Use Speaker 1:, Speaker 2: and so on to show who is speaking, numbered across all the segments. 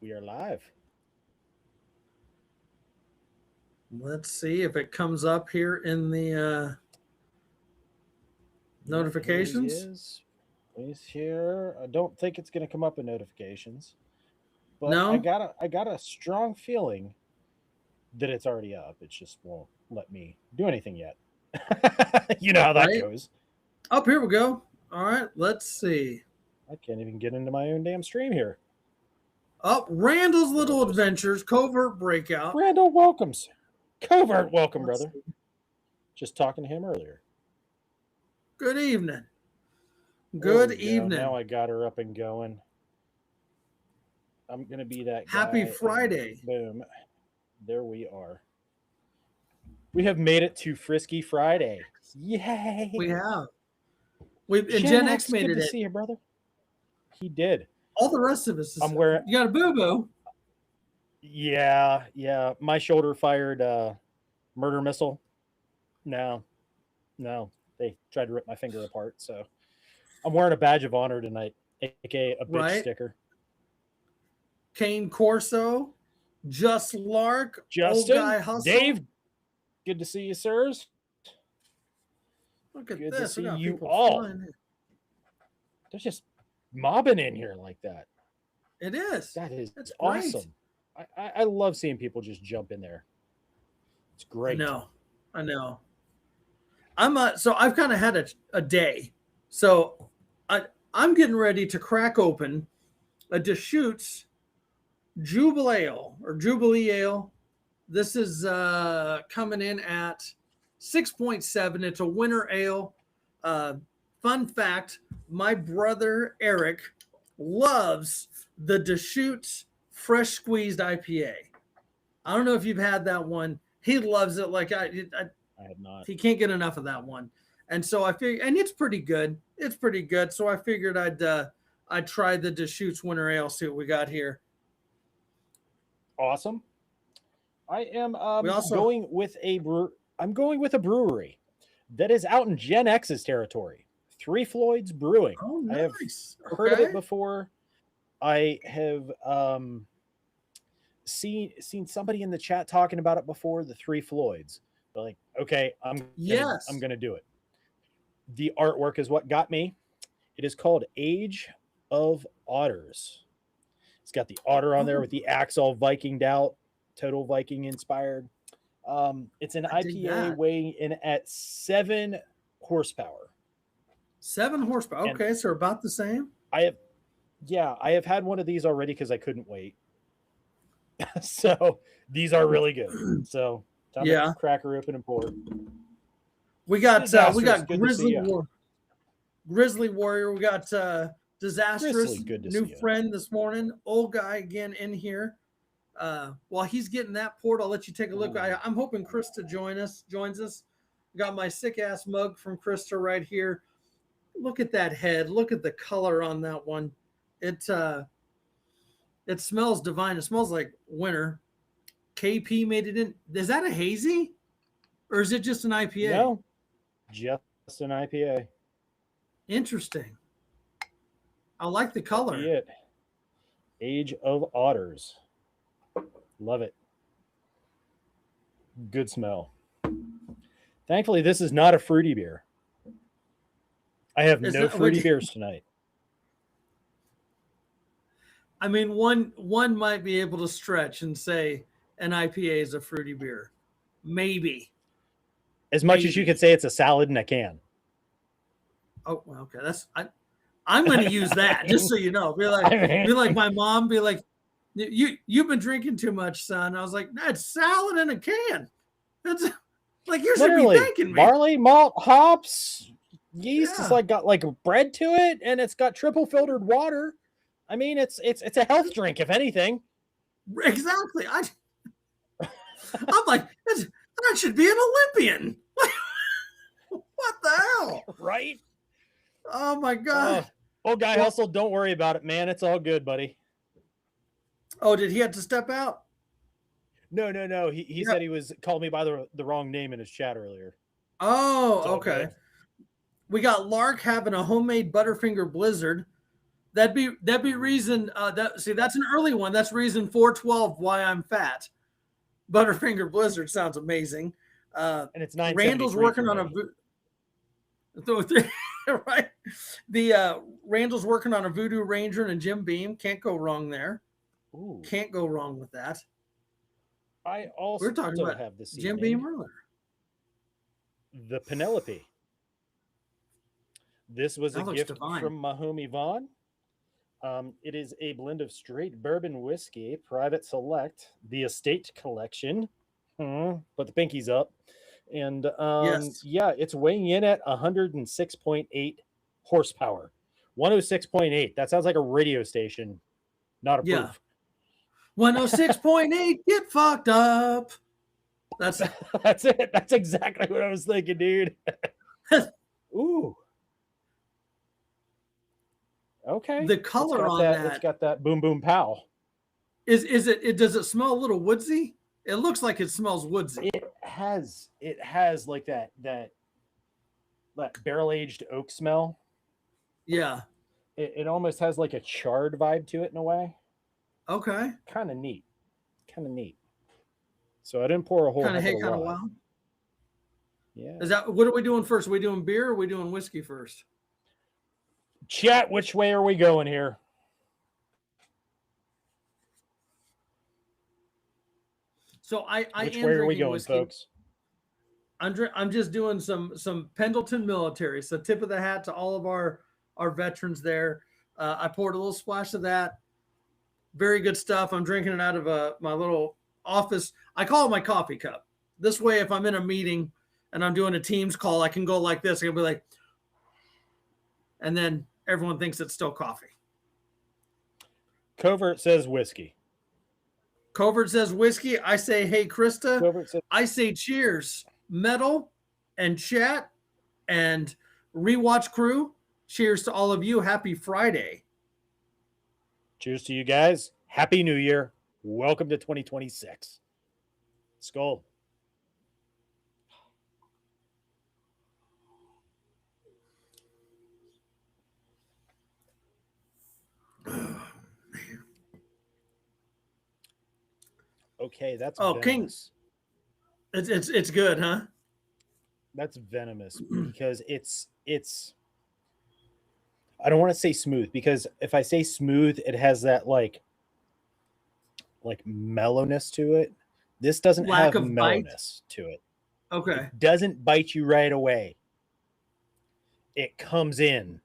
Speaker 1: We are live.
Speaker 2: Let's see if it comes up here in the
Speaker 1: Yep, here he
Speaker 2: notifications.
Speaker 1: is. He's here. I don't think it's going to come up in notifications, but
Speaker 2: No?
Speaker 1: I got a strong feeling that it's already up. It just won't let me do anything yet. You know how that
Speaker 2: Right?
Speaker 1: goes.
Speaker 2: Up here we go. All right, let's see.
Speaker 1: I can't even get into my own damn stream here.
Speaker 2: Up Randall's
Speaker 1: There it
Speaker 2: Little
Speaker 1: is.
Speaker 2: Adventures Covert Breakout.
Speaker 1: Randall welcomes. Covert welcome,
Speaker 2: Let's
Speaker 1: brother.
Speaker 2: see.
Speaker 1: Just talking to him earlier.
Speaker 2: Good evening.
Speaker 1: There
Speaker 2: Good
Speaker 1: we go. Now
Speaker 2: evening.
Speaker 1: I got her up and going. I'm going to be that
Speaker 2: Happy
Speaker 1: guy. And
Speaker 2: Friday.
Speaker 1: boom. There we are. We have made it to Frisky Friday.
Speaker 2: We
Speaker 1: Yay!
Speaker 2: have. We and
Speaker 1: Gen
Speaker 2: Gen X
Speaker 1: X,
Speaker 2: made
Speaker 1: good
Speaker 2: it
Speaker 1: to
Speaker 2: in.
Speaker 1: see you, brother. He did.
Speaker 2: All the rest of us is
Speaker 1: I'm wearing.
Speaker 2: you got a boo boo.
Speaker 1: Yeah. My shoulder fired a murder missile. No, no. They tried to rip my finger apart. So I'm wearing a badge of honor tonight, aka a bitch
Speaker 2: Right?
Speaker 1: sticker.
Speaker 2: Kane Corso, Just Lark, Old
Speaker 1: Justin,
Speaker 2: Guy Hustle.
Speaker 1: Dave, good to see you, sirs.
Speaker 2: Look at
Speaker 1: Good to
Speaker 2: this.
Speaker 1: see
Speaker 2: We got
Speaker 1: you
Speaker 2: people
Speaker 1: all.
Speaker 2: flying in.
Speaker 1: They're just mobbing in here like that.
Speaker 2: It is.
Speaker 1: That is
Speaker 2: It's great.
Speaker 1: awesome. I love seeing people just jump in there. It's
Speaker 2: I
Speaker 1: great.
Speaker 2: know. I know. So I've kind of had a day. So I'm getting ready to crack open a Deschutes Jubilee Ale. This is coming in at 6.7. It's a winter ale. Uh, Fun fact: my brother Eric loves the Deschutes Fresh Squeezed IPA. I don't know if you've had that one. He loves it. Like
Speaker 1: I have not.
Speaker 2: he can't get enough of that one. And so I figured, and it's pretty good. It's pretty good. So I figured I'd try the Deschutes Winter Ale. See what we got here.
Speaker 1: Awesome. I am
Speaker 2: We also
Speaker 1: going with I'm going with a brewery that is out in Gen X's territory. Three Floyds Brewing.
Speaker 2: oh
Speaker 1: I have
Speaker 2: nice
Speaker 1: heard of it
Speaker 2: okay
Speaker 1: before. I have seen somebody in the chat talking about it before. The Three Floyds. They're like, okay, I'm
Speaker 2: yes
Speaker 1: gonna do it. The artwork is what got me. It is called Age of Otters. It's got the otter on there
Speaker 2: oh
Speaker 1: with the axe all Vikinged out, total Viking inspired. It's an
Speaker 2: I dig
Speaker 1: IPA
Speaker 2: that
Speaker 1: weighing in at 7 horsepower.
Speaker 2: 7 horsepower.
Speaker 1: And
Speaker 2: Okay, so about the same.
Speaker 1: I have, yeah, I have had one of these already because I couldn't wait. So these are really good. So time to
Speaker 2: Yeah,
Speaker 1: crack her open and pour.
Speaker 2: we got
Speaker 1: Disastrous, good to see you.
Speaker 2: Grizzly Warrior. We got
Speaker 1: Grizzly,
Speaker 2: Disastrous,
Speaker 1: good to
Speaker 2: new
Speaker 1: see you.
Speaker 2: friend this morning. Old guy again in here. While he's getting that poured, I'll let you take a look. I'm hoping Krista joins us. Got my sick ass mug from Krista right here. Look at that head. Look at the color on that one. It smells divine. It smells like winter. KP made it in. Is that a hazy, or is it just an IPA?
Speaker 1: No, just an IPA.
Speaker 2: Interesting. I like the
Speaker 1: Be
Speaker 2: color.
Speaker 1: it. Age of Otters. Love it. Good smell. Thankfully, this is not a fruity beer. I have
Speaker 2: Is
Speaker 1: no
Speaker 2: it?
Speaker 1: fruity beers tonight.
Speaker 2: I mean, one might be able to stretch and say an IPA is a fruity beer. Maybe.
Speaker 1: As much as you could say it's a salad in a can.
Speaker 2: Oh, well, okay. I'm going to use that just so you know. Be like my mom. Be like, you've been drinking too much, son. I was like, that's salad in a can. That's like you should be
Speaker 1: Literally,
Speaker 2: thanking me.
Speaker 1: barley, malt, hops, yeast.
Speaker 2: Yeah.
Speaker 1: It's like got like bread to it, and it's got triple filtered water. I mean, it's a health drink, if anything.
Speaker 2: Exactly. I'm like, that should be an Olympian. What the hell?
Speaker 1: Right?
Speaker 2: Oh my god.
Speaker 1: Old guy hustle. Don't worry about it, man. It's all good, buddy.
Speaker 2: Oh, did he have to step out?
Speaker 1: No. He said he was called me by the wrong name in his chat earlier.
Speaker 2: Oh, okay.
Speaker 1: Good.
Speaker 2: We got Lark having a homemade Butterfinger Blizzard. That'd be reason that's an early one. That's reason 412 why I'm fat. Butterfinger Blizzard sounds amazing.
Speaker 1: And it's
Speaker 2: Randall's
Speaker 1: 973
Speaker 2: working
Speaker 1: for
Speaker 2: on
Speaker 1: me.
Speaker 2: right. The Randall's working on a Voodoo Ranger and a Jim Beam. Can't go wrong there.
Speaker 1: Ooh.
Speaker 2: Can't go wrong with that.
Speaker 1: I also
Speaker 2: We're talking about
Speaker 1: have this
Speaker 2: Jim
Speaker 1: evening
Speaker 2: Beam earlier.
Speaker 1: the Penelope. This was
Speaker 2: That
Speaker 1: a
Speaker 2: looks
Speaker 1: gift
Speaker 2: divine.
Speaker 1: from my homie Vaughn. It is a blend of straight bourbon whiskey, private select, the estate collection. Put the pinkies up. And
Speaker 2: Yes.
Speaker 1: yeah, it's weighing in at 106.8 horsepower. 106.8. That sounds like a radio station, not a
Speaker 2: Yeah.
Speaker 1: proof.
Speaker 2: 106.8, get fucked up. That's
Speaker 1: That's it. That's exactly what I was thinking, dude. Ooh. Okay.
Speaker 2: the color on
Speaker 1: It's
Speaker 2: that.
Speaker 1: got that boom boom pow.
Speaker 2: Is it does it smell a little woodsy? It looks like it smells woodsy.
Speaker 1: It has like that barrel aged oak smell.
Speaker 2: Yeah.
Speaker 1: It almost has like a charred vibe to it in a way.
Speaker 2: Okay.
Speaker 1: Kind of neat. So I didn't pour a whole
Speaker 2: Kind of
Speaker 1: heck
Speaker 2: hey,
Speaker 1: of a
Speaker 2: kind of
Speaker 1: lot.
Speaker 2: wow.
Speaker 1: Yeah.
Speaker 2: Is that what are we doing first? Are we doing beer or are we doing whiskey first?
Speaker 1: Chat, which way are we going here?
Speaker 2: So I
Speaker 1: Which
Speaker 2: am
Speaker 1: way are we
Speaker 2: drinking
Speaker 1: going,
Speaker 2: whiskey.
Speaker 1: folks?
Speaker 2: I'm just doing some Pendleton military. So tip of the hat to all of our veterans there. I poured a little splash of that. Very good stuff. I'm drinking it out of my little office. I call it my coffee cup. This way, if I'm in a meeting and I'm doing a Teams call, I can go like this. I can be like, and then everyone thinks it's still coffee.
Speaker 1: Covert says whiskey.
Speaker 2: Covert says whiskey. I say, hey, Krista.
Speaker 1: Covert says
Speaker 2: I say cheers, metal and chat and rewatch crew. Cheers to all of you. Happy Friday.
Speaker 1: cheers to you guys. Happy New Year. Welcome to 2026. Skull. Okay, that's venomous.
Speaker 2: King. It's good, huh?
Speaker 1: That's venomous because it's I don't want to say smooth because if I say smooth, it has that like mellowness to it. This doesn't
Speaker 2: Lack
Speaker 1: have
Speaker 2: of bite?
Speaker 1: mellowness to it.
Speaker 2: Okay.
Speaker 1: It doesn't bite you right away. It comes in.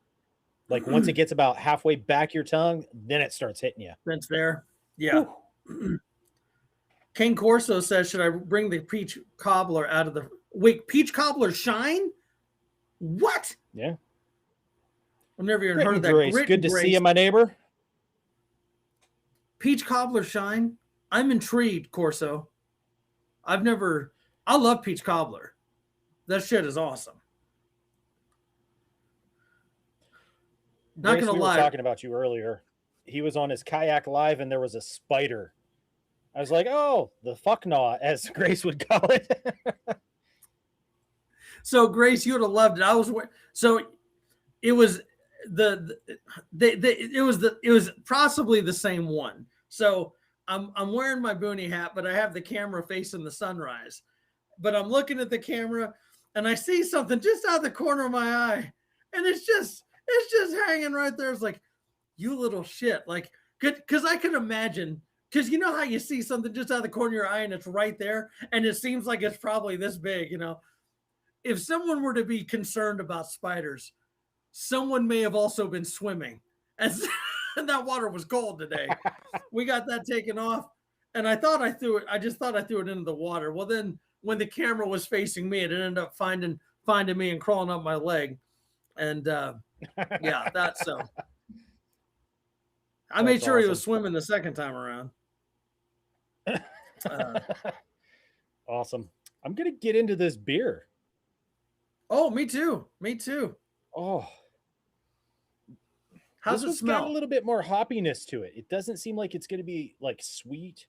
Speaker 1: Like once it gets about halfway back your tongue, then it starts hitting you.
Speaker 2: That's fair. Yeah. King Corso says, should I bring the peach cobbler out of the wait, peach cobbler shine? What?
Speaker 1: Yeah.
Speaker 2: I've never even
Speaker 1: Grit
Speaker 2: heard of
Speaker 1: and
Speaker 2: that.
Speaker 1: grace.
Speaker 2: Grit
Speaker 1: Good
Speaker 2: and
Speaker 1: to
Speaker 2: grace.
Speaker 1: see you, my neighbor.
Speaker 2: Peach cobbler shine. I'm intrigued, Corso. I love peach cobbler. That shit is awesome. Not
Speaker 1: Grace,
Speaker 2: gonna
Speaker 1: we were
Speaker 2: lie.
Speaker 1: talking about you earlier. He was on his kayak live and there was a spider. I was like, oh, the fuck gnaw, as Grace would call it.
Speaker 2: So Grace, you would have loved it. It was it was possibly the same one. So I'm wearing my boonie hat, but I have the camera facing the sunrise. But I'm looking at the camera and I see something just out the corner of my eye, and it's just hanging right there. It's like, you little shit. Like, because I could imagine, because you know how you see something just out of the corner of your eye and it's right there, and it seems like it's probably this big, you know. If someone were to be concerned about spiders, someone may have also been swimming, and that water was cold today. We got that taken off, and I thought I threw it. I just thought I threw it into the water. Well, then when the camera was facing me, it ended up finding me and crawling up my leg, and yeah, that's so. I made sure he was swimming the second time around.
Speaker 1: Awesome. I'm gonna get into this beer.
Speaker 2: Oh, me too. Me too.
Speaker 1: Oh,
Speaker 2: how's it smell?
Speaker 1: Got a little bit more hoppiness to it. It doesn't seem like it's going to be like sweet,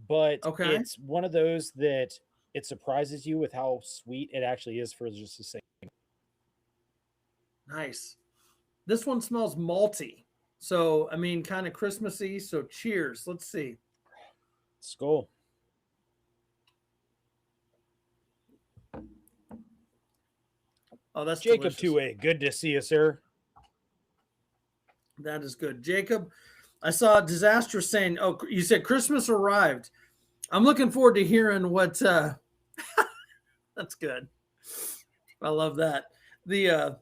Speaker 1: but it's one of those that it surprises you with how sweet it actually is for just the same.
Speaker 2: Nice. This one smells malty. So, I mean, kind of Christmassy. So, cheers. Let's see.
Speaker 1: Skull.
Speaker 2: Oh, that's
Speaker 1: Jacob
Speaker 2: delicious.
Speaker 1: 2A, good to see you, sir.
Speaker 2: That is good. Jacob, I saw Disastrous saying, oh, you said Christmas arrived. I'm looking forward to hearing what, that's good. I love that. The,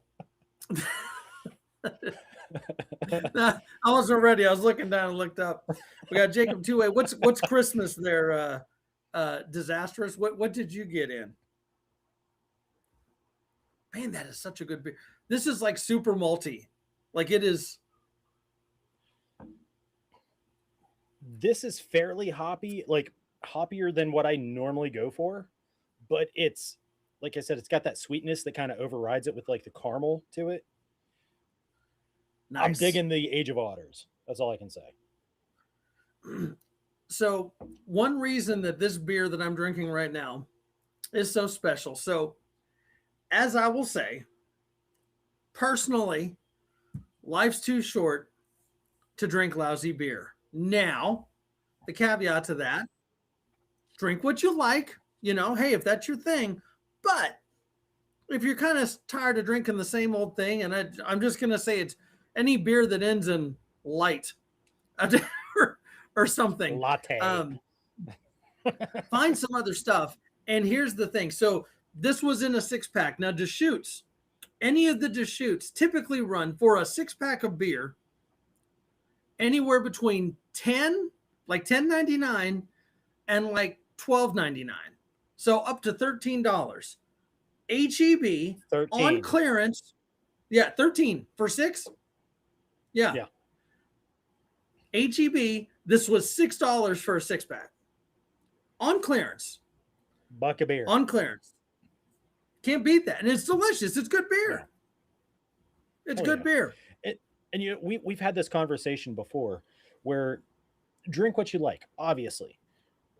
Speaker 2: I wasn't ready. I was looking down and looked up. We got Jacob 2A. What's Christmas there? Disastrous. What did you get in? Man, that is such a good beer. This is like super malty. Like it is.
Speaker 1: This is fairly hoppy, like hoppier than what I normally go for, but it's like I said, it's got that sweetness that kind of overrides it with like the caramel to it.
Speaker 2: Nice.
Speaker 1: I'm digging the Age of Otters. That's all I can say.
Speaker 2: So, one reason that this beer that I'm drinking right now is so special. So, as I will say, personally, life's too short to drink lousy beer. Now, the caveat to that, drink what you like, hey, if that's your thing. But if you're kind of tired of drinking the same old thing, and I'm just going to say it's any beer that ends in light or something.
Speaker 1: Latte.
Speaker 2: Find some other stuff. And here's the thing. So this was in a 6-pack. Now, Deschutes, any of the Deschutes typically run for a 6-pack of beer anywhere between $10.99 and like $12.99. So up to $13. HEB
Speaker 1: 13.
Speaker 2: on clearance. Yeah, 13 for 6. Yeah. HEB, this was $6 for a 6-pack. On clearance.
Speaker 1: Buck a beer.
Speaker 2: On clearance. Can't beat that. And it's delicious. It's good beer. Yeah. It's good beer.
Speaker 1: And we've had this conversation before where drink what you like, obviously.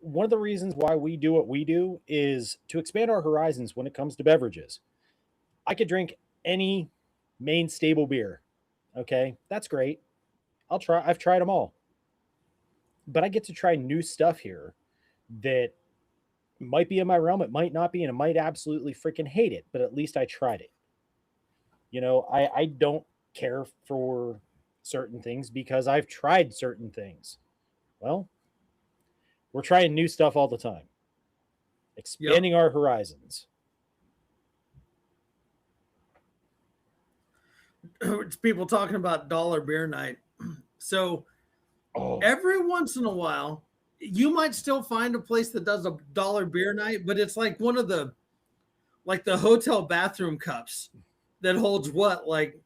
Speaker 1: One of the reasons why we do what we do is to expand our horizons when it comes to beverages. I could drink any main stable beer. Okay, that's great. I've tried them all. But I get to try new stuff here that might be in my realm, it might not be, and I might absolutely freaking hate it, but at least I tried it. I don't care for certain things because I've tried certain things. Well, we're trying new stuff all the time, expanding our horizons.
Speaker 2: It's people talking about dollar beer night. So every once in a while, you might still find a place that does a dollar beer night, but it's like one of the hotel bathroom cups that holds what, like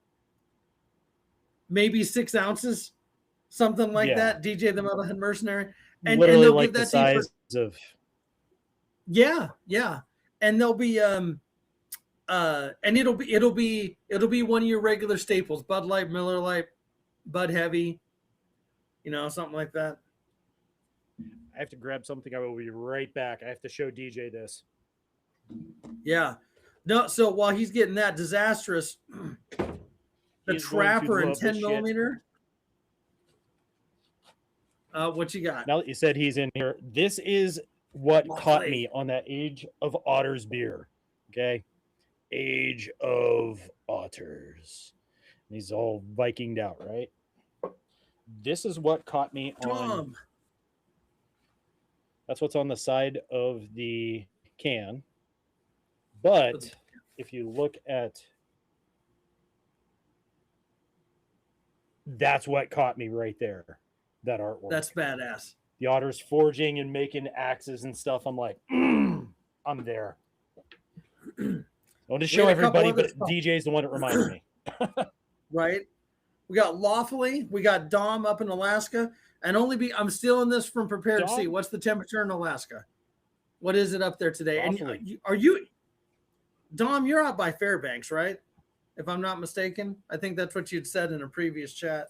Speaker 2: maybe 6 ounces, something like that. DJ the Metalhead Mercenary,
Speaker 1: and they'll like give that the size of.
Speaker 2: Yeah, and they'll be and it'll be one of your regular staples: Bud Light, Miller Lite, Bud Heavy, something like that.
Speaker 1: I have to grab something. I will be right back. I have to show DJ this.
Speaker 2: Yeah. No, so while he's getting that, Disastrous, the Trapper in 10 millimeter. What you got?
Speaker 1: Now that you said he's in here, this is what caught me on that Age of Otters beer. Okay. Age of Otters. And he's all Vikinged out, right? This is what caught me on. That's what's on the side of the can. But if you look at, that's what caught me right there. That artwork.
Speaker 2: That's badass.
Speaker 1: The otters forging and making axes and stuff. I'm like, I'm there. I want to show everybody, but DJ's the one that reminded me.
Speaker 2: Right. We got Lawfully. We got Dom up in Alaska. And I'm stealing this from Prepared to See. What's the temperature in Alaska? What is it up there today? Lawfully. And are you, Dom, you're out by Fairbanks, right? If I'm not mistaken. I think that's what you'd said in a previous chat.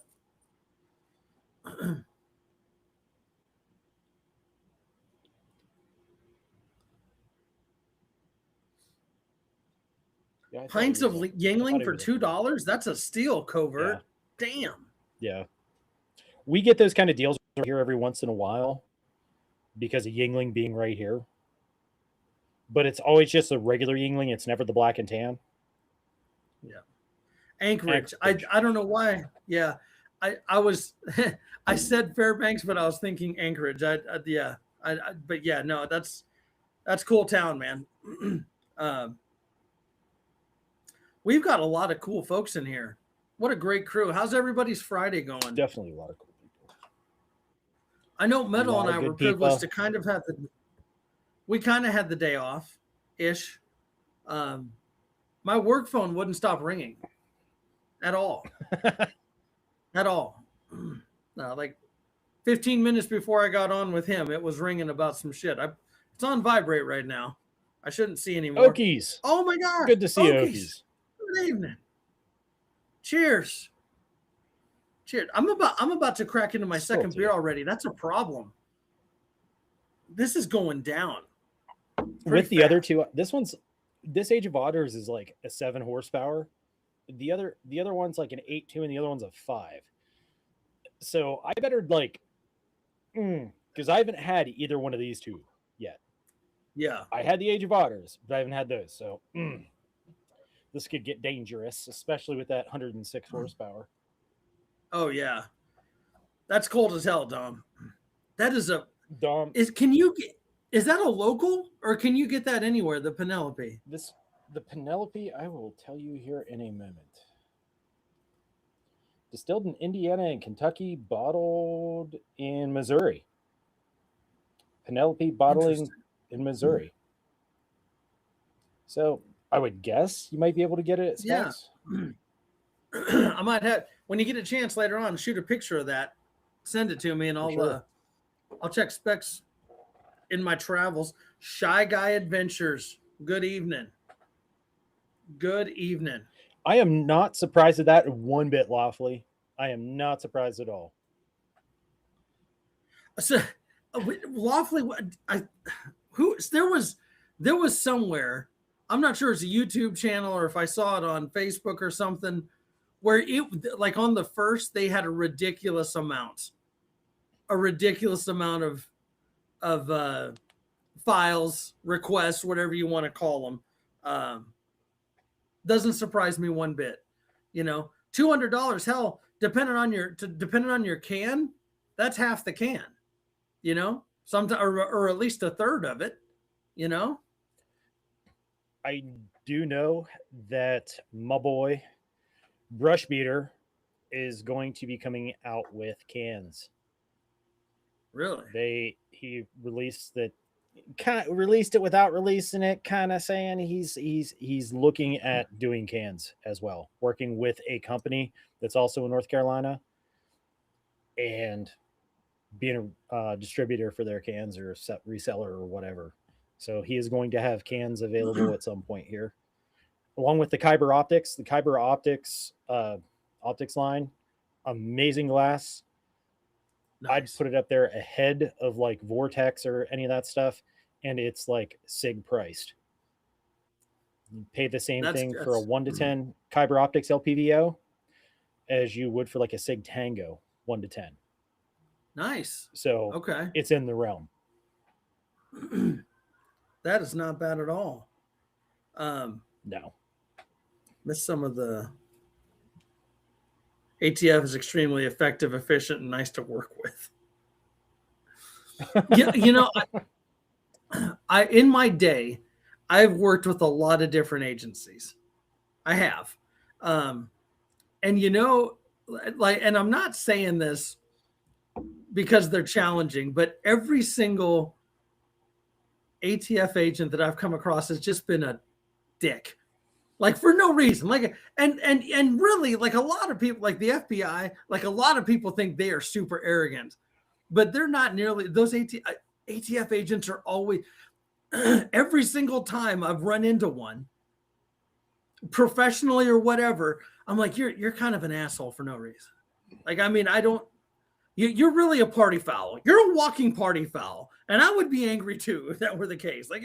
Speaker 2: Pints of Yingling for $2? That's a steal, Covert. Yeah. Damn.
Speaker 1: Yeah. We get those kind of deals here every once in a while because of Yingling being right here. But it's always just a regular Yingling. It's never the black and tan.
Speaker 2: Yeah. Anchorage. I don't know why. Yeah. I was I said Fairbanks, but I was thinking Anchorage. But yeah, no, that's cool town, man. We've got a lot of cool folks in here. What a great crew. How's everybody's Friday going?
Speaker 1: Definitely a lot of cool people.
Speaker 2: I know Metal and I were privileged to kind of have we kind of had the day off ish. My work phone wouldn't stop ringing at all. At all. Like 15 minutes before I got on with him, it was ringing about some shit. It's on vibrate right now. I shouldn't see anymore.
Speaker 1: Okies.
Speaker 2: Oh my God.
Speaker 1: Good to see you, Okies.
Speaker 2: Good evening. Cheers. Cheers. I'm about to crack into my second beer already. That's a problem. This is going down.
Speaker 1: With the other two, this Age of Otters is like a 7 horsepower. The other one's like an 8.2 and the other one's a 5. So I better because I haven't had either one of these two yet.
Speaker 2: Yeah.
Speaker 1: I had the Age of Otters, but I haven't had those. So this could get dangerous, especially with that 106 horsepower.
Speaker 2: Oh yeah. That's cold as hell, Dom. That is a
Speaker 1: Dom.
Speaker 2: Is that a local or can you get that anywhere? The Penelope.
Speaker 1: The Penelope, I will tell you here in a moment. Distilled in Indiana and Kentucky, bottled in Missouri. Penelope bottling in Missouri. So I would guess you might be able to get it at Specs.
Speaker 2: Yeah. I might have, when you get a chance later on, shoot a picture of that, send it to me, and I'll check Specs in my travels. Shy Guy Adventures. Good evening. Good evening.
Speaker 1: I am not surprised at that one bit, Lawfully. I am not surprised at all.
Speaker 2: So, Lawfully, there was somewhere, I'm not sure it's a YouTube channel or if I saw it on Facebook or something, where it, like on the first, they had a ridiculous amount of files, requests, whatever you want to call them. Doesn't surprise me one bit. $200. Hell, depending on your can, that's half the can. Sometimes or at least a third of it.
Speaker 1: I do know that my boy Brush Beater is going to be coming out with cans.
Speaker 2: Really?
Speaker 1: He released that. Kind of released it without releasing it, kind of saying he's looking at doing cans as well, working with a company that's also in North Carolina and being a distributor for their cans or reseller or whatever. So he is going to have cans available at some point here, along with the Kyber Optics. The Kyber Optics optics line, amazing glass. Nice. I'd put it up there ahead of like Vortex or any of that stuff, and it's like SIG priced. You pay the same thing for a 1 to 10 Kyber Optics LPVO as you would for like a SIG Tango 1 to 10.
Speaker 2: Nice.
Speaker 1: So
Speaker 2: okay,
Speaker 1: it's in the realm.
Speaker 2: That is not bad at all.
Speaker 1: No.
Speaker 2: Miss some of the ATF is extremely effective, efficient, and nice to work with. I in my day, I've worked with a lot of different agencies. I have. And and I'm not saying this because they're challenging, but every single ATF agent that I've come across has just been a dick. Like for no reason, like and really, like a lot of people, like the FBI, like a lot of people think they are super arrogant, but they're not nearly. Those ATF agents are always, every single time I've run into one, professionally or whatever, I'm like, you're kind of an asshole for no reason. Like, I mean, you're really a party foul. You're a walking party foul, and I would be angry too if that were the case. Like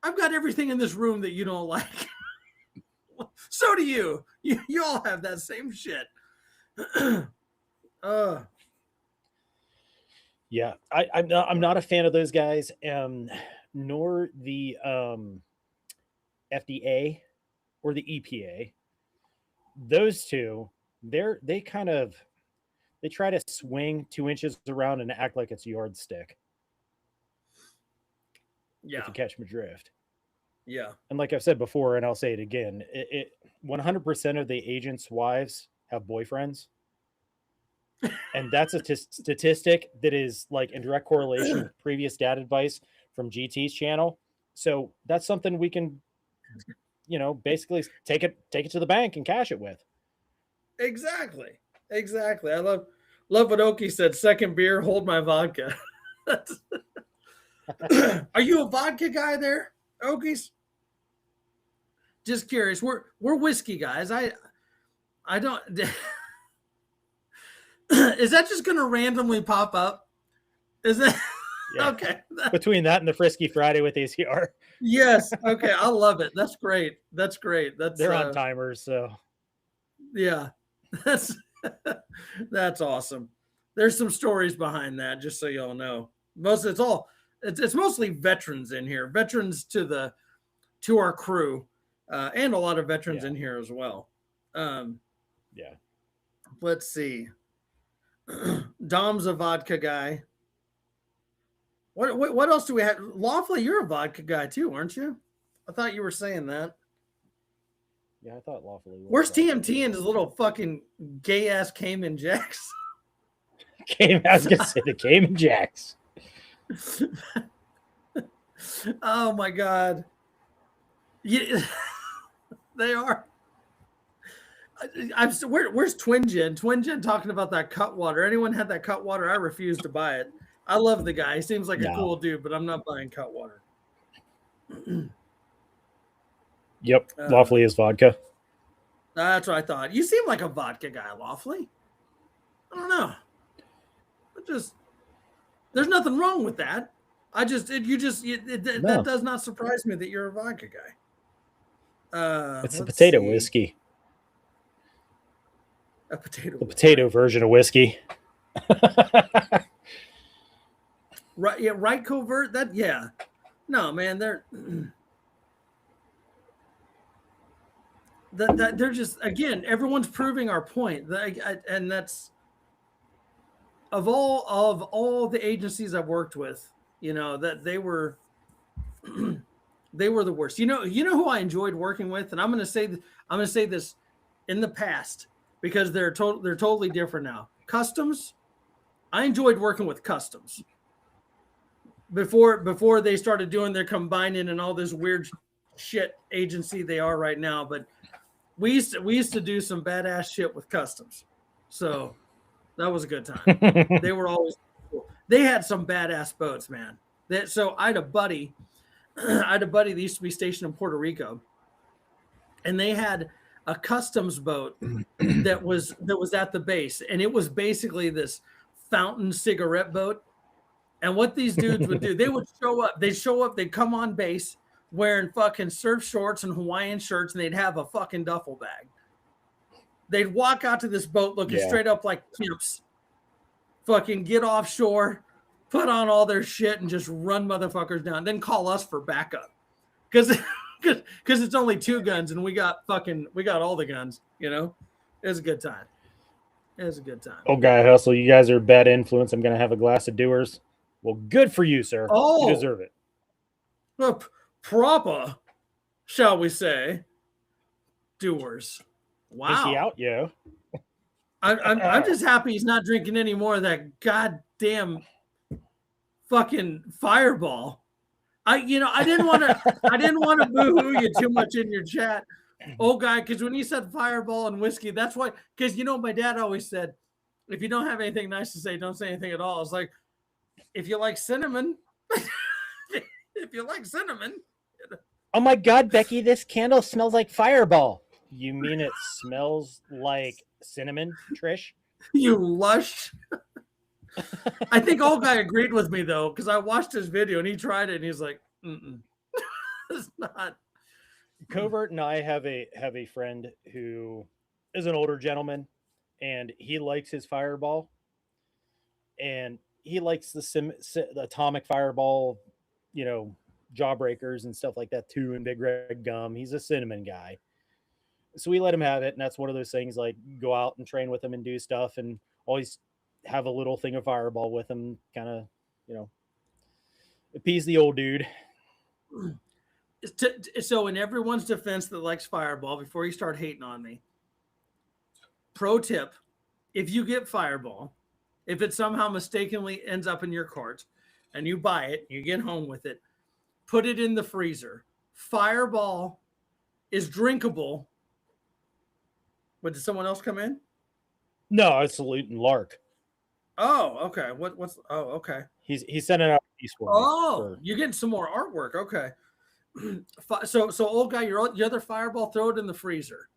Speaker 2: I've got everything in this room that you don't like. So do you. You all have that same shit. uh,
Speaker 1: Yeah, I'm not a fan of those guys, nor the FDA or the EPA. Those two, they kind of they try to swing 2 inches around and act like it's a yardstick. If
Speaker 2: yeah,
Speaker 1: you catch my drift.
Speaker 2: yeah,
Speaker 1: And like I've said before, and I'll say it again, 100% of the agents' wives have boyfriends, and that's a statistic that is like in direct correlation with previous dad advice from GT's channel. So that's something we can, basically take it to the bank and cash it with.
Speaker 2: exactly, exactly. I love what Oki said. Second beer, hold my vodka. Are you a vodka guy there, Okies? Just curious. We're whiskey guys. I don't. Is that just going to randomly pop up? Is that
Speaker 1: Yeah.
Speaker 2: okay?
Speaker 1: Between that and the Frisky Friday with ACR,
Speaker 2: Yes. Okay. I love it. That's great. That's great. That's
Speaker 1: they're on timers. So
Speaker 2: yeah. That's that's awesome. There's some stories behind that, just so y'all know. It's mostly veterans in here, veterans to our crew, and a lot of veterans
Speaker 1: yeah,
Speaker 2: in here as well. Um,
Speaker 1: yeah.
Speaker 2: let's see. Dom's a vodka guy. What else do we have? Lawfully, you're a vodka guy too, aren't you? I thought you were saying that.
Speaker 1: Yeah, I thought lawfully.
Speaker 2: Where's TMT and his little fucking gay ass Cayman Jacks?
Speaker 1: I was gonna say the Cayman Jacks.
Speaker 2: Oh my god. Yeah, they are. Where's Twin Gen? Twin Gen talking about that cut water. Anyone had that cut water? I refuse to buy it. I love the guy. He seems like a cool dude, but I'm not buying cut water.
Speaker 1: Yep, lawfully is vodka.
Speaker 2: That's what I thought. You seem like a vodka guy, Lawfully. I don't know. There's nothing wrong with that. That does not surprise me that you're a vodka guy.
Speaker 1: It's a potato whiskey.
Speaker 2: A potato.
Speaker 1: The potato version of whiskey.
Speaker 2: Right, yeah, right. Covert. That, yeah. No, man, they're they're just, again, everyone's proving our point. And that's of all the agencies I've worked with, that they were they were the worst. You know who I enjoyed working with, and I'm gonna say this in the past because they're totally different now. Customs. I enjoyed working with Customs before they started doing their combining and all this weird shit agency they are right now. But we used to do some badass shit with Customs, so that was a good time. They were always cool. They had some badass boats, man. So I had a buddy that used to be stationed in Puerto Rico, and they had a Customs boat that was at the base, and it was basically this fountain cigarette boat. And what these dudes would do, they would show up. They'd come on base wearing fucking surf shorts and Hawaiian shirts, and they'd have a fucking duffel bag. They'd walk out to this boat looking straight up like pimps, fucking get offshore, put on all their shit, and just run motherfuckers down. Then call us for backup, because it's only 2 guns, and we got all the guns. It was a good time. It was a good time.
Speaker 1: Oh, guy hustle! You guys are a bad influence. I'm gonna have a glass of Dewar's. Well, good for you, sir.
Speaker 2: Oh,
Speaker 1: you deserve it.
Speaker 2: Proper, shall we say? Dewar's. Wow.
Speaker 1: Pinky out, yo.
Speaker 2: I'm just happy he's not drinking any more of that goddamn fucking Fireball. I didn't want to boo-hoo you too much in your chat, guy, because when you said Fireball and whiskey, that's why. Because my dad always said, if you don't have anything nice to say, don't say anything at all. It's like, if you like cinnamon,
Speaker 1: Oh my God, Becky, this candle smells like Fireball. You mean it smells like cinnamon, Trish?
Speaker 2: You lush. I think guy agreed with me though, because I watched his video and he tried it and he's like, it's not.
Speaker 1: Covert and I have a friend who is an older gentleman, and he likes his Fireball, and he likes the atomic Fireball, you know, Jawbreakers and stuff like that too, and Big Red Gum. He's a cinnamon guy, so we let him have it, and that's one of those things like go out and train with him and do stuff, and always have a little thing of Fireball with him, kind of, you know, appease the old dude.
Speaker 2: So, in everyone's defense that likes Fireball, before you start hating on me, pro tip: if you get Fireball, if it somehow mistakenly ends up in your cart, and you buy it, you get home with it, put it in the freezer. Fireball is drinkable. What, did someone else come in?
Speaker 1: No, it's Salute and Lark.
Speaker 2: Oh, okay. What's? Oh, okay.
Speaker 1: He's sending out a piece for me.
Speaker 2: Oh, you're getting some more artwork. Okay. So old guy, your other Fireball, throw it in the freezer,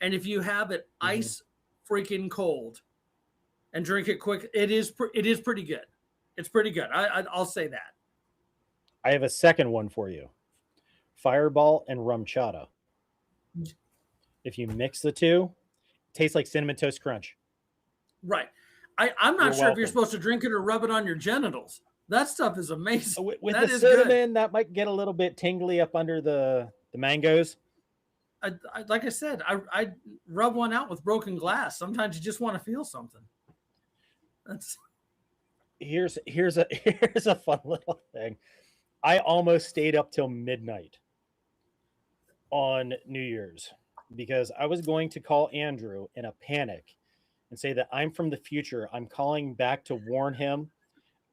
Speaker 2: and if you have it ice freaking cold, and drink it quick, it is pretty good. It's pretty good. I'll say that.
Speaker 1: I have a second one for you: Fireball and Rum Chata. If you mix the two, it tastes like Cinnamon Toast Crunch.
Speaker 2: Right. I'm not
Speaker 1: You're
Speaker 2: sure
Speaker 1: welcome.
Speaker 2: if you're supposed to drink it or rub it on your genitals. That stuff is amazing.
Speaker 1: With
Speaker 2: that
Speaker 1: the
Speaker 2: is
Speaker 1: cinnamon,
Speaker 2: good.
Speaker 1: that might get a little bit tingly up under the mangoes.
Speaker 2: Like I said, I rub one out with broken glass. Sometimes you just want to feel something. That's
Speaker 1: Here's a fun little thing. I almost stayed up till midnight on New Year's because I was going to call Andrew in a panic and say that I'm from the future. I'm calling back to warn him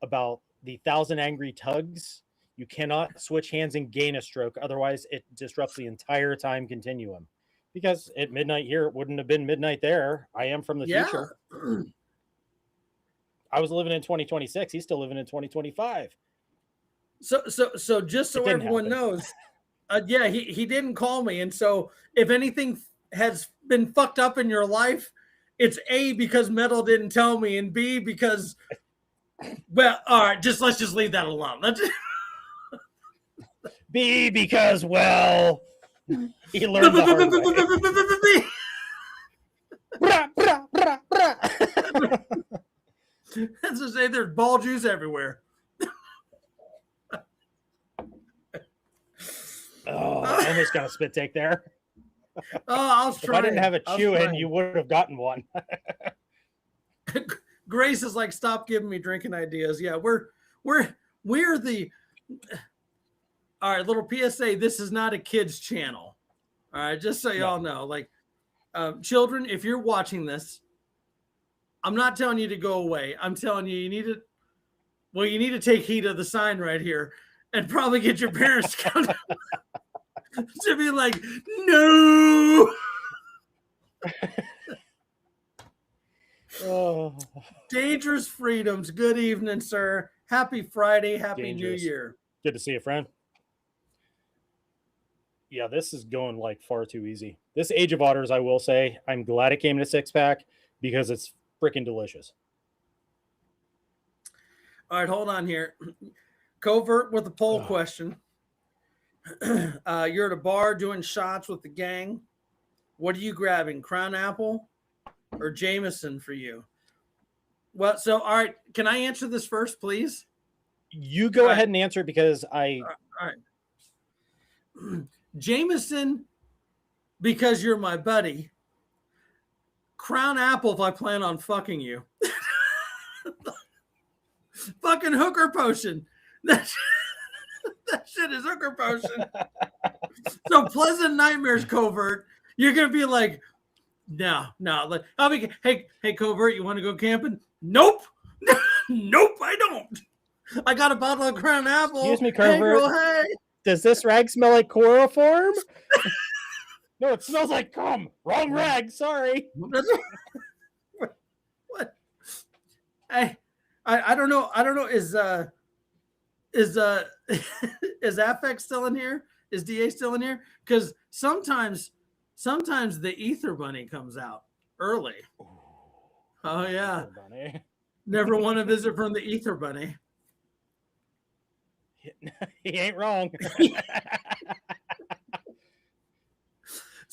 Speaker 1: about the 1,000 angry tugs. You cannot switch hands and gain a stroke, otherwise it disrupts the entire time continuum. Because at midnight here, it wouldn't have been midnight there. I am from the future. I was living in 2026. He's still living in 2025.
Speaker 2: So just so everyone knows, yeah, he didn't call me, and so if anything has been fucked up in your life, it's A, because Metal didn't tell me, and B, because, well, all right, let's just leave that alone.
Speaker 1: B, because, well, he learned the hard way.
Speaker 2: That's to say, there's ball juice everywhere.
Speaker 1: Oh, I almost got a spit take there.
Speaker 2: Oh, I was trying.
Speaker 1: If I didn't have a chew in, you would have gotten one.
Speaker 2: Grace is like, stop giving me drinking ideas. Yeah, we're the. All right, little PSA. This is not a kids channel. All right, just so y'all know, like, children, if you're watching this, I'm not telling you to go away. I'm telling you, you need to take heed of the sign right here, and probably get your parents to be like, no.
Speaker 1: Oh.
Speaker 2: Dangerous Freedoms. Good evening, sir. Happy Friday. Happy New Year.
Speaker 1: Good to see you, friend. Yeah, this is going like far too easy. This Age of Otters, I will say, I'm glad it came in a 6-pack because it's freaking delicious.
Speaker 2: All right, hold on here. Covert with a poll question. You're at a bar doing shots with the gang. What are you grabbing, Crown Apple or Jameson for you? Well, so, all right, can I answer this first, please?
Speaker 1: You go ahead and answer it because I...
Speaker 2: All right. Jameson, because you're my buddy. Crown Apple, if I plan on fucking you. Fucking hooker potion. That shit is hooker potion. So Pleasant Nightmares, Covert. You're gonna be like, no. Like, I'll be, hey, Covert, you want to go camping? Nope. Nope, I don't. I got a bottle of Crown Apple.
Speaker 1: Excuse me, Covert.
Speaker 2: Hey, girl, hey.
Speaker 1: Does this rag smell like chloroform? No, it smells like cum. Wrong rag. Sorry.
Speaker 2: What? I don't know. I don't know. Is Affect still in here? Is DA still in here? Because sometimes the Ether Bunny comes out early. Oh yeah. Never want to visit from the Ether Bunny.
Speaker 1: He ain't wrong.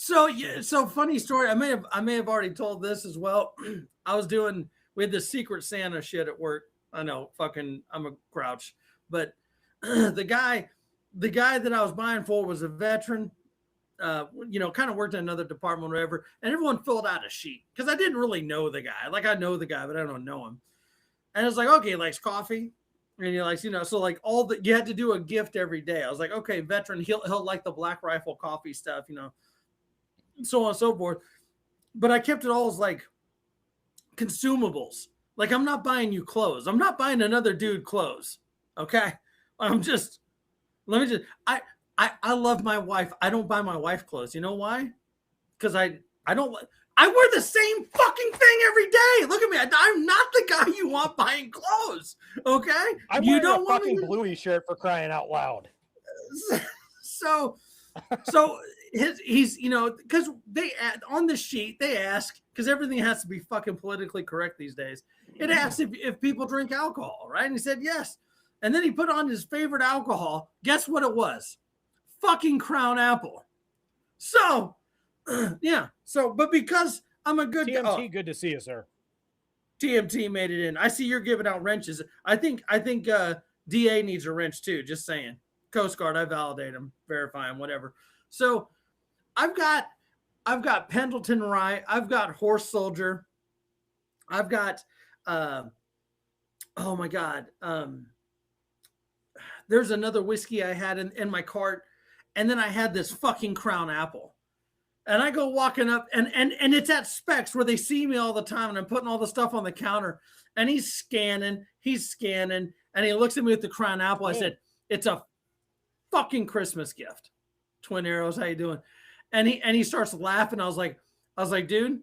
Speaker 2: So yeah, so funny story. I may have already told this as well. We had this secret Santa shit at work. I know, fucking I'm a grouch. But the guy that I was buying for was a veteran. Kind of worked in another department or whatever, and everyone filled out a sheet because I didn't really know the guy. Like I know the guy, but I don't know him. And it's like, okay, he likes coffee. And he likes, so like you had to do a gift every day. I was like, okay, veteran, he'll like the Black Rifle coffee stuff, so on and so forth. But I kept it all as like consumables. Like I'm not buying you clothes. I'm not buying another dude clothes. Okay. Let me just I love my wife. I don't buy my wife clothes. You know why? Because I wear the same fucking thing every day. Look at me. I'm not the guy you want buying clothes. Okay.
Speaker 1: I'm
Speaker 2: you
Speaker 1: wearing
Speaker 2: don't
Speaker 1: a
Speaker 2: want
Speaker 1: fucking
Speaker 2: me to...
Speaker 1: Bluey shirt for crying out loud.
Speaker 2: So he's because they on the sheet they ask, because everything has to be fucking politically correct these days. It asks if people drink alcohol, right? And he said yes. And then he put on his favorite alcohol. Guess what it was? Fucking Crown Apple. So yeah. So but because I'm a good
Speaker 1: TMT, good to see you, sir.
Speaker 2: TMT made it in. I see you're giving out wrenches. I think DA needs a wrench too. Just saying. Coast Guard, I validate him, verify him, whatever. So I've got Pendleton Rye, I've got Horse Soldier, I've got oh my God. There's another whiskey I had in my cart, and then I had this fucking Crown Apple. And I go walking up, and it's at Specs where they see me all the time, and I'm putting all the stuff on the counter, and he's scanning, and he looks at me with the Crown Apple. I said, it's a fucking Christmas gift. Twin Arrows, how you doing? And he starts laughing. I was like, dude,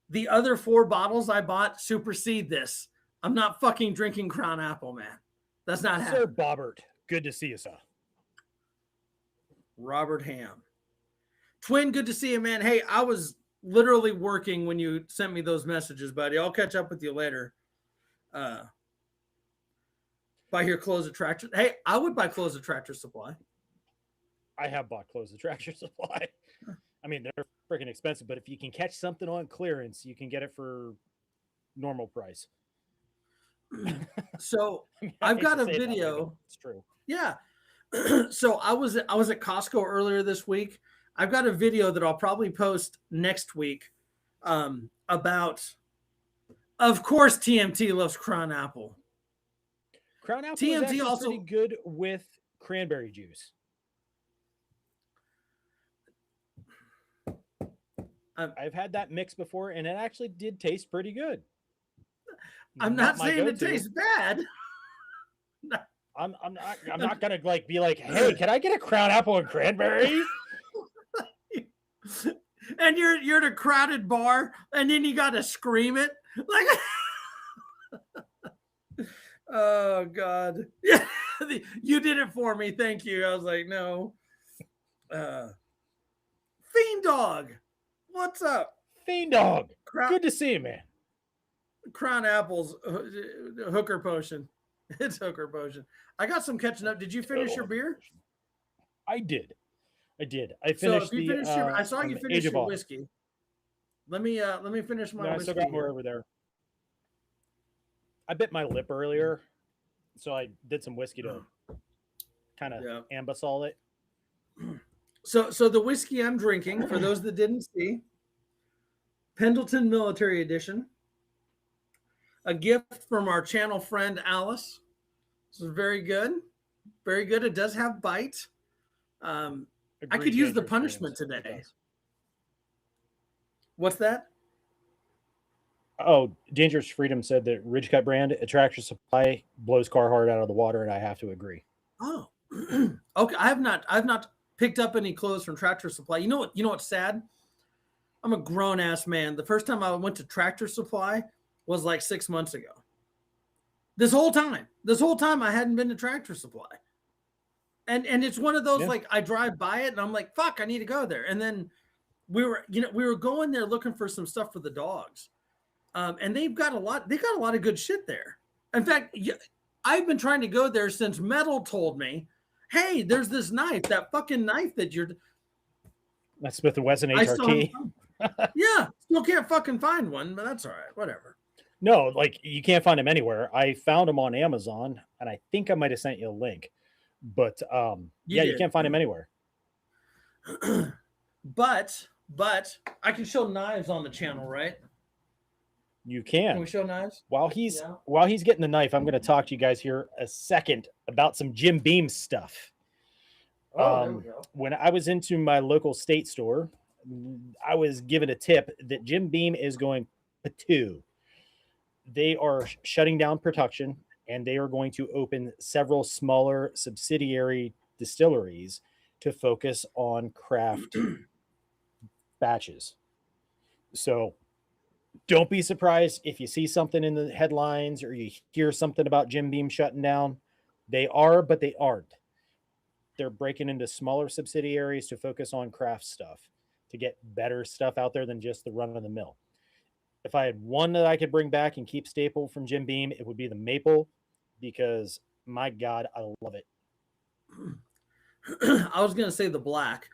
Speaker 2: the other 4 bottles I bought supersede this. I'm not fucking drinking Crown Apple, man. That's not happening.
Speaker 1: Sir Bobbert, good to see you, sir.
Speaker 2: Robert Ham. Twin, good to see you, man. Hey, I was literally working when you sent me those messages, buddy. I'll catch up with you later. Buy your clothes at Tractor. Hey, I would buy clothes at Tractor Supply.
Speaker 1: I have bought clothes at Tractor Supply. I mean, they're freaking expensive, but if you can catch something on clearance, you can get it for normal price.
Speaker 2: So I've got a video.
Speaker 1: It's true.
Speaker 2: Yeah. So I was at Costco earlier this week. I've got a video that I'll probably post next week about, of course, TMT loves Crown Apple.
Speaker 1: Crown Apple TMT is also pretty good with cranberry juice. I've had that mix before, and it actually did taste pretty good.
Speaker 2: I'm not saying it tastes bad.
Speaker 1: I'm not gonna be like, hey, can I get a Crown Apple and cranberry?
Speaker 2: And you're at a crowded bar, and then you gotta scream it like, oh God, yeah, you did it for me, thank you. I was like, no. Fiend Dog, what's up?
Speaker 1: Fiend Dog, good to see you, man.
Speaker 2: Crown Apple's hooker potion. It's hooker potion. I got some catching up. Did you finish your beer?
Speaker 1: I did. I finished
Speaker 2: I saw you finish your whiskey. Let me finish my whiskey.
Speaker 1: I still got more over there. I bit my lip earlier, so I did some whiskey to kind of ambasol it.
Speaker 2: So the whiskey I'm drinking, for those that didn't see, Pendleton Military Edition. A gift from our channel friend Alice. This is very good. Very good. It does have bite. I could use the punishment today. What's that?
Speaker 1: Oh, Dangerous Freedom said that Ridge Cut brand at Tractor Supply blows Carhartt out of the water, and I have to agree.
Speaker 2: Oh, okay. I've not picked up any clothes from Tractor Supply. You know what's sad? I'm a grown ass man. The first time I went to Tractor Supply was like 6 months ago. This whole time I hadn't been to Tractor Supply. And it's one of those, like, I drive by it and I'm like, fuck, I need to go there. And then we were going there looking for some stuff for the dogs. And they got a lot of good shit there. In fact, I've been trying to go there since Metal told me, hey, there's this knife, that fucking knife that
Speaker 1: That's Smith and Wesson
Speaker 2: I still
Speaker 1: HRT.
Speaker 2: yeah, still can't fucking find one, but that's all right. Whatever.
Speaker 1: No, like you can't find them anywhere. I found them on Amazon, and I think I might have sent you a link. But
Speaker 2: You
Speaker 1: yeah, you
Speaker 2: did.
Speaker 1: can't find them anywhere.
Speaker 2: but I can show knives on the channel, right?
Speaker 1: You
Speaker 2: Can
Speaker 1: can.
Speaker 2: we show knives?
Speaker 1: While he's
Speaker 2: Yeah.
Speaker 1: while he's getting the knife, I'm going to talk to you guys here a second about some Jim Beam stuff.
Speaker 2: Oh, there we go.
Speaker 1: When I was into my local state store, I was given a tip that Jim Beam is going patoo. They are shutting down production, and they are going to open several smaller subsidiary distilleries to focus on craft batches. So don't be surprised if you see something in the headlines or you hear something about Jim Beam shutting down. They are, but they aren't. They're breaking into smaller subsidiaries to focus on craft stuff, to get better stuff out there than just the run of the mill. If I had one that I could bring back and keep staple from Jim Beam, it would be the maple, because my God, I love it.
Speaker 2: I was gonna say the black,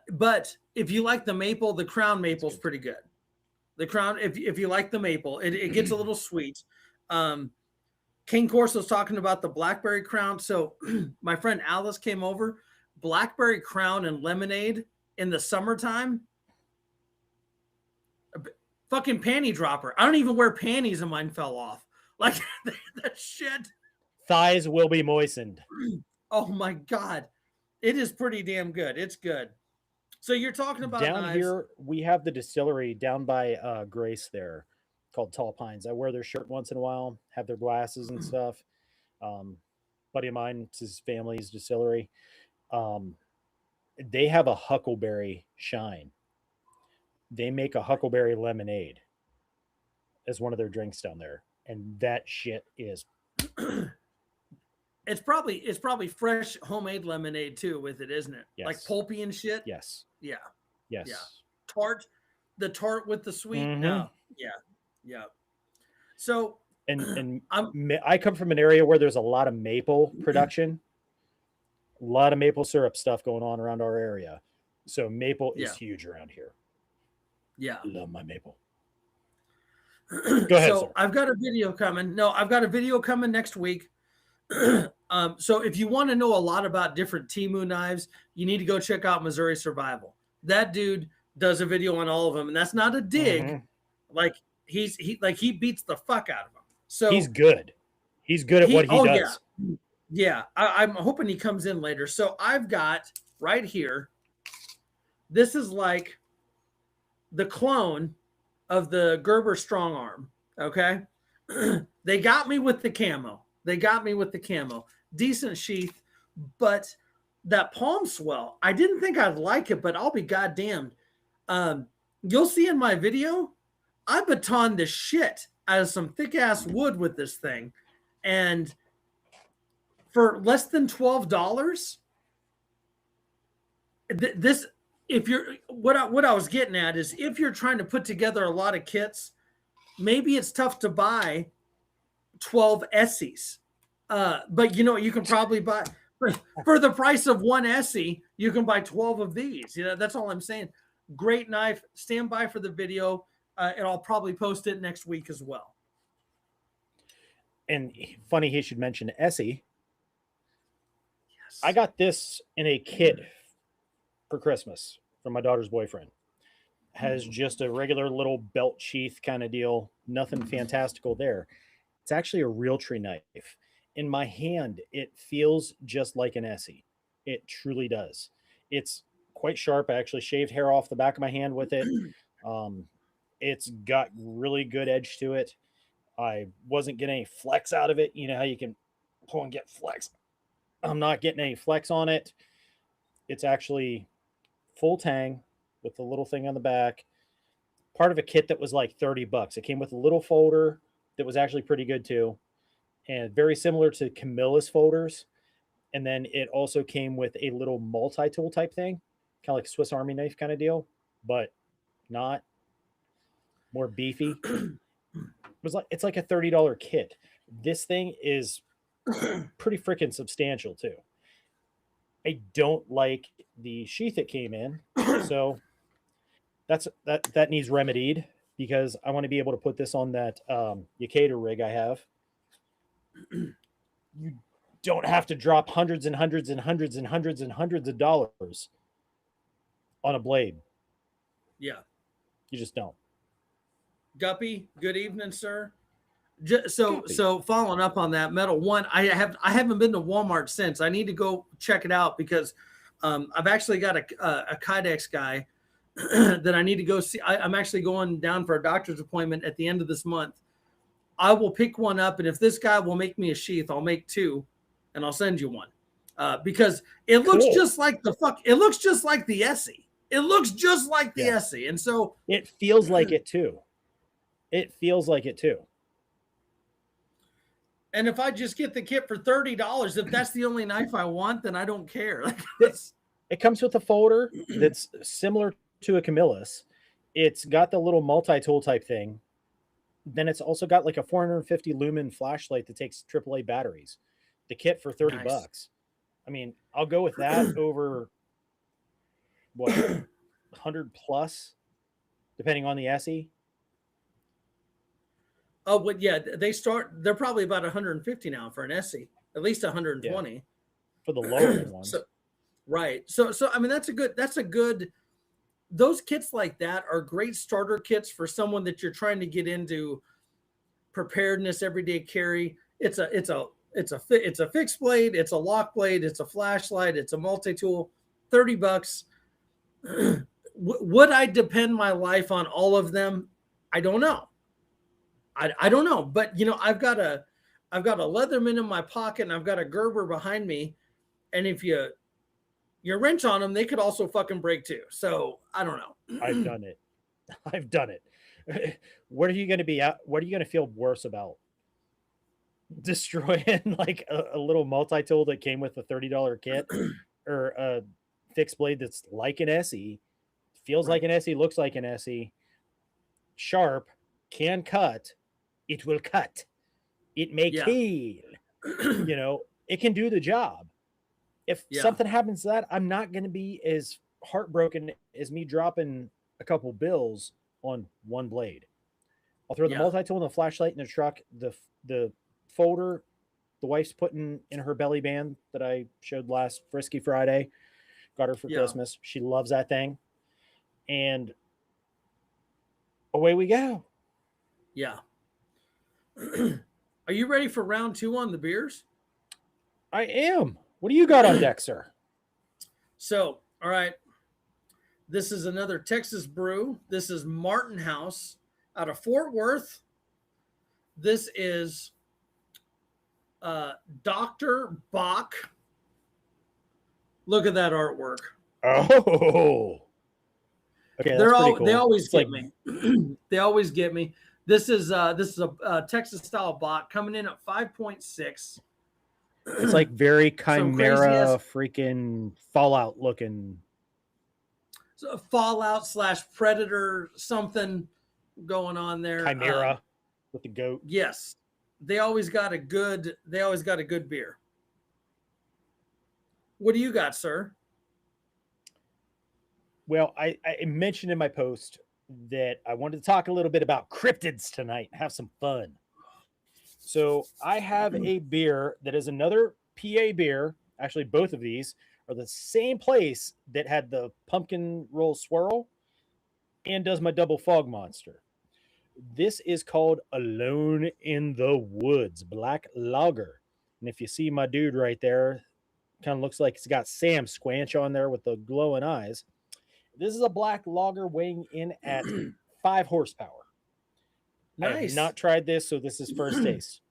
Speaker 2: but if you like the maple, the Crown maple is pretty good. The Crown, if you like the maple, it gets a little sweet. King Course was talking about the blackberry Crown. So my friend Alice came over. Blackberry Crown and lemonade in the summertime. Fucking panty dropper. I don't even wear panties and mine fell off. Like that shit.
Speaker 1: Thighs will be moistened.
Speaker 2: Oh my God. It is pretty damn good. It's good. So you're talking about
Speaker 1: Down
Speaker 2: knives.
Speaker 1: here, we have the distillery down by Grace there called Tall Pines. I wear their shirt once in a while, have their glasses and stuff. Buddy of mine, it's his family's distillery. They have a huckleberry shine. They make a huckleberry lemonade as one of their drinks down there. And that shit is
Speaker 2: It's probably fresh homemade lemonade too with it, isn't it?
Speaker 1: Yes.
Speaker 2: Like pulpy and shit.
Speaker 1: Yes.
Speaker 2: Yeah.
Speaker 1: Yes.
Speaker 2: Yeah. Tart, the tart with the sweet.
Speaker 1: Mhm.
Speaker 2: No. Yeah. Yeah. So
Speaker 1: And I come from an area where there's a lot of maple production, a lot of maple syrup stuff going on around our area. So maple is
Speaker 2: Yeah.
Speaker 1: huge around here.
Speaker 2: yeah.
Speaker 1: I love my maple. Go ahead,
Speaker 2: So
Speaker 1: sir.
Speaker 2: I've got a video coming. No, I've got a video coming next week. So if you want to know a lot about different Temu knives, you need to go check out Missouri Survival. That dude does a video on all of them, and that's not a dig.
Speaker 1: Mhm.
Speaker 2: Like he beats the fuck out of them. So
Speaker 1: He's good. He's good at what he does.
Speaker 2: Yeah. I'm hoping he comes in later. So I've got right here. This is like the clone of the Gerber Strong Arm. Okay. They got me with the camo. Decent sheath, but that palm swell, I didn't think I'd like it, but I'll be goddamned. You'll see in my video, I batoned the shit out of some thick ass wood with this thing. And for less than $12, this, if you're, what I was getting at is if you're trying to put together a lot of kits, maybe it's tough to buy 12 Essies. But you know, you can probably buy for the price of one Essie, you can buy 12 of these. You know, that's all I'm saying. Great knife. Stand by for the video. And I'll probably post it next week as well.
Speaker 1: And funny he should mention Essie.
Speaker 2: Yes.
Speaker 1: I got this in a kit for Christmas from my daughter's boyfriend. Has just a regular little belt sheath kind of deal. Nothing fantastical there. It's actually a Realtree knife. In my hand, it feels just like an Essie. It truly does. It's quite sharp. I actually shaved hair off the back of my hand with it. It's got really good edge to it. I wasn't getting any flex out of it. You know how you can pull and get flex. I'm not getting any flex on it. It's actually full tang with the little thing on the back. Part of a kit that was like $30. It came with a little folder that was actually pretty good too. And very similar to Camilla's folders. And then it also came with a little multi-tool type thing, kind of like a Swiss Army knife kind of deal, but not more beefy. It's like a $30 kit. This thing is pretty freaking substantial too. I don't like the sheath it came in, so that needs remedied because I want to be able to put this on that Yakata rig I have. You don't have to drop hundreds and hundreds and hundreds and hundreds and hundreds of dollars on a blade.
Speaker 2: Yeah.
Speaker 1: You just don't.
Speaker 2: Guppy, good evening, sir.
Speaker 1: Guppy.
Speaker 2: So following up on that, Metal One, I haven't been to Walmart since. I need to go check it out because I've actually got a Kydex guy that I need to go see. I'm actually going down for a doctor's appointment at the end of this month. I will pick one up, and if this guy will make me a sheath, I'll make two, and I'll send you one because it looks just like the fuck. It looks just like the Essie. It looks just like the Essie, and so
Speaker 1: it feels like it too. It feels like it too.
Speaker 2: And if I just get the kit for $30, if that's the only knife I want, then I don't care.
Speaker 1: It comes with a folder that's similar to a Camillus. It's got the little multi-tool type thing. Then it's also got like a 450 lumen flashlight that takes AAA batteries. The kit for $30. I mean, I'll go with that over what 100 plus, depending on the SE.
Speaker 2: Oh, but yeah, they're probably about 150 now for an SE, at least 120
Speaker 1: for the lower end ones.
Speaker 2: So, right. So I mean, that's a good, those kits like that are great starter kits for someone that you're trying to get into preparedness, everyday carry. It's a fixed blade. It's a lock blade. It's a flashlight. It's a multi-tool, $30. Would I depend my life on all of them? I don't know. I don't know, but you know, I've got a Leatherman in my pocket and I've got a Gerber behind me. And if you wrench on them, they could also fucking break too. So I don't know.
Speaker 1: I've done it. I've done it. What are you going to be at? What are you going to feel worse about? Destroying like a little multi-tool that came with a $30 kit or a fixed blade that's like an SE, feels like an SE, looks like an SE, sharp, can cut. It will cut. It may kill. You know, it can do the job. If something happens to that, I'm not going to be as heartbroken as me dropping a couple bills on one blade. I'll throw the multi-tool and the flashlight in the truck. The folder the wife's putting in her belly band that I showed last Frisky Friday. Got her for Christmas. She loves that thing. And away we go.
Speaker 2: Yeah. Are you ready for round 2 on the beers?
Speaker 1: I am. What do you got on deck, sir?
Speaker 2: So, all right. This is another Texas brew. This is Martin House out of Fort Worth. This is Dr. Bach. Look at that artwork.
Speaker 1: Oh. Okay,
Speaker 2: they
Speaker 1: cool.
Speaker 2: always get me. They always get me. This is a Texas style Bach coming in at 5.6.
Speaker 1: It's like very Chimera freaking Fallout looking.
Speaker 2: So Fallout / Predator something going on there.
Speaker 1: Chimera with the goat.
Speaker 2: Yes. They always got a good beer. What do you got, sir?
Speaker 1: Well, I mentioned in my post that I wanted to talk a little bit about cryptids tonight and have some fun. So I have a beer that is another PA beer. Actually, both of these are the same place that had the pumpkin roll swirl and does my double fog monster. This is called Alone in the Woods Black Lager. And if you see my dude right there, kind of looks like he's got Sam Squanch on there with the glowing eyes. This is a black lager weighing in at 5 horsepower. Nice. I have not tried this, so this is first taste.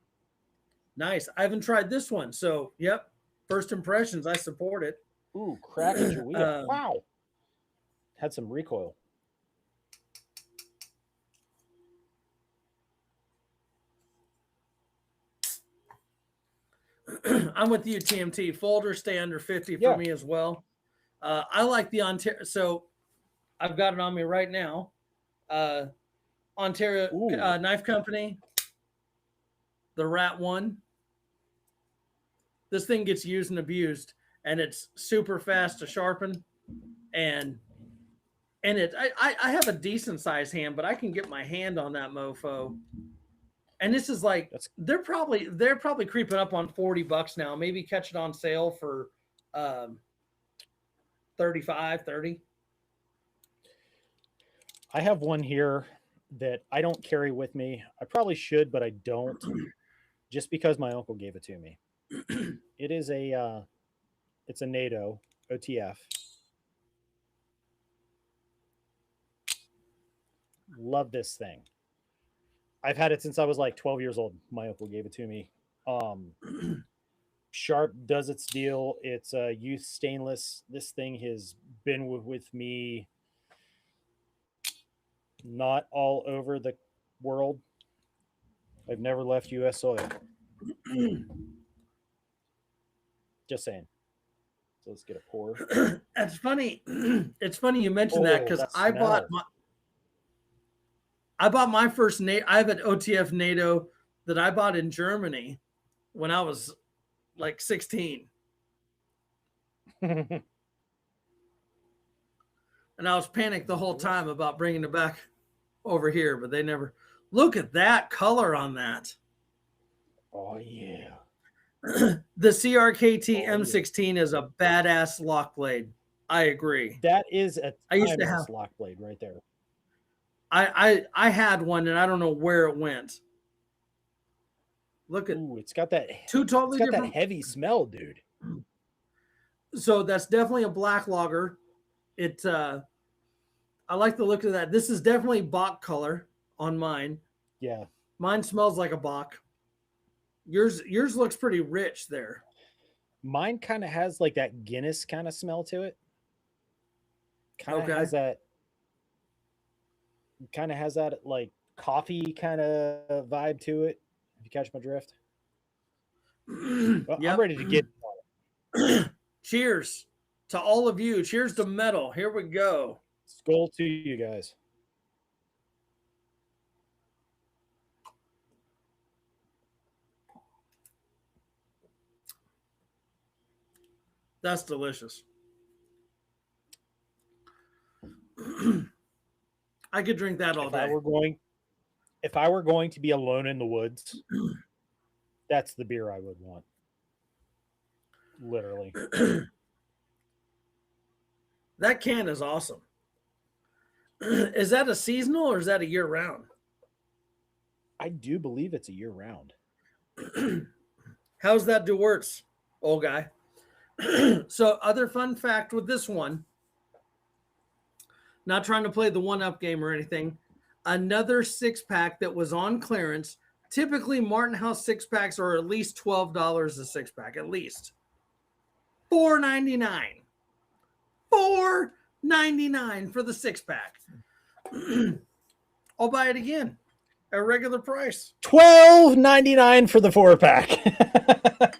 Speaker 2: Nice. I haven't tried this one, so yep. First impressions, I support it.
Speaker 1: Ooh, cracking your wheel. Wow. Had some recoil.
Speaker 2: I'm with you, TMT. Folder stay under 50 for me as well. I like the Ontario. So I've got it on me right now. Ontario Knife Company. The Rat One. This thing gets used and abused. and it's super fast to sharpen, and I have a decent sized hand, but I can get my hand on that mofo. And this is like
Speaker 1: That's
Speaker 2: they're probably creeping up on $40 now. Maybe catch it on sale for um 35, 30.
Speaker 1: I have one here that I don't carry with me. I probably should, but I don't, just because my uncle gave it to me. It is it's a NATO OTF. Love this thing. I've had it since I was like 12 years old. My uncle gave it to me. Um, Sharp does its deal. It's a youth stainless. This thing has been with me not all over the world. I've never left U.S. soil. Just saying. So let's get a pour.
Speaker 2: It's funny. It's funny you mentioned that
Speaker 1: Oh,
Speaker 2: because
Speaker 1: that
Speaker 2: I bought
Speaker 1: smell.
Speaker 2: my first NATO. I have an OTF NATO that I bought in Germany when I was like 16, and I was panicked the whole time about bringing it back over here, but they never. Look at that color on that.
Speaker 1: Oh yeah.
Speaker 2: The CRKT
Speaker 1: Oh, yeah.
Speaker 2: M16 is a badass lock blade. I agree.
Speaker 1: That is a
Speaker 2: I used to
Speaker 1: timeless
Speaker 2: have.
Speaker 1: lock blade right there.
Speaker 2: I had one and I don't know where it went. Look at
Speaker 1: Ooh, it's got that.
Speaker 2: two
Speaker 1: It's
Speaker 2: totally
Speaker 1: got that
Speaker 2: different.
Speaker 1: heavy smell, dude.
Speaker 2: So that's definitely a black logger. It I like the look of that. This is definitely Bach color on mine.
Speaker 1: Yeah.
Speaker 2: Mine smells like a Bach. Yours looks pretty rich there.
Speaker 1: Mine kind of has like that Guinness kind of smell to it. Kind of
Speaker 2: Okay.
Speaker 1: has that. Kind of has that like coffee kind of vibe to it. If you catch my drift. Well, I'm
Speaker 2: Yep.
Speaker 1: ready to get.
Speaker 2: Cheers to all of you. Cheers to metal. Here we go.
Speaker 1: Skull to you guys.
Speaker 2: That's delicious. I could drink that all
Speaker 1: If I
Speaker 2: day.
Speaker 1: were going, if I were going to be alone in the woods, that's the beer I would want. Literally.
Speaker 2: That can is awesome. Is that a seasonal or is that a year round?
Speaker 1: I do believe it's a year round.
Speaker 2: How's that do works, old guy? So, other fun fact with this one, not trying to play the one up game or anything, another six pack that was on clearance. Typically, Martin House six packs are at least $12 a six pack, at least $4.99. $4.99 for the six pack. I'll buy it again at regular price.
Speaker 1: $12.99 for the 4-pack.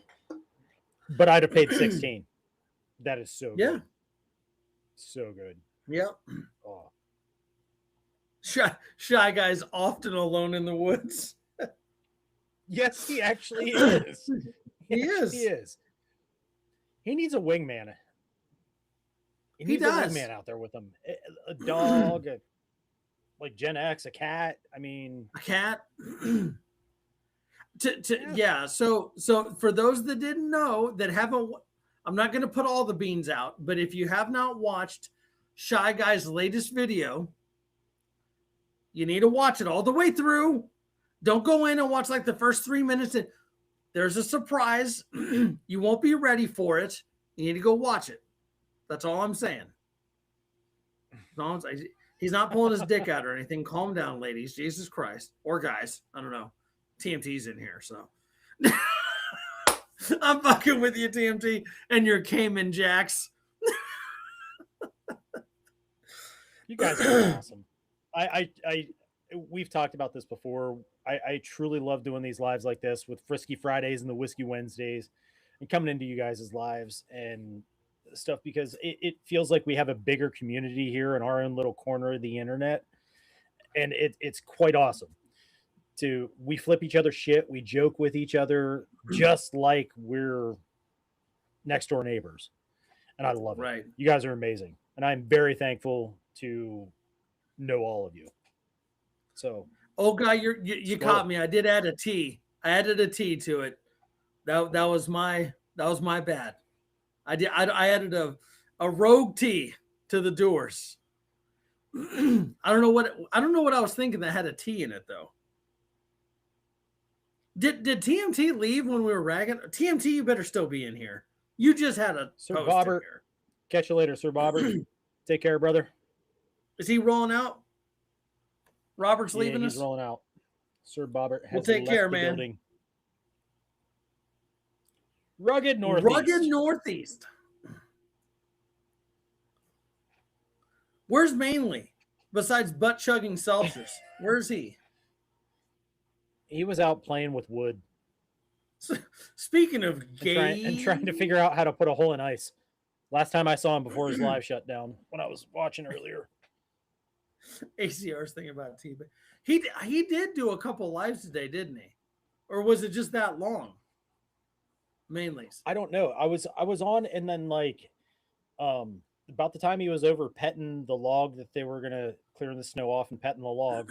Speaker 1: But I'd have paid 16. That is so
Speaker 2: Yeah.
Speaker 1: good. So good.
Speaker 2: Yep.
Speaker 1: Oh.
Speaker 2: Shy guy's often alone in the woods.
Speaker 1: Yes, he actually is.
Speaker 2: He is.
Speaker 1: He is. He needs a wingman. He
Speaker 2: He
Speaker 1: needs
Speaker 2: does.
Speaker 1: a wingman out there with him. A dog, like Gen X, a cat. I mean,
Speaker 2: A cat. Yeah. So for those that didn't know, that haven't, I'm not going to put all the beans out, but if you have not watched Shy Guy's latest video, you need to watch it all the way through. Don't go in and watch like the first 3 minutes. There's a surprise. You won't be ready for it. You need to go watch it. That's all I'm saying. He's not pulling his dick out or anything. Calm down, ladies. Jesus Christ. Or guys. I don't know. TMT's in here, so. I'm fucking with you, TMT, and your Cayman Jacks.
Speaker 1: you guys are awesome. We've talked about this before. I truly love doing these lives like this with Frisky Fridays and the Whiskey Wednesdays and coming into you guys' lives and stuff because it feels like we have a bigger community here in our own little corner of the internet. And it's quite awesome. We flip each other shit, we joke with each other just like we're next door neighbors, and I love it.
Speaker 2: Right.
Speaker 1: You guys are amazing, and I'm very thankful to know all of you. So,
Speaker 2: Oh, guy, you
Speaker 1: Skull.
Speaker 2: caught me. I did add a T. I added a T to it. That was my bad. I added a rogue T to the doors. I don't know what I was thinking that had a T in it though. Did TMT leave when we were ragging? TMT, you better still be in here. You just had a
Speaker 1: Sir
Speaker 2: post
Speaker 1: Bobbert,
Speaker 2: in here.
Speaker 1: catch you later, Sir Bobbert. Take care, brother.
Speaker 2: Is he rolling out? Robert's leaving
Speaker 1: he's
Speaker 2: us.
Speaker 1: rolling out. Sir Bobbert has
Speaker 2: Well, take
Speaker 1: left
Speaker 2: care,
Speaker 1: the
Speaker 2: man.
Speaker 1: building. Rugged Northeast.
Speaker 2: Rugged Northeast. Where's Mainly? Besides butt chugging seltzers, where's he?
Speaker 1: He was out playing with wood.
Speaker 2: Speaking of gay,
Speaker 1: and trying to figure out how to put a hole in ice. Last time I saw him before his live shut down, when I was watching earlier.
Speaker 2: ACR's thinking about T, but he did do a couple lives today, didn't he? Or was it just that long? Mainly,
Speaker 1: I don't know. I was on, and then like, about the time he was over petting the log that they were gonna clearing the snow off and petting the log.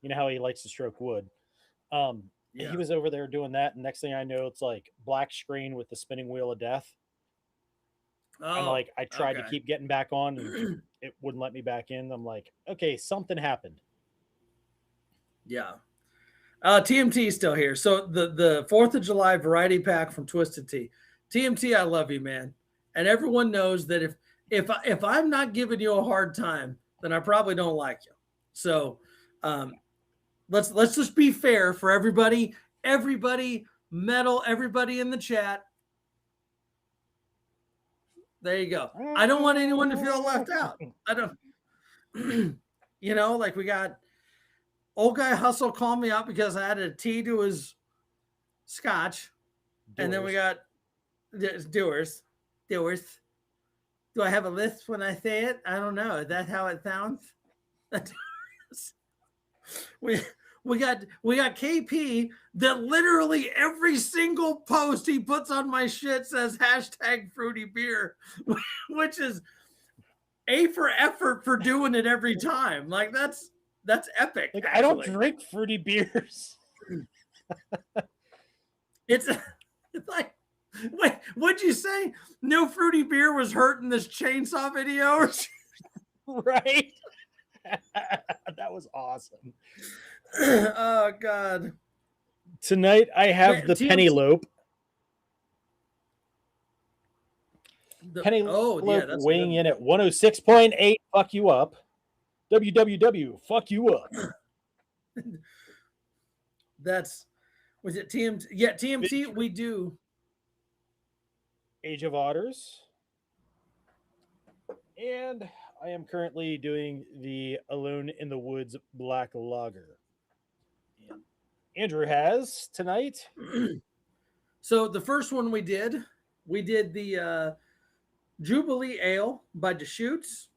Speaker 1: You know how he likes to stroke wood.
Speaker 2: Yeah.
Speaker 1: He was over there doing that, and next thing I know, it's like black screen with the spinning wheel of death. And like I tried to keep getting back on, and it wouldn't let me back in. I'm like, okay, something happened.
Speaker 2: Yeah. TMT is still here. So the 4th of July variety pack from Twisted Tea. TMT, I love you, man. And everyone knows that if I'm not giving you a hard time, then I probably don't like you. So let's just be fair for everybody, metal, everybody in the chat. There you go. I don't want anyone to feel left out. I don't, like we got old guy Hustle called me out because I added a T to his scotch. And then we got Doers. Do I have a list when I say it? I don't know. Is that how it sounds? we got KP that literally every single post he puts on my shit says #fruity beer, which is A for effort for doing it every time. Like that's epic.
Speaker 1: Like, I don't drink fruity beers.
Speaker 2: It's like, wait, what'd you say? No fruity beer was hurting this chainsaw video?
Speaker 1: Right? That was awesome.
Speaker 2: Oh God.
Speaker 1: Tonight I have the Pennylope. Pennylope weighing in at 106.8. Fuck you up. WWW. Fuck you up.
Speaker 2: Was it TMT? Yeah, TMT. We do
Speaker 1: Age of Otters. And I am currently doing the Alone in the Woods Black Lager. And Andrew has tonight.
Speaker 2: So the first one we did the Jubilee Ale by Deschutes.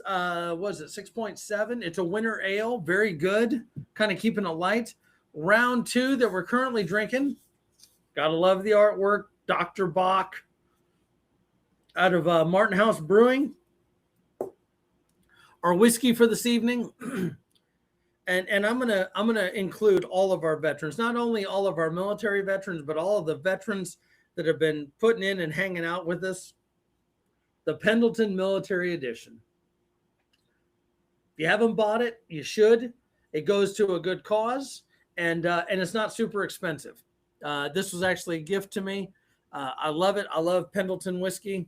Speaker 2: Was it 6.7? It's a winter ale, very good, kind of keeping it light. Round 2 that we're currently drinking. Gotta love the artwork. Dr. Bach out of Martin House Brewing. Our whiskey for this evening. And I'm gonna include all of our veterans, not only all of our military veterans, but all of the veterans that have been putting in and hanging out with us. The Pendleton Military Edition. If you haven't bought it, you should. It goes to a good cause, and it's not super expensive. This was actually a gift to me. I love it. I love Pendleton whiskey.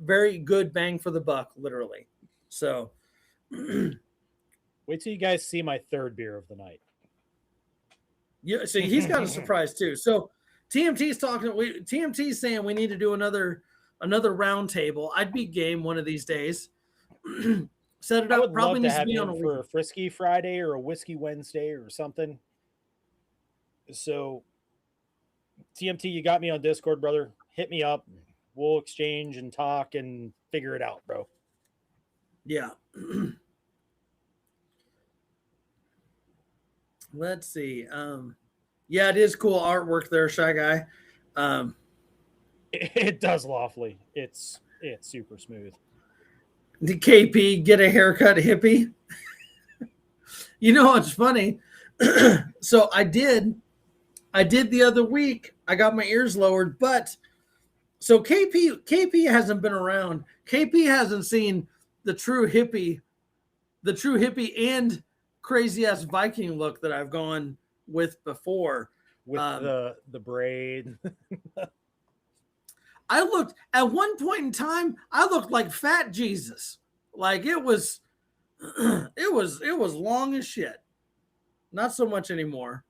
Speaker 2: Very good bang for the buck, literally. So.
Speaker 1: Wait till you guys see my third beer of the night.
Speaker 2: Yeah, so he's got a surprise too. So TMT's saying we need to do another round table. I'd be game one of these days. Set it up. Probably needs to be on
Speaker 1: for a Frisky Friday or a Whiskey Wednesday or something. So TMT, you got me on Discord, brother. Hit me up. We'll exchange and talk and figure it out, bro.
Speaker 2: Yeah. Let's see. Yeah, it is cool artwork there, Shy Guy.
Speaker 1: It does lawfully. It's super smooth.
Speaker 2: The KP get a haircut hippie. You know what's funny? So I did the other week. I got my ears lowered, but so KP hasn't been around. KP hasn't seen the true hippie and crazy ass Viking look that I've gone with before.
Speaker 1: With the braid.
Speaker 2: I looked at one point in time, I looked like fat Jesus. Like it was it was long as shit. Not so much anymore.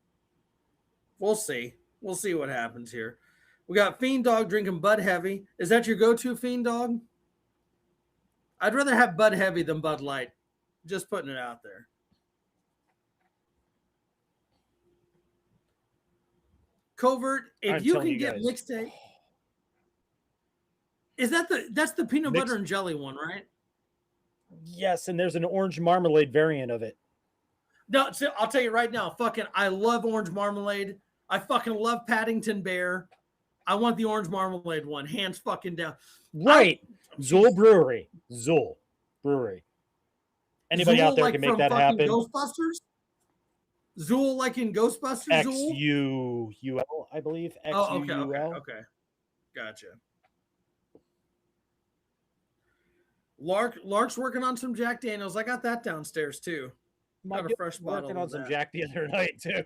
Speaker 2: We'll see. We'll see what happens here. We got Fiend Dog drinking Bud Heavy. Is that your go-to, Fiend Dog? I'd rather have Bud Heavy than Bud Light. Just putting it out there. Covert, if you can get mixtape. Is that's the peanut butter and jelly one, right?
Speaker 1: Yes, and there's an orange marmalade variant of it.
Speaker 2: No, so I'll tell you right now, fucking I love orange marmalade. I fucking love Paddington Bear. I want the orange marmalade one, hands fucking down.
Speaker 1: Right. Zool Brewery. Zool Brewery. Anybody out there can make that happen?
Speaker 2: Ghostbusters? Zool like in Ghostbusters?
Speaker 1: X-U-U-L, I believe. X-U-U-L.
Speaker 2: Okay. Gotcha. Lark's working on some Jack Daniels. I got that downstairs too. Got a fresh bottle.
Speaker 1: Working on some Jack the other night too.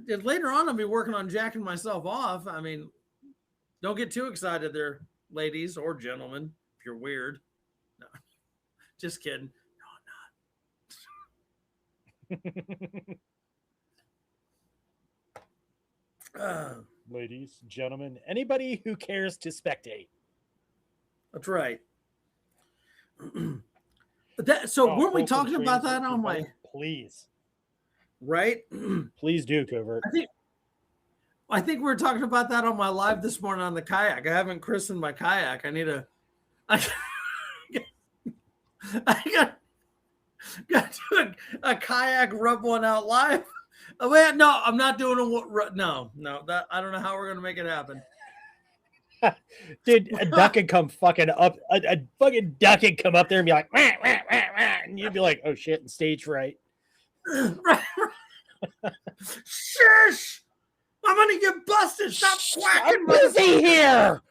Speaker 2: Later on, I'll be working on jacking myself off. I mean, don't get too excited there, ladies or gentlemen, if you're weird. No, just kidding. No, I'm not.
Speaker 1: Ladies, gentlemen, anybody who cares to spectate.
Speaker 2: That's right. Weren't we talking about that on my?
Speaker 1: Please.
Speaker 2: Right?
Speaker 1: Please do, Covert.
Speaker 2: I think we were talking about that on my live this morning on the kayak. I haven't christened my kayak. I need a. I got to do a kayak rub one out live. Oh, wait, no, I'm not doing no. That I don't know how we're gonna make it happen.
Speaker 1: Dude, a duck could come fucking up. A fucking duck could come up there and be like, wah, wah, wah, wah, and you'd be like, oh shit, and stage fright.
Speaker 2: Right. Shush! I'm gonna get busted. Stop quacking.
Speaker 1: I'm busy here.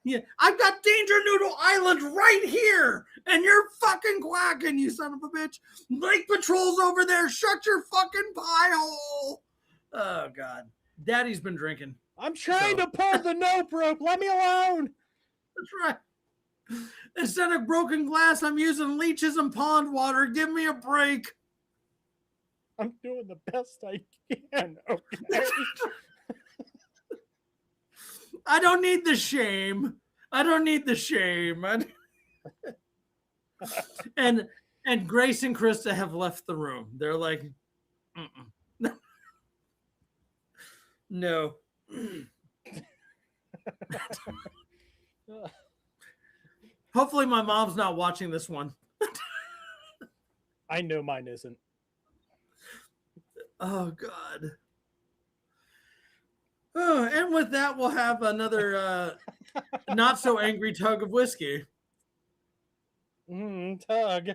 Speaker 2: Yeah, I've got Danger Noodle Island right here, and you're fucking quacking, you son of a bitch. Lake Patrol's over there. Shut your fucking pie hole. Oh God, Daddy's been drinking.
Speaker 1: I'm trying to pull the nope rope. Let me alone.
Speaker 2: That's right. Instead of broken glass, I'm using leeches and pond water. Give me a break.
Speaker 1: I'm doing the best I can. Okay.
Speaker 2: I don't need the shame. And Grace and Krista have left the room. They're like, no. Hopefully my mom's not watching this one.
Speaker 1: I know mine isn't.
Speaker 2: Oh God. Oh, and with that, we'll have another not so angry tug of whiskey.
Speaker 1: Tug.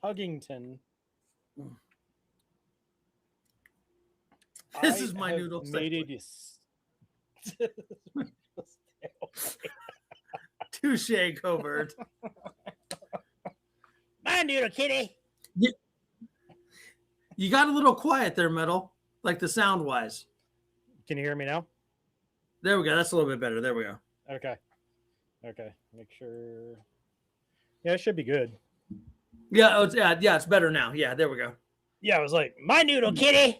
Speaker 1: Tuggington.
Speaker 2: This is my noodle. Touche, Covert.
Speaker 1: My noodle kitty.
Speaker 2: You got a little quiet there, Metal, like the sound wise.
Speaker 1: Can you hear me now?
Speaker 2: There we go. That's a little bit better. There we go.
Speaker 1: Okay. Make sure. Yeah, it should be good.
Speaker 2: Yeah, it's better now. Yeah, there we go.
Speaker 1: Yeah, I was like, my noodle kitty.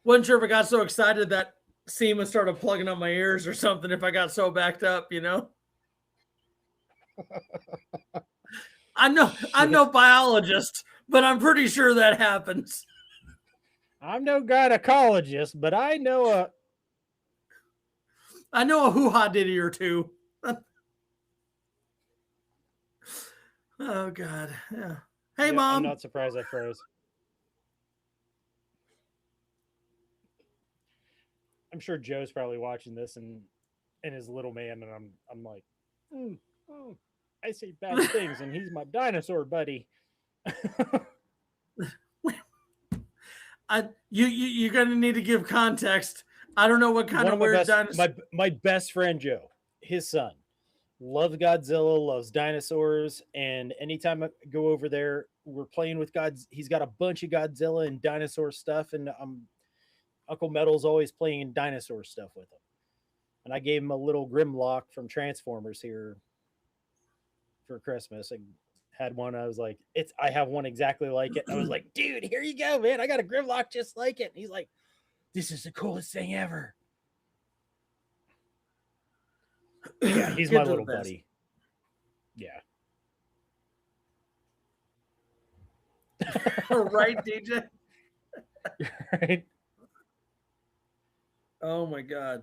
Speaker 2: Wasn't sure if I got so excited that semen started plugging up my ears or something. If I got so backed up, you know. I'm no biologist, but I'm pretty sure that happens.
Speaker 1: I'm no gynecologist, but I know
Speaker 2: a hoo-ha ditty or two. Oh God. Yeah. Hey, Mom.
Speaker 1: I'm not surprised I froze. I'm sure Joe's probably watching this and his little man, and I'm like, mm, mm, I say bad things, and he's my dinosaur buddy.
Speaker 2: You're gonna need to give context. I don't know what kind
Speaker 1: One
Speaker 2: of
Speaker 1: of my
Speaker 2: weird
Speaker 1: best
Speaker 2: dinosaur.
Speaker 1: my best friend Joe, his son, loves Godzilla, loves dinosaurs, and anytime I go over there, we're playing with Gods. He's got a bunch of Godzilla and dinosaur stuff, and Uncle Metal's always playing dinosaur stuff with him. And I gave him a little Grimlock from Transformers here for Christmas. I had one. I was like, I have one exactly like it. I was like, dude, here you go, man. I got a Grimlock just like it. And he's like, this is the coolest thing ever. Yeah, he's my little buddy. Yeah.
Speaker 2: Right, DJ?
Speaker 1: Right.
Speaker 2: Oh my God.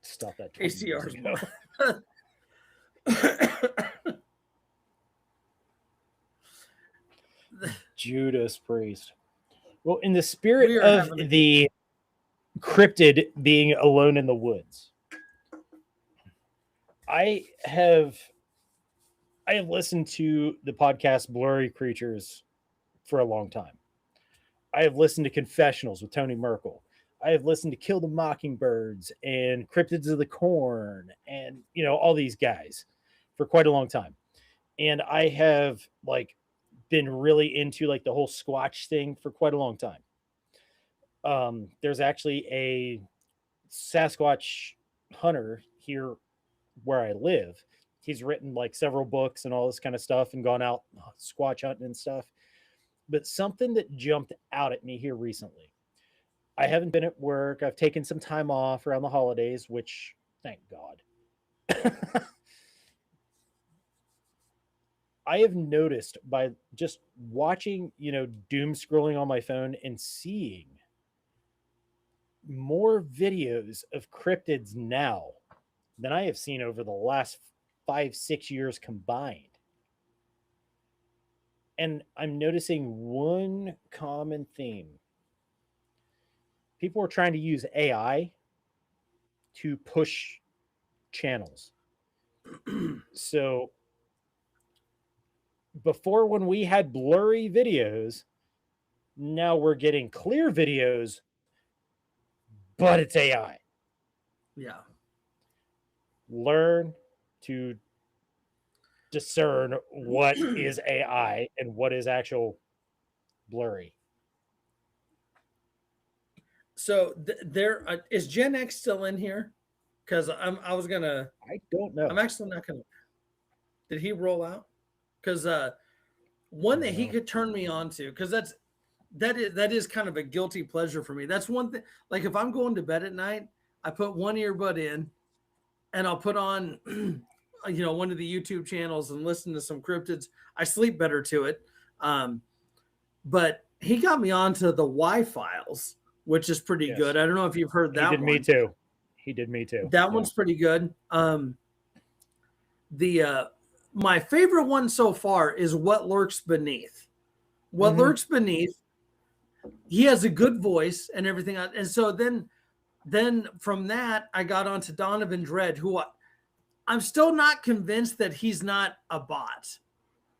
Speaker 1: Stop that.
Speaker 2: ACR.
Speaker 1: Judas Priest. Well, in the spirit of the cryptid being alone in the woods, I have listened to the podcast Blurry Creatures for a long time. I have listened to Confessionals with Tony Merkel. I have listened to Kill the Mockingbirds and Cryptids of the Corn and, all these guys for quite a long time. And I have been really into the whole Squatch thing for quite a long time. There's actually a Sasquatch hunter here where I live. He's written several books and all this kind of stuff and gone out Squatch hunting and stuff. But something that jumped out at me here recently. I haven't been at work. I've taken some time off around the holidays, which thank God. I have noticed by just watching, doom scrolling on my phone and seeing more videos of cryptids now than I have seen over the last 5-6 years combined. And I'm noticing one common theme. People are trying to use AI to push channels. So before, when we had blurry videos, now we're getting clear videos, but it's AI.
Speaker 2: Yeah.
Speaker 1: Learn to discern what is AI and what is actual blurry.
Speaker 2: So there is Gen X still in here? Because I
Speaker 1: don't know.
Speaker 2: I'm actually not gonna. Did he roll out? Because one that he could turn me on to, because that is kind of a guilty pleasure for me. That's one thing. Like if I'm going to bed at night, I put one earbud in, and I'll put on, one of the YouTube channels and listen to some cryptids. I sleep better to it. But he got me onto the Y-Files, which is pretty good. I don't know if you've heard that one.
Speaker 1: He did me too.
Speaker 2: That one's pretty good. My favorite one so far is What Lurks Beneath. What Lurks Beneath, he has a good voice and everything. And so then from that, I got onto Donovan Dredd, who I'm still not convinced that he's not a bot.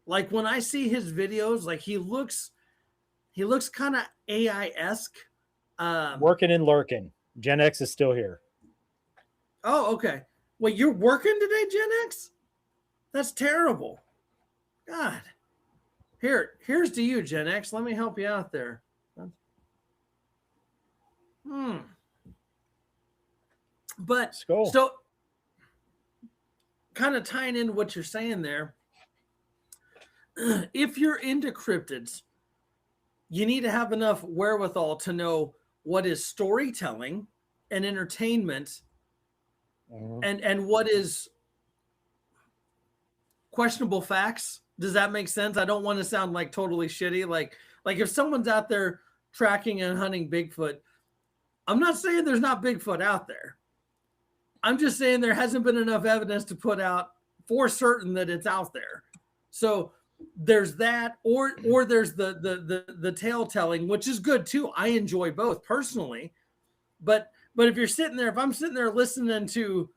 Speaker 2: Like when I see his videos, like he looks kind of AI-esque.
Speaker 1: Working and lurking. Gen X is still here.
Speaker 2: Oh, okay. Wait, you're working today, Gen X? That's terrible. God. Here's to you, Gen X. Let me help you out there. But so kind of tying into what you're saying there, if you're into cryptids, you need to have enough wherewithal to know what is storytelling and entertainment and what is questionable facts. Does that make sense? I don't want to sound like totally shitty. Like if someone's out there tracking and hunting Bigfoot, I'm not saying there's not Bigfoot out there. I'm just saying there hasn't been enough evidence to put out for certain that it's out there. So there's that, or there's the tale telling, which is good too. I enjoy both personally, but But if I'm sitting there listening to,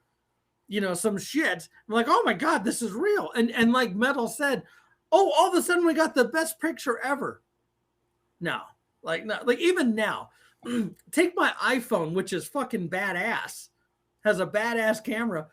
Speaker 2: some shit, I'm like, oh my God, this is real. And like Metal said, oh, all of a sudden we got the best picture ever. No, like even now, take my iPhone, which is fucking badass, has a badass camera.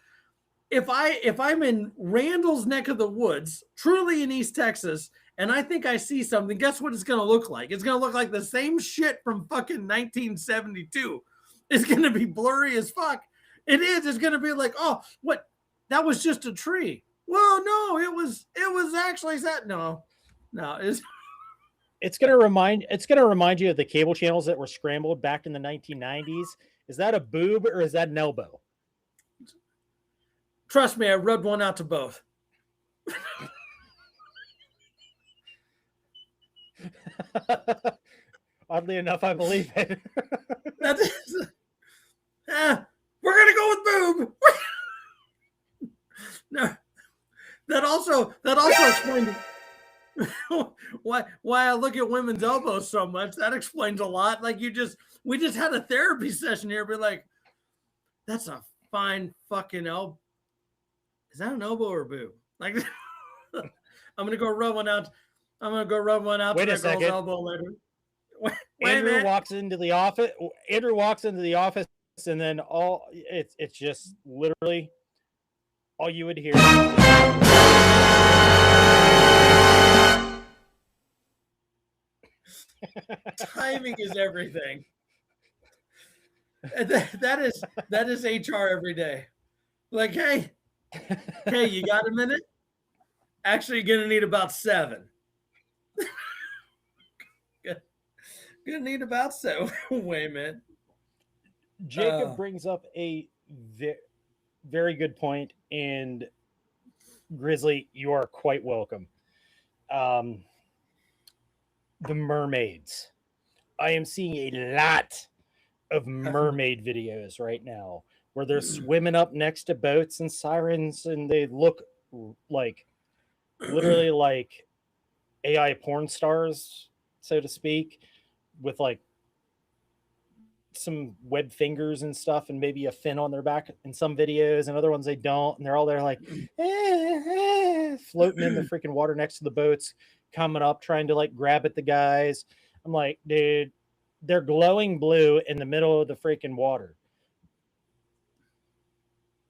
Speaker 2: If I'm in Randall's neck of the woods, truly in East Texas, and I think I see something, guess what it's going to look like? It's going to look like the same shit from fucking 1972. It's going to be blurry as fuck. It is. It's going to be like, oh, what? That was just a tree. Well, no, it was actually that. No,
Speaker 1: it's going to remind you of the cable channels that were scrambled back in the 1990s. Is that a boob or is that an elbow?
Speaker 2: Trust me, I rubbed one out to both.
Speaker 1: Oddly enough, I believe it.
Speaker 2: We're gonna go with boob. No, that also explains why I look at women's elbows so much. That explains a lot. Like we just had a therapy session here. Be like, that's a fine fucking elbow. Is that an elbow or a boob? Like, I'm gonna go rub one out.
Speaker 1: Wait a second.
Speaker 2: Elbow later.
Speaker 1: Andrew walks into the office. And then it's just literally all you would hear.
Speaker 2: Timing is everything. That is HR every day. Like, hey, you got a minute? Actually, you're gonna need about 7. Gonna need about 7. Wait a minute.
Speaker 1: Jacob brings up a very good point, and Grizzly, you are quite welcome. The mermaids. I am seeing a lot of mermaid videos right now where they're swimming up next to boats and sirens, and they look like literally like AI porn stars, so to speak, with like some web fingers and stuff and maybe a fin on their back in some videos, and other ones they don't, and they're all there like floating in the freaking water next to the boats, coming up trying to like grab at the guys. I'm like, dude, they're glowing blue in the middle of the freaking water.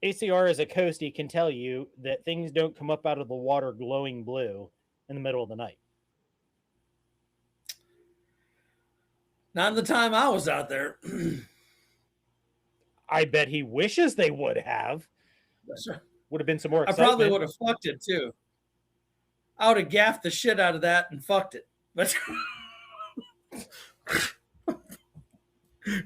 Speaker 1: ACR as a coastie can tell you that things don't come up out of the water glowing blue in the middle of the night.
Speaker 2: Not in the time I was out there.
Speaker 1: I bet he wishes they would have. Would have been some more excitement.
Speaker 2: I probably would have fucked it too. I would have gaffed the shit out of that and fucked it. But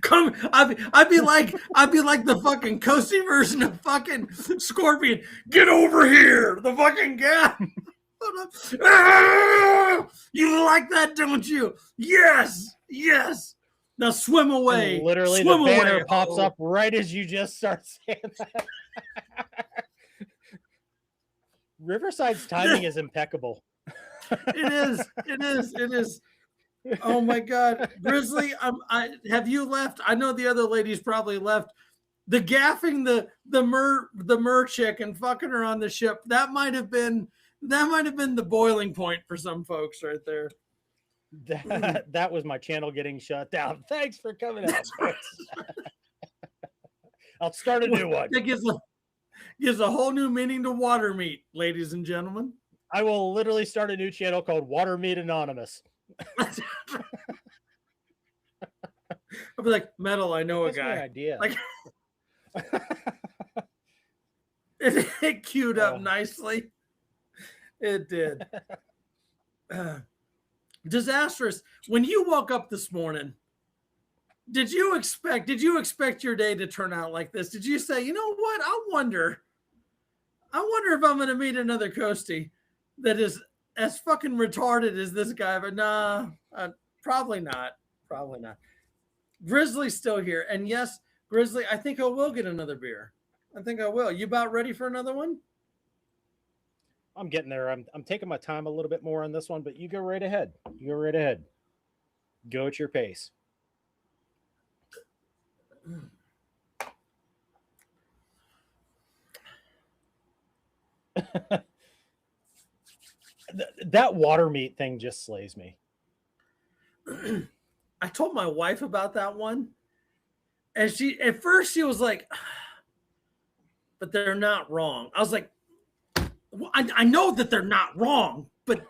Speaker 2: come, I'd be like the fucking coastie version of fucking Scorpion. Get over here, the fucking gaff. You like that, don't you? Yes. Now swim away.
Speaker 1: And literally, the banner pops up right as you just start saying that. Riverside's timing is impeccable.
Speaker 2: It is. Oh my God, Grizzly! Have you left? I know the other ladies probably left. The gaffing the mer chick and fucking her on the ship. That might have been the boiling point for some folks right there.
Speaker 1: That was my channel getting shut down. Thanks for coming out, folks. I'll start a new one.
Speaker 2: That gives a whole new meaning to water meat, ladies and gentlemen.
Speaker 1: I will literally start a new channel called Water Meat Anonymous.
Speaker 2: I'll be like, Metal, I know
Speaker 1: That's
Speaker 2: a guy.
Speaker 1: my idea.
Speaker 2: Like, it queued up nicely. It did. Disastrous. When you woke up this morning, did you expect your day to turn out like this? Did you say, you know what? I wonder if I'm going to meet another coastie that is as fucking retarded as this guy. But nah, probably not. Probably not. Grizzly's still here. And yes, Grizzly, I think I will get another beer. I think I will. You about ready for another one?
Speaker 1: I'm getting there. I'm taking my time a little bit more on this one, but you go right ahead. Go at your pace. That water meat thing just slays me.
Speaker 2: I told my wife about that one, and she at first she was like, "But they're not wrong." I was like, well, I know that they're not wrong, but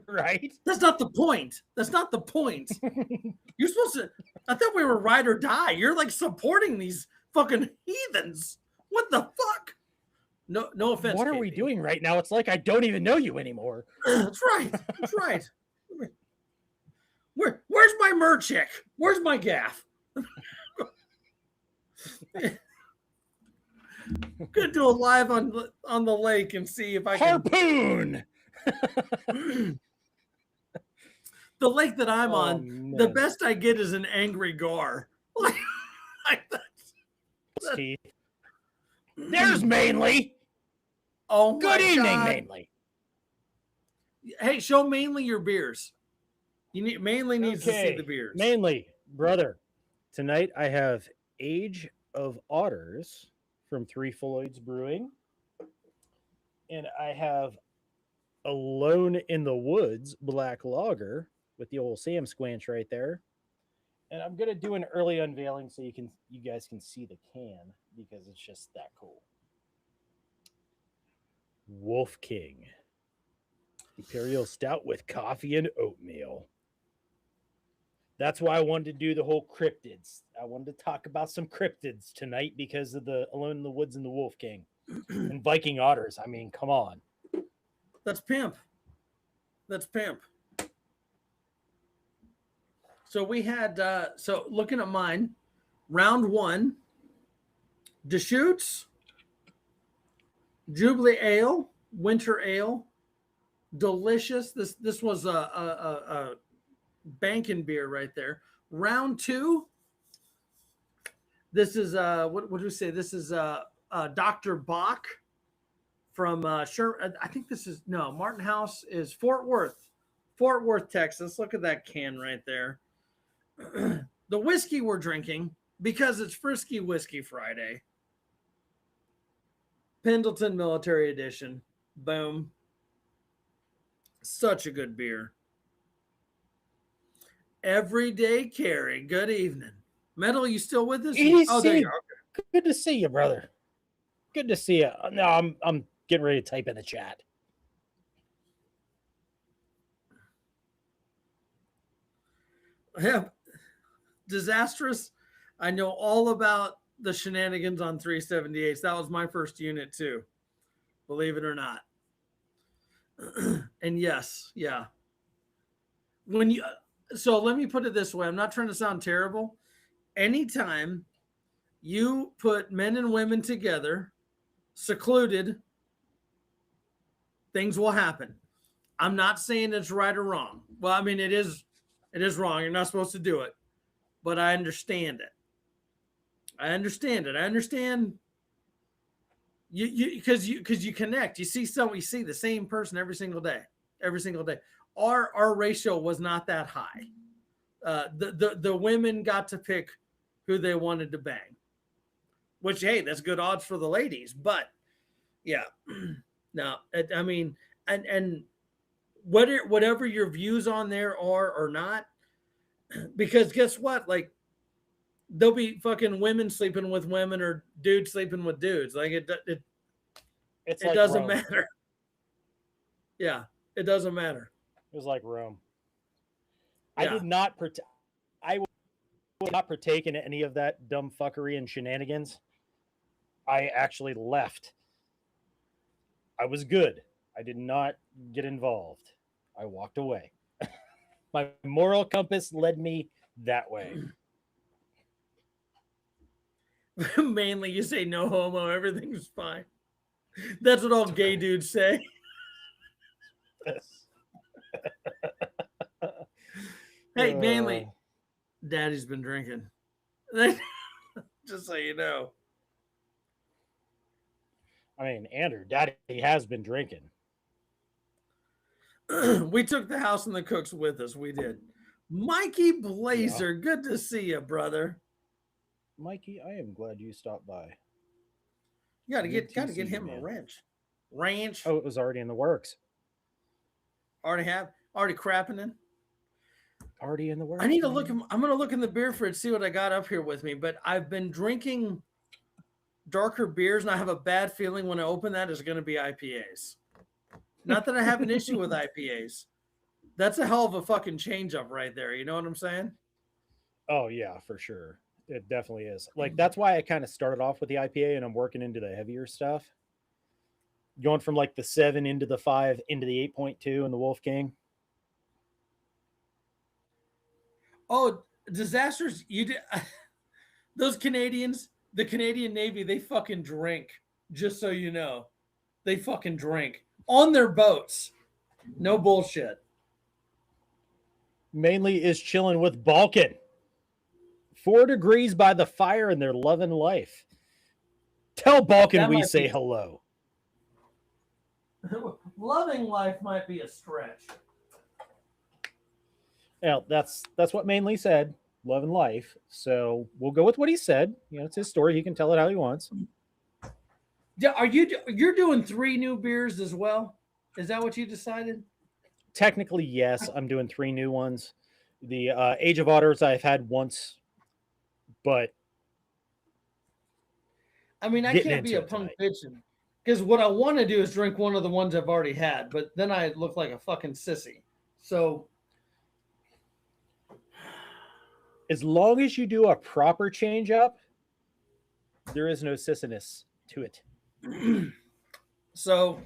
Speaker 1: Right?
Speaker 2: that's not the point. That's not the point. You're supposed to. I thought we were ride or die. You're like supporting these fucking heathens. What the fuck? No, no offense.
Speaker 1: What are we doing right now? It's like I don't even know you anymore.
Speaker 2: That's right. That's right. Where's my merchick? Where's my gaff? Gonna do a live on the lake and see if I can
Speaker 1: harpoon.
Speaker 2: The lake that I'm on,
Speaker 1: man.
Speaker 2: the best I get is an angry gar.
Speaker 1: There's Mainly.
Speaker 2: Oh,
Speaker 1: good evening, Mainly.
Speaker 2: Hey, show Mainly your beers. Mainly needs to see the beers.
Speaker 1: Mainly, brother. Tonight I have Age of Otters from Three Floyds Brewing, and I have Alone in the Woods Black Lager with the old Sam Squanch right there. And I'm gonna do an early unveiling so you guys can see the can because it's just that cool. Wolf King Imperial Stout with coffee and oatmeal. That's why I wanted to do the whole cryptids. I wanted to talk about some cryptids tonight because of the Alone in the Woods and the Wolf King and Viking Otters. I mean, come on.
Speaker 2: That's pimp. That's pimp. So we had, so looking at mine, round one, Deschutes, Jubilee Ale, Winter Ale, delicious. This was a banking beer right there. Round two, this is what do we say? This is Dr. Bach from Sure. I think this is Martin House is Fort Worth, Texas. Look at that can right there. The whiskey we're drinking because it's Frisky Whiskey Friday. Pendleton Military Edition. Boom. Such a good beer. Everyday Carry. Good evening. Metal, you still with us?
Speaker 1: Oh, there you are. Okay. Good to see you, brother. Good to see you. No, I'm getting ready to type in the chat.
Speaker 2: Yeah. Disastrous. I know all about the shenanigans on 378s. That was my first unit too. Believe it or not. And yes, yeah. So let me put it this way. I'm not trying to sound terrible. Anytime you put men and women together, secluded, things will happen. I'm not saying it's right or wrong. Well, I mean, it is wrong. You're not supposed to do it. But I understand it. I understand you because you connect. You see the same person every single day. Our ratio was not that high. The women got to pick who they wanted to bang, which, hey, that's good odds for the ladies. But yeah, no, I mean, and whatever your views on there are or not, because guess what? Like, there'll be fucking women sleeping with women or dudes sleeping with dudes. Like it doesn't matter. Yeah, it doesn't matter.
Speaker 1: It was like Rome.
Speaker 2: Yeah.
Speaker 1: I would not partake in any of that dumb fuckery and shenanigans. I actually left. I was good. I did not get involved. I walked away. My moral compass led me that way.
Speaker 2: Mainly, you say no homo, everything's fine. That's what all gay dudes say. Hey, mainly, Daddy's been drinking. Just so you know.
Speaker 1: I mean, Andrew, Daddy has been drinking.
Speaker 2: We took the house and the cooks with us. We did. Mikey Blazer, good to see you, brother.
Speaker 1: Mikey, I am glad you stopped by.
Speaker 2: You gotta get him a wrench. ranch.
Speaker 1: Oh, it was already in the works.
Speaker 2: Already crapping in.
Speaker 1: Already in the works.
Speaker 2: I need to
Speaker 1: man.
Speaker 2: look. I'm gonna look in the beer fridge, see what I got up here with me. But I've been drinking darker beers, and I have a bad feeling when I open that is going to be IPAs. Not that I have an issue with IPAs. That's a hell of a fucking change up right there. You know what I'm saying?
Speaker 1: Oh yeah, for sure. It definitely is. Like that's why I kind of started off with the IPA and I'm working into the heavier stuff. Going from like the 7 into the 5 into the 8.2 and the Wolf King.
Speaker 2: Oh, disasters! You did those Canadians, the Canadian Navy, they fucking drink. Just so you know, they fucking drink on their boats. No bullshit.
Speaker 1: Mainly is chilling with Balkan. 4 degrees by the fire and they're loving life. Tell Balkan
Speaker 2: That
Speaker 1: we
Speaker 2: might
Speaker 1: say
Speaker 2: be-
Speaker 1: hello.
Speaker 2: Loving life might be a stretch.
Speaker 1: Yeah, that's what Mainly said. Love and life. So we'll go with what he said. You know, it's his story. He can tell it how he wants.
Speaker 2: Yeah, you're doing 3 new beers as well? Is that what you decided?
Speaker 1: Technically, yes. I'm doing 3 new ones. The Age of Otters I've had once, but
Speaker 2: I mean, I
Speaker 1: getting
Speaker 2: can't be
Speaker 1: into
Speaker 2: a
Speaker 1: it
Speaker 2: punk
Speaker 1: tonight.
Speaker 2: bitching because what I want to do is drink one of the ones I've already had, but then I look like a fucking sissy. So
Speaker 1: As long as you do a proper change up, there is no sissiness to it.
Speaker 2: so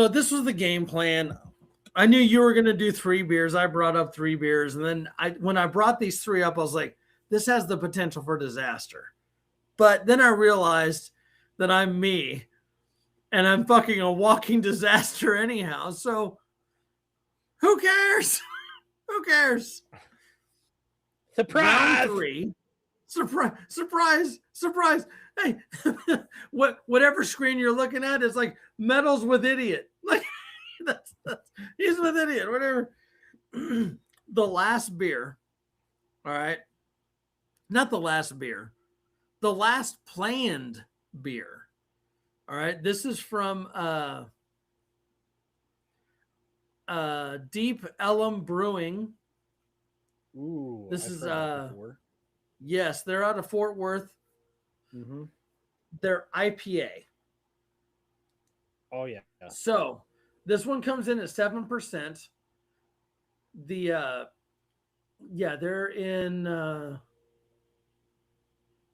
Speaker 2: this was the game plan. I knew you were going to do 3 beers. I brought up 3 beers, and then when I brought these 3 up, I was like, this has the potential for disaster. But then I realized that I'm me and I'm fucking a walking disaster anyhow. So who cares? Who cares?
Speaker 1: Surprise!
Speaker 2: Round 3. Surprise. Hey, whatever screen you're looking at is like Metals with Idiot. Like that's he's with Idiot, whatever. The last beer. All right. Not the last beer. The last planned beer. All right. This is from Deep Ellum Brewing.
Speaker 1: Ooh,
Speaker 2: This
Speaker 1: I've
Speaker 2: is
Speaker 1: heard that before.
Speaker 2: yes, they're out of Fort Worth.
Speaker 1: Mm-hmm.
Speaker 2: They're IPA.
Speaker 1: Oh yeah.
Speaker 2: So this one comes in at 7%. The yeah, they're in oh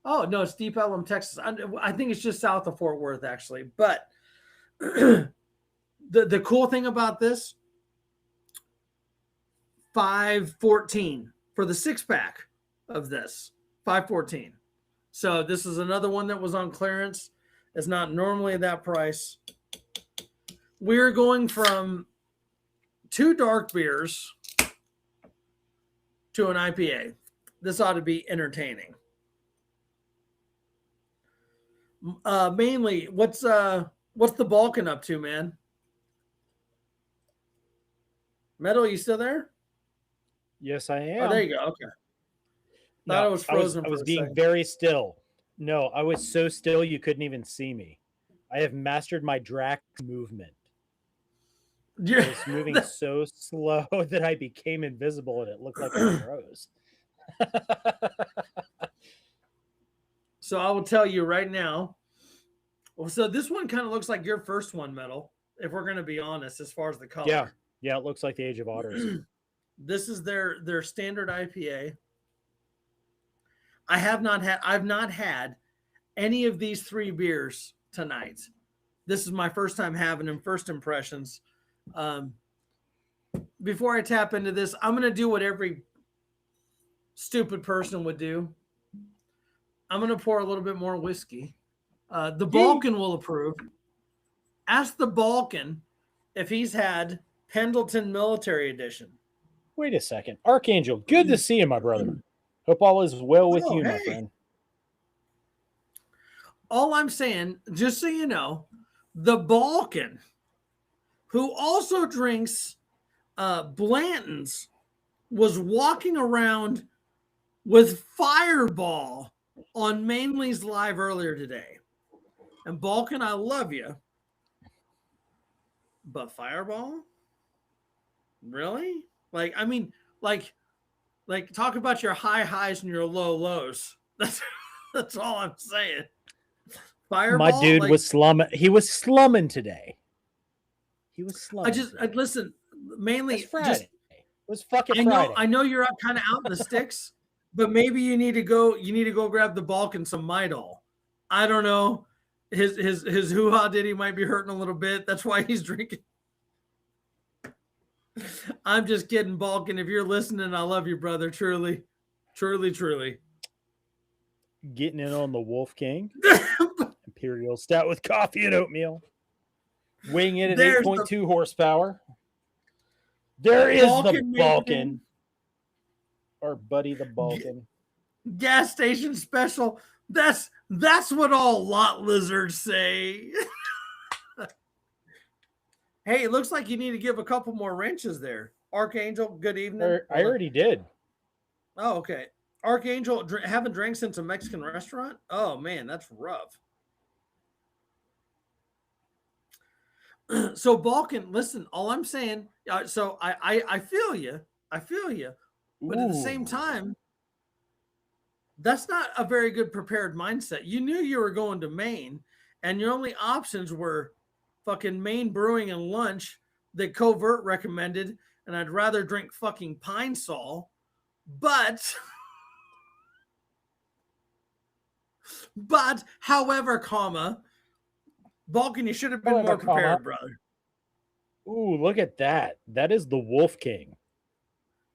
Speaker 2: no, it's Deep Ellum, Texas. I think it's just south of Fort Worth, actually. But the cool thing about this, 514 for the 6-pack of this. 514. So this is another one that was on clearance. It's not normally that price. We're going from 2 dark beers to an IPA. This ought to be entertaining. Mainly, what's the Balkan up to, man? Metal, you still there?
Speaker 1: Yes, I am.
Speaker 2: Oh, there you go. Okay. Thought
Speaker 1: No,
Speaker 2: it was frozen.
Speaker 1: I was
Speaker 2: for a
Speaker 1: being
Speaker 2: second.
Speaker 1: very still. No, I was so still you couldn't even see me. I have mastered my Drax movement. I was moving so slow that I became invisible and it looked like I froze.
Speaker 2: So I will tell you right now. Well, so this one kind of looks like your first one, Metal, if we're going to be honest, as far as the color.
Speaker 1: Yeah, it looks like the Age of Otters.
Speaker 2: This is their standard IPA. I've not had any of these 3 beers tonight. This is my first time having them, first impressions. Before I tap into this, I'm going to do what every stupid person would do. I'm going to pour a little bit more whiskey. The Balkan will approve. Ask the Balkan if he's had Pendleton Military Edition.
Speaker 1: Wait a second. Archangel, good to see you, my brother. Hope all is well with you, my
Speaker 2: hey.
Speaker 1: friend.
Speaker 2: All I'm saying, just so you know, the Balkan, who also drinks Blanton's, was walking around with Fireball on Mainly's live earlier today. And Balkan, I love you, But Fireball? Really? Like, I mean, like talk about your high highs and your low lows. That's all I'm saying.
Speaker 1: My
Speaker 2: Fireball,
Speaker 1: dude
Speaker 2: like
Speaker 1: was slumming. He was slumming today. He was slumming.
Speaker 2: listen,
Speaker 1: It's
Speaker 2: mainly just
Speaker 1: Friday. It was fucking Friday.
Speaker 2: I know you're kind of out in the sticks, but maybe you need to go grab the bulk and some Midol. I don't know. His hoo-ha diddy might be hurting a little bit. That's why he's drinking. I'm just kidding, Balkan. If you're listening, I love you, brother. Truly, truly, truly.
Speaker 1: Getting in on the Wolf King Imperial Stout with coffee and oatmeal. Weighing in at 8.2 horsepower. There is
Speaker 2: Balkan
Speaker 1: the Balkan. Our buddy the Balkan.
Speaker 2: Gas station special. That's what all lot lizards say. Hey, it looks like you need to give a couple more wrenches there. Archangel, good evening.
Speaker 1: I already did.
Speaker 2: Oh, okay. Archangel, haven't drank since a Mexican restaurant? Oh, man, that's rough. So, Balkan, listen, all I'm saying, so I feel you. I feel you. But at the same time, that's not a very good prepared mindset. You knew you were going to Maine, and your only options were fucking Maine Brewing and lunch that Covert recommended, and I'd rather drink fucking Pine Sol. But however, Balkan, you should have been more prepared, brother.
Speaker 1: Ooh, look at that. That is the Wolf King.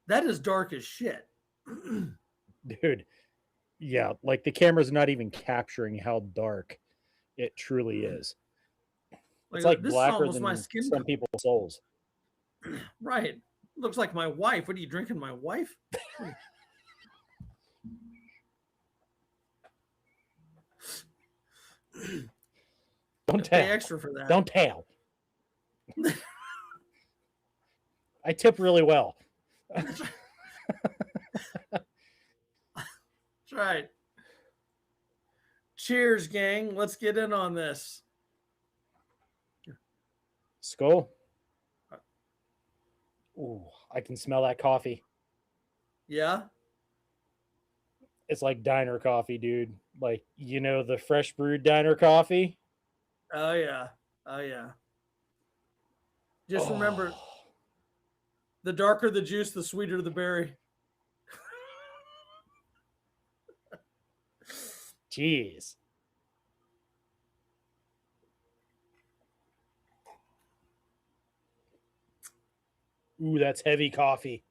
Speaker 2: That is dark as shit.
Speaker 1: Dude. Yeah, like the camera's not even capturing how dark it truly is. It's like blacker than some people's souls.
Speaker 2: Right. Looks like my wife. What are you drinking, my wife?
Speaker 1: Don't tell.
Speaker 2: Pay extra for that.
Speaker 1: Don't tell. I tip really well.
Speaker 2: That's right. Cheers, gang. Let's get in on this.
Speaker 1: Skull. Ooh, I can smell that coffee.
Speaker 2: Yeah.
Speaker 1: It's like diner coffee, dude. Like, you know, the fresh brewed diner coffee.
Speaker 2: Oh, yeah. Oh, yeah. Just remember, the darker the juice, the sweeter the berry.
Speaker 1: Jeez. Ooh, that's heavy coffee.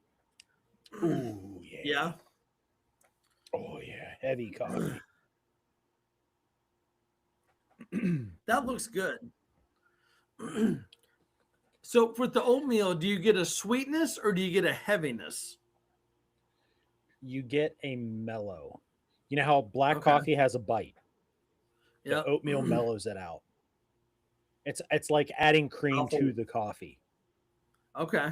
Speaker 1: Ooh, yeah.
Speaker 2: Yeah.
Speaker 1: Oh, yeah. Heavy coffee.
Speaker 2: That looks good. So with the oatmeal, do you get a sweetness or do you get a heaviness?
Speaker 1: You get a mellow. You know how black coffee has a bite? The oatmeal mellows it out. It's like adding cream to the coffee.
Speaker 2: Okay.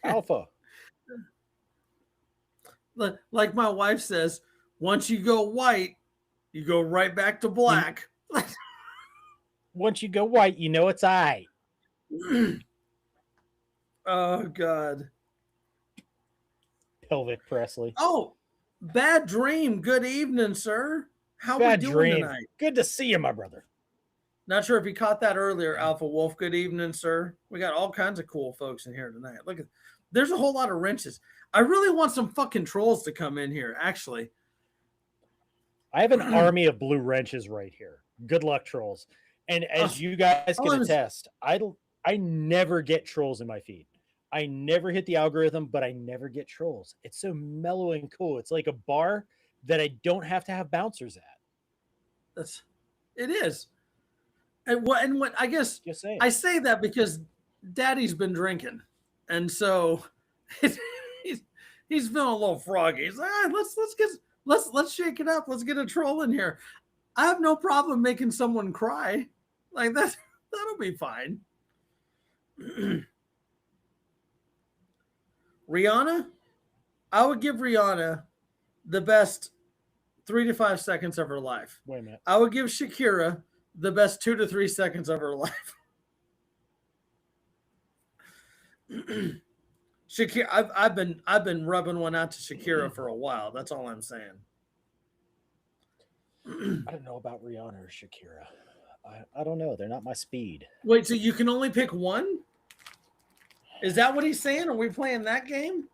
Speaker 1: Alpha.
Speaker 2: Like my wife says, once you go white, you go right back to black.
Speaker 1: Once you go white, you know it's I.
Speaker 2: Oh, God.
Speaker 1: Pelvic Presley.
Speaker 2: Oh, Bad Dream. Good evening, sir. How are we doing tonight?
Speaker 1: Good to see you, my brother.
Speaker 2: Not sure if you caught that earlier, Alpha Wolf. Good evening, sir. We got all kinds of cool folks in here tonight. Look at, there's a whole lot of wrenches. I really want some fucking trolls to come in here, actually.
Speaker 1: I have an army of blue wrenches right here. Good luck, trolls. And as you guys can attest, I never get trolls in my feed. I never hit the algorithm, but I never get trolls. It's so mellow and cool. It's like a bar that I don't have to have bouncers at.
Speaker 2: It is. And what I guess I say that because Daddy's been drinking, and so he's feeling a little froggy. He's like, let's shake it up. Let's get a troll in here. I have no problem making someone cry. Like that'll be fine. Rihanna, I would give Rihanna the best 3 to 5 seconds of her life.
Speaker 1: Wait a minute.
Speaker 2: I would give Shakira the best 2 to 3 seconds of her life. Shakira, I've been rubbing one out to Shakira for a while. That's all I'm saying.
Speaker 1: I don't know about Rihanna or Shakira. I don't know. They're not my speed.
Speaker 2: Wait, so you can only pick one? Is that what he's saying? Are we playing that game?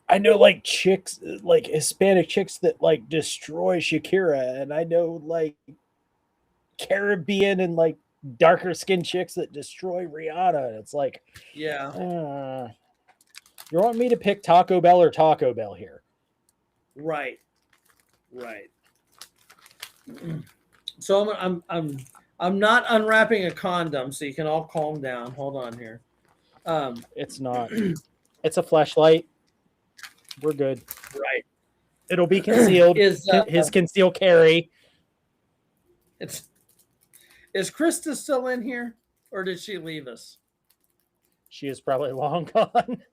Speaker 1: I know like chicks, like Hispanic chicks that like destroy Shakira, and I know like Caribbean and like darker skinned chicks that destroy Rihanna. And it's like,
Speaker 2: Yeah.
Speaker 1: you want me to pick Taco Bell or Taco Bell here?
Speaker 2: Right. Right. So I'm not unwrapping a condom, so you can all calm down. Hold on here.
Speaker 1: It's not. It's a flashlight. We're good.
Speaker 2: Right.
Speaker 1: It'll be concealed.
Speaker 2: Is
Speaker 1: His conceal carry.
Speaker 2: Is Krista still in here, or did she leave us?
Speaker 1: She is probably long gone.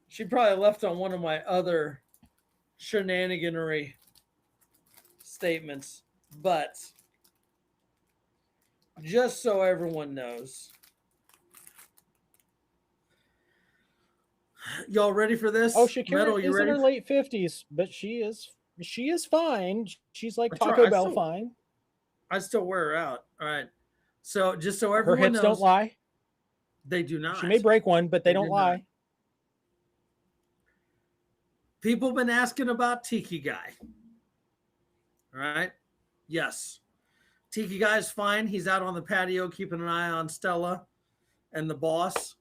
Speaker 2: She probably left on one of my other shenaniganery statements, but just so everyone knows, y'all ready for this?
Speaker 1: Oh, Shakira
Speaker 2: Metal, you
Speaker 1: is in
Speaker 2: ready?
Speaker 1: her late 50s, but she is fine. She's like
Speaker 2: That's right,
Speaker 1: Taco Bell fine.
Speaker 2: I still wear her out. All right. So just so
Speaker 1: Her
Speaker 2: everyone
Speaker 1: hips
Speaker 2: knows,
Speaker 1: don't lie.
Speaker 2: they do not.
Speaker 1: She may break one, but they don't
Speaker 2: do
Speaker 1: lie.
Speaker 2: not. People have been asking about Tiki Guy. All right. Yes. Tiki Guy's fine. He's out on the patio keeping an eye on Stella and the boss.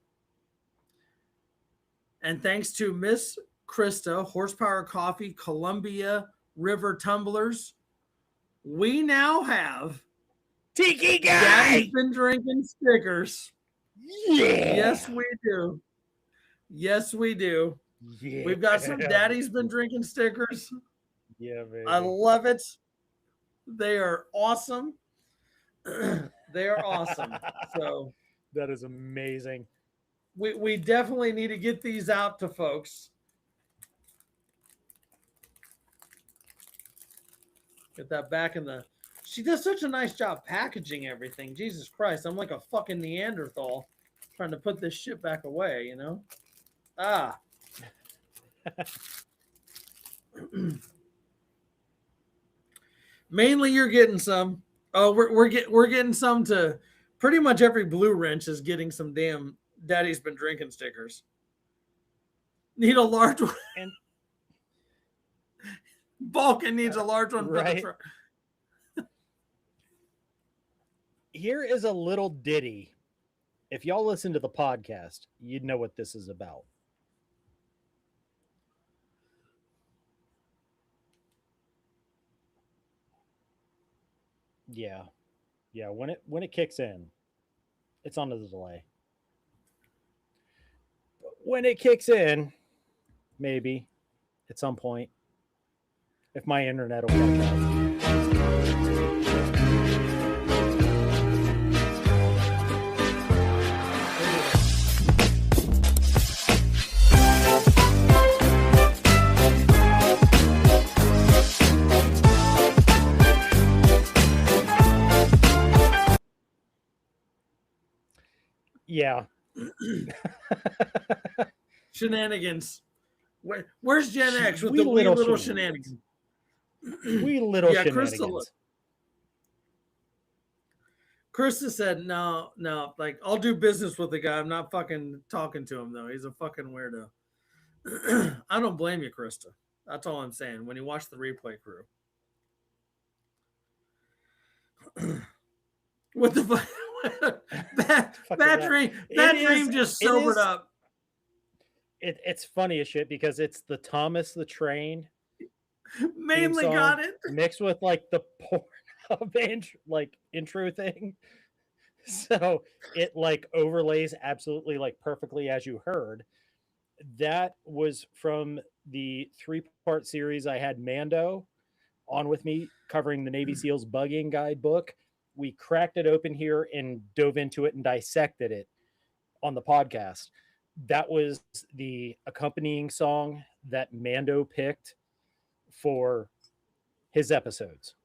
Speaker 2: And thanks to Miss Krista, Horsepower Coffee, Columbia River Tumblers, we now have
Speaker 1: Tiki Guy!
Speaker 2: Daddy's been drinking stickers.
Speaker 1: Yeah!
Speaker 2: Yes, we do. Yes, we do.
Speaker 1: Yeah.
Speaker 2: We've got some Daddy's been drinking stickers.
Speaker 1: Yeah, baby.
Speaker 2: I love it. They are awesome. They are awesome. So
Speaker 1: that is amazing.
Speaker 2: We definitely need to get these out to folks. Get that back in the... She does such a nice job packaging everything. Jesus Christ, I'm like a fucking Neanderthal trying to put this shit back away, you know? Ah. Mainly you're getting some. Oh, we're getting some to... Pretty much every blue wrench is getting some damn Daddy's been drinking stickers. Need a large one.
Speaker 1: And
Speaker 2: Balkan needs a large one.
Speaker 1: Right. Here is a little ditty. If y'all listen to the podcast, you'd know what this is about. Yeah. Yeah, when it kicks in, it's on the delay. But when it kicks in, maybe at some point, if my internet will catch up. Yeah.
Speaker 2: Shenanigans. Where's Gen X with
Speaker 1: Wee
Speaker 2: the wee
Speaker 1: little
Speaker 2: little
Speaker 1: shenanigans.
Speaker 2: shenanigans?
Speaker 1: We little
Speaker 2: Yeah,
Speaker 1: shenanigans.
Speaker 2: Krista said, no, like, I'll do business with the guy. I'm not fucking talking to him, though. He's a fucking weirdo. I don't blame you, Krista. That's all I'm saying. When you watch the replay crew. What the fuck? that dream just sobered up.
Speaker 1: It's funny as shit because it's the Thomas the Train.
Speaker 2: Mainly got it.
Speaker 1: Mixed with like the porn like intro thing. So it like overlays absolutely like perfectly as you heard. That was from the 3-part series I had Mando on with me covering the Navy SEALs bugging guidebook. We cracked it open here and dove into it and dissected it on the podcast. That was the accompanying song that Mando picked for his episodes.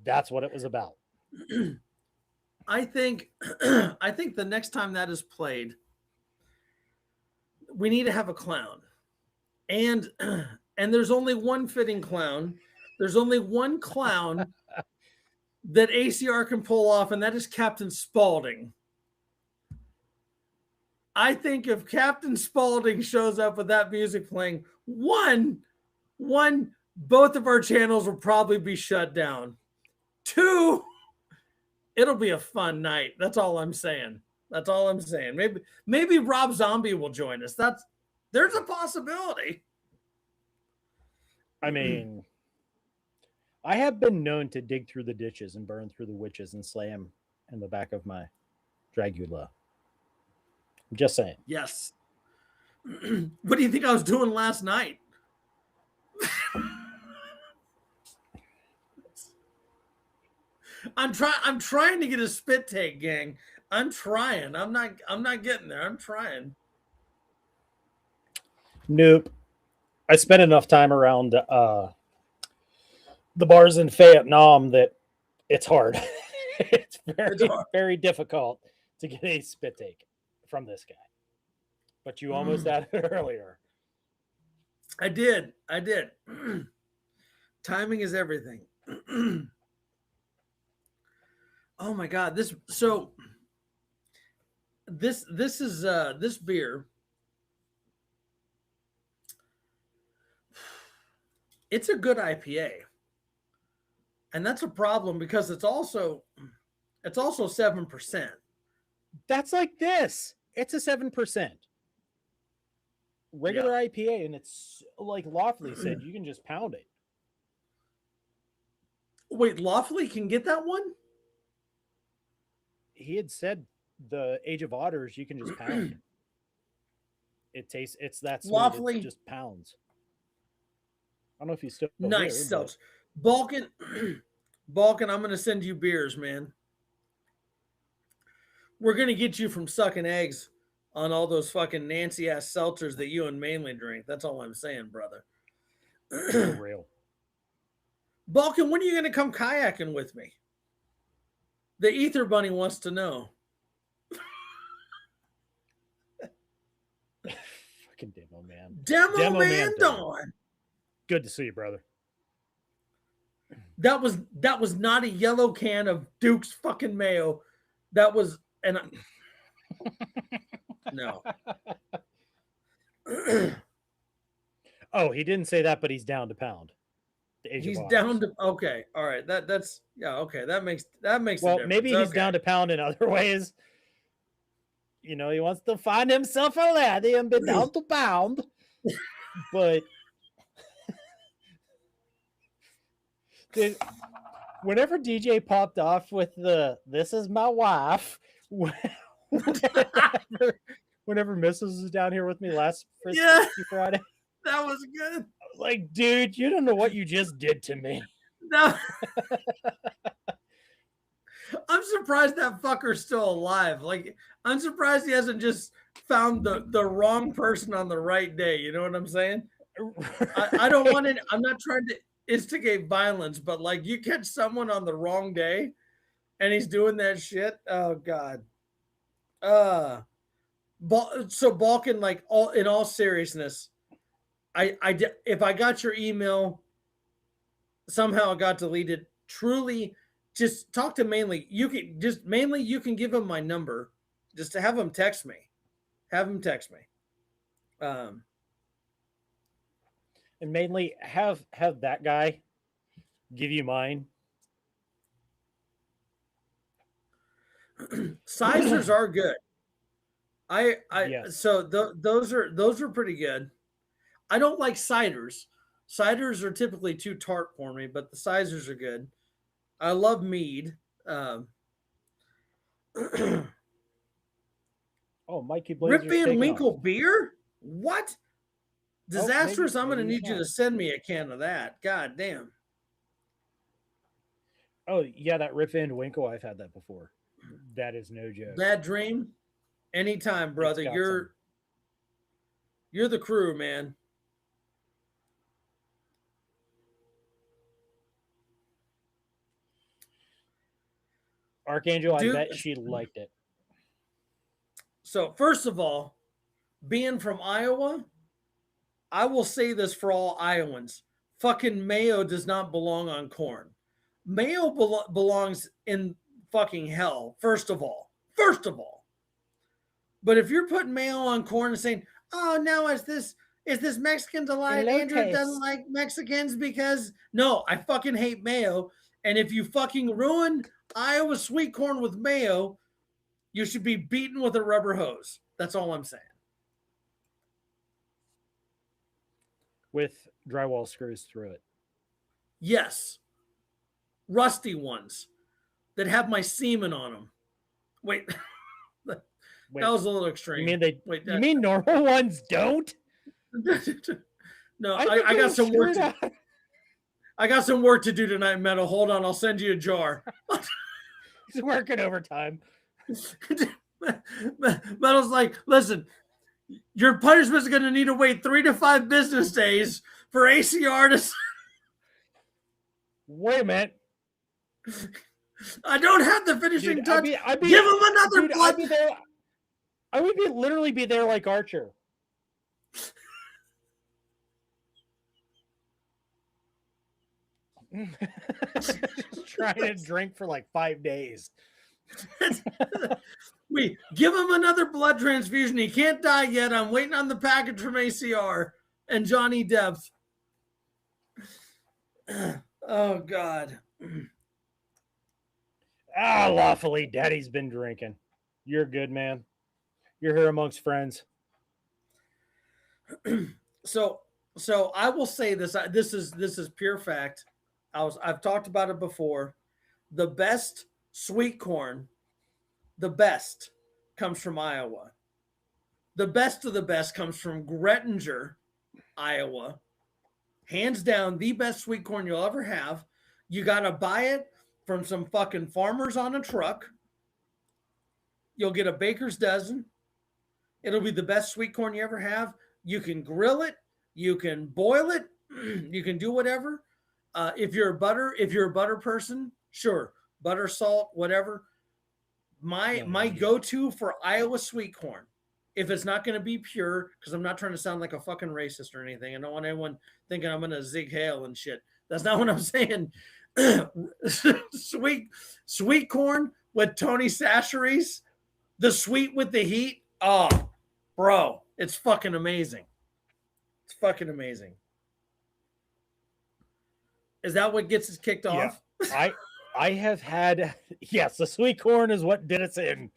Speaker 1: That's what it was about.
Speaker 2: I think I think the next time that is played, we need to have a clown. And and there's only one fitting clown. There's only one clown that ACR can pull off, and that is Captain Spaulding. I think if Captain Spaulding shows up with that music playing, both of our channels will probably be shut down. Two, it'll be a fun night. That's all I'm saying. That's all I'm saying. Maybe Rob Zombie will join us. There's a possibility.
Speaker 1: I mean, I have been known to dig through the ditches and burn through the witches and slam in the back of my Dragula. I'm just saying.
Speaker 2: Yes. What do you think I was doing last night? I'm trying to get a spit take, gang. I'm trying. I'm not getting there. I'm trying.
Speaker 1: Nope. I spent enough time around the bars in Vietnam that it's hard. It's very difficult to get a spit take from this guy. But you almost had it earlier.
Speaker 2: I did. Timing is everything. Oh my God. This is this beer. It's a good IPA. And that's a problem because it's also 7%.
Speaker 1: That's like this. It's a 7%. Regular IPA, and it's like Lawfully said, you can just pound it.
Speaker 2: Wait, Lawfully can get that one?
Speaker 1: He had said the Age of Otters you can just pound. It's that sweet.
Speaker 2: Lawfully
Speaker 1: it just pounds. I don't know if he's still
Speaker 2: nice
Speaker 1: here,
Speaker 2: stuff. Balkan, I'm gonna send you beers, man. We're gonna get you from sucking eggs on all those fucking Nancy ass seltzers that you and Mainly drink. That's all I'm saying, brother.
Speaker 1: For real.
Speaker 2: Balkan, when are you gonna come kayaking with me? The Ether Bunny wants to know.
Speaker 1: Fucking Demo Man.
Speaker 2: Demo Man Dawn.
Speaker 1: Good to see you, brother.
Speaker 2: That was not a yellow can of Duke's fucking mayo. That was no.
Speaker 1: Oh, he didn't say that, but he's down to pound.
Speaker 2: He's down to okay. All right. That's yeah, okay. That makes
Speaker 1: well, maybe he's down to pound in other ways. You know, he wants to find himself a laddie and be down to pound. But dude, whenever DJ popped off with the "This is my wife," whenever Mrs. was down here with me last Frisky Friday,
Speaker 2: that was good.
Speaker 1: I was like, dude, you don't know what you just did to me.
Speaker 2: No. I'm surprised that fucker's still alive. Like, I'm surprised he hasn't just found the wrong person on the right day. You know what I'm saying? I don't want it. I'm not trying to instigate violence, but like you catch someone on the wrong day and he's doing that shit. Oh God. So Balkan, like in all seriousness, if I got your email, somehow it got deleted. Truly, just talk to Mainly. You can give him my number, just to have him text me. Have him text me.
Speaker 1: And mainly have that guy give you mine.
Speaker 2: Sizers are good.
Speaker 1: Yes.
Speaker 2: So those are pretty good. I don't like ciders. Ciders are typically too tart for me, but the sizers are good. I love mead.
Speaker 1: Oh, Mikey Blazer's
Speaker 2: Rip Van Winkle
Speaker 1: off.
Speaker 2: beer? What? Disastrous. I'm going to need you to send me a can of that. God damn.
Speaker 1: Oh, yeah, that Rip Van Winkle. I've had that before. That is no joke.
Speaker 2: Bad dream? Anytime, brother. You're the crew, man.
Speaker 1: Archangel, I
Speaker 2: Dude,
Speaker 1: bet she liked it.
Speaker 2: so first of all, being from Iowa, I will say this for all Iowans: fucking mayo does not belong on corn. Mayo belongs in fucking hell. First of all. But if you're putting mayo on corn and saying, "Oh no, is this Mexican delight? Andrew doesn't like Mexicans because no, I fucking hate mayo." And if you fucking ruin Iowa sweet corn with mayo, you should be beaten with a rubber hose. That's all I'm saying.
Speaker 1: With drywall screws through it.
Speaker 2: Yes, rusty ones that have my semen on them. Wait, that was a little extreme.
Speaker 1: You mean they? Wait, you mean normal ones don't?
Speaker 2: No, I got some work. I got some work to do tonight, Metal. Hold on, I'll send you a jar.
Speaker 1: He's working overtime.
Speaker 2: Metal's like, listen, your punishment's going to need to wait 3 to 5 business days for ACR to.
Speaker 1: Wait a minute.
Speaker 2: I don't have the finishing touch. Give him another blood.
Speaker 1: I would literally be there like Archer. Trying to drink for like 5 days.
Speaker 2: We give him another blood transfusion. He can't die yet. I'm waiting on the package from ACR and Johnny Depp. Oh God.
Speaker 1: Lawfully, Daddy's been drinking. You're good, man. You're here amongst friends.
Speaker 2: So I will say this. This is pure fact. I've talked about it before. The best sweet corn, the best, comes from Iowa. The best of the best comes from Grettinger, Iowa. Hands down, the best sweet corn you'll ever have. You got to buy it from some fucking farmers on a truck. You'll get a baker's dozen. It'll be the best sweet corn you ever have. You can grill it. You can boil it. You can do whatever. If you're a butter person, sure, butter, salt, whatever. My go-to for Iowa sweet corn, if it's not going to be pure, because I'm not trying to sound like a fucking racist or anything. I don't want anyone thinking I'm going to zig hail and shit. That's not what I'm saying. sweet corn with Tony Chachere's, the sweet with the heat. Oh, bro, it's fucking amazing. It's fucking amazing. Is that what gets us kicked off?
Speaker 1: I have had, yes, the sweet corn is what did us in.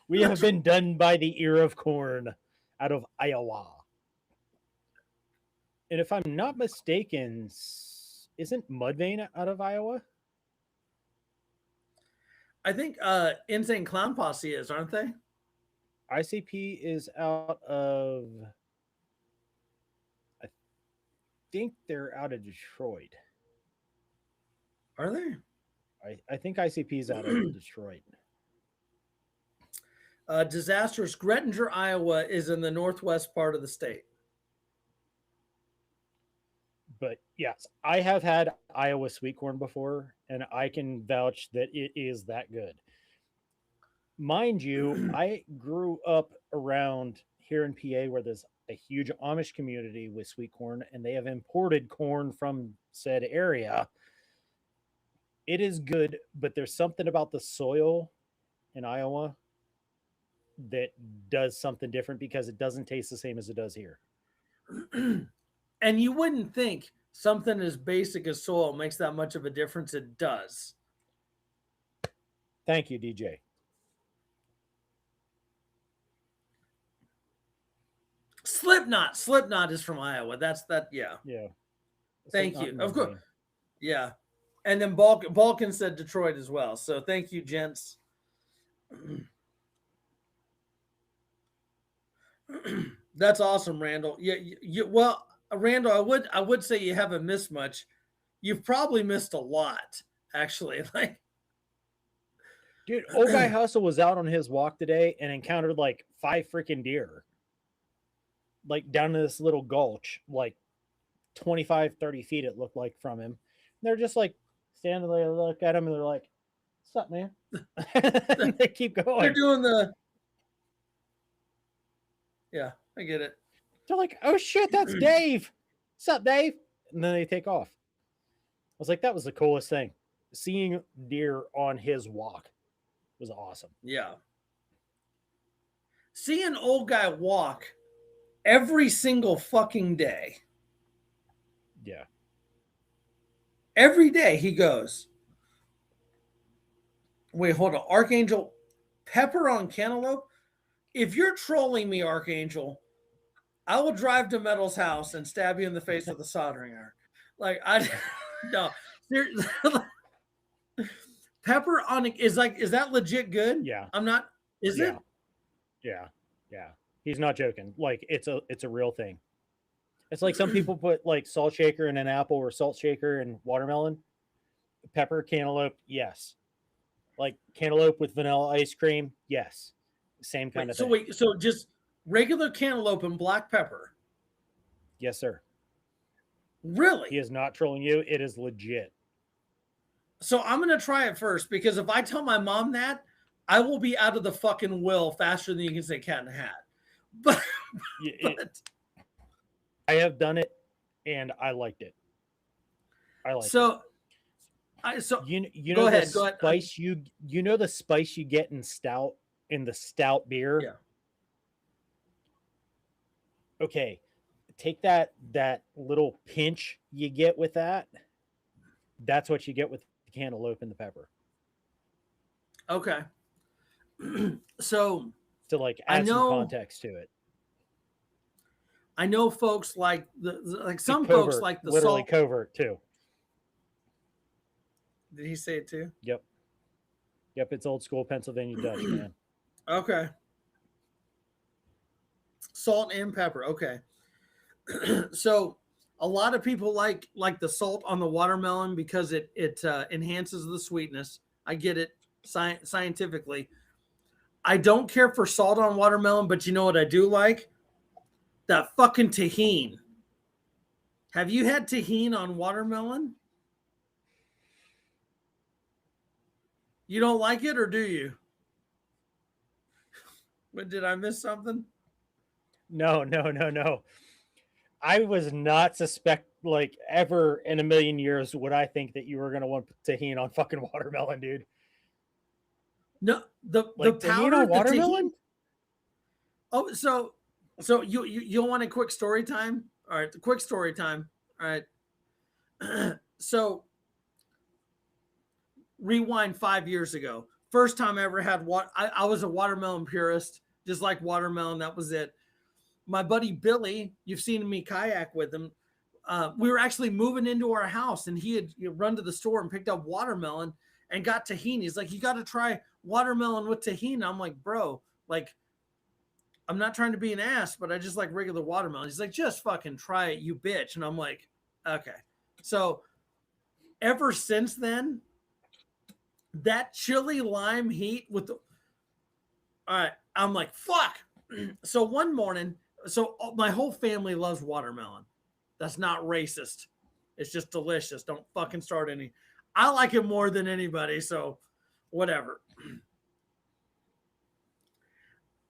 Speaker 1: We have been done by the ear of corn out of Iowa. And if I'm not mistaken, isn't Mudvayne out of Iowa?
Speaker 2: I think Insane Clown Posse is, aren't they?
Speaker 1: ICP is out of, I think they're out of Detroit.
Speaker 2: Are they?
Speaker 1: I think ICP is out of Detroit.
Speaker 2: Disastrous Grettinger, Iowa is in the northwest part of the state.
Speaker 1: But yes, I have had Iowa sweet corn before, and I can vouch that it is that good. Mind you, I grew up around here in PA where there's a huge Amish community with sweet corn, and they have imported corn from said area. It is good, but there's something about the soil in Iowa that does something different because it doesn't taste the same as it does here.
Speaker 2: And you wouldn't think something as basic as soil makes that much of a difference. It does.
Speaker 1: Thank you, DJ.
Speaker 2: Slipknot is from Iowa. That's that. Yeah.
Speaker 1: Yeah.
Speaker 2: Thank you. Of course. Yeah. And then Balkan said Detroit as well. So thank you, gents. That's awesome, Randall. Yeah, well, Randall, I would say you haven't missed much. You've probably missed a lot, actually. Like,
Speaker 1: dude, old guy Hustle was out on his walk today and encountered like 5 freaking deer, like down in this little gulch, like 25, 30 feet it looked like from him. And they're just like standing there, look at him, and they're like, What's up, man? And they keep
Speaker 2: They're
Speaker 1: going.
Speaker 2: doing the. Yeah, I get it.
Speaker 1: They're like, oh shit, that's Dave. What's up, Dave? And then they take off. I was like, that was the coolest thing. Seeing deer on his walk was awesome.
Speaker 2: Yeah. See an old guy walk every single fucking day.
Speaker 1: Yeah.
Speaker 2: Every day he goes. Wait, hold on. Archangel, pepper on cantaloupe? If you're trolling me, Archangel, I will drive to Metal's house and stab you in the face with a soldering iron. Like, I no. Pepper on is that legit good?
Speaker 1: Yeah.
Speaker 2: I'm not. Is
Speaker 1: yeah.
Speaker 2: it?
Speaker 1: Yeah. Yeah. He's not joking. Like it's a real thing. It's like some people put like salt shaker in an apple or salt shaker and watermelon. Pepper, cantaloupe, yes. Like cantaloupe with vanilla ice cream, yes. Same kind of thing.
Speaker 2: So just regular cantaloupe and black pepper.
Speaker 1: Yes, sir.
Speaker 2: Really?
Speaker 1: He is not trolling you. It is legit.
Speaker 2: So I'm gonna try it first because if I tell my mom that, I will be out of the fucking will faster than you can say cat in a hat. But
Speaker 1: I have done it and I liked it. I like
Speaker 2: so
Speaker 1: it.
Speaker 2: So
Speaker 1: you know
Speaker 2: go ahead.
Speaker 1: Spice you know the spice you get in the stout beer?
Speaker 2: Yeah.
Speaker 1: Okay. Take that little pinch you get with that. That's what you get with the cantaloupe and the pepper.
Speaker 2: Okay. So
Speaker 1: to like add some context to it.
Speaker 2: I know folks like some
Speaker 1: covert,
Speaker 2: folks like the
Speaker 1: literally
Speaker 2: salt.
Speaker 1: Covert too.
Speaker 2: Did he say it too?
Speaker 1: Yep. It's old school Pennsylvania Dutch, man.
Speaker 2: Okay. Salt and pepper. Okay. So a lot of people like the salt on the watermelon because it enhances the sweetness. I get it scientifically. I don't care for salt on watermelon, but you know what I do like? That fucking tahini. Have you had tahini on watermelon? You don't like it, or do you? But did I miss something?
Speaker 1: No. I was not like ever in a million years would I think that you were gonna want tahini on fucking watermelon, dude.
Speaker 2: No, the powder
Speaker 1: on watermelon.
Speaker 2: Oh, so you want a quick story time? All right, the quick story time. All right. So rewind 5 years ago. First time I ever had I was a watermelon purist, just like watermelon. That was it. My buddy Billy, you've seen me kayak with him. We were actually moving into our house, and he had run to the store and picked up watermelon and got tahini. He's like, "You got to try watermelon with tahini." I'm like, "Bro, like, I'm not trying to be an ass, but I just like regular watermelon." He's like, "Just fucking try it, you bitch." And I'm like, "Okay." So ever since then, that chili lime heat with the, all right, I'm like, fuck. So one morning, so my whole family loves watermelon. That's not racist. It's just delicious. Don't fucking start any. I like it more than anybody, so whatever.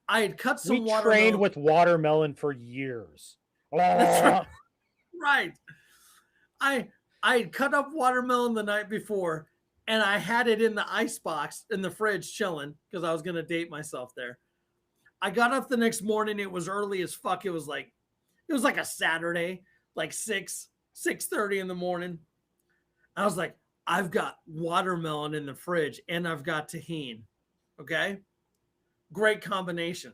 Speaker 2: I had cut some watermelon.
Speaker 1: We trained with watermelon for years.
Speaker 2: That's right. I had cut up watermelon the night before, and I had it in the ice box in the fridge chilling because I was going to date myself there. I got up the next morning. It was early as fuck. It was like a Saturday, like 6:30 in the morning. I was like, I've got watermelon in the fridge and I've got tahini. Okay. Great combination.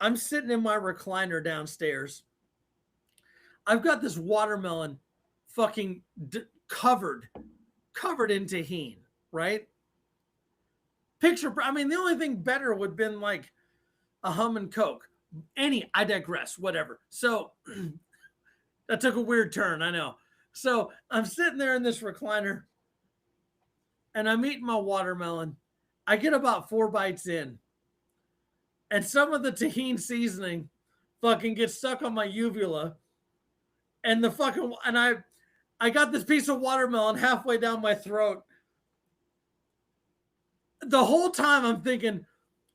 Speaker 2: I'm sitting in my recliner downstairs. I've got this watermelon fucking covered in tahini, right? I mean, the only thing better would have been like a hum and coke. I digress, whatever. So that took a weird turn, I know. So I'm sitting there in this recliner and I'm eating my watermelon. I get about 4 bites in, and some of the tahini seasoning fucking gets stuck on my uvula. And I got this piece of watermelon halfway down my throat. the whole time I'm thinking,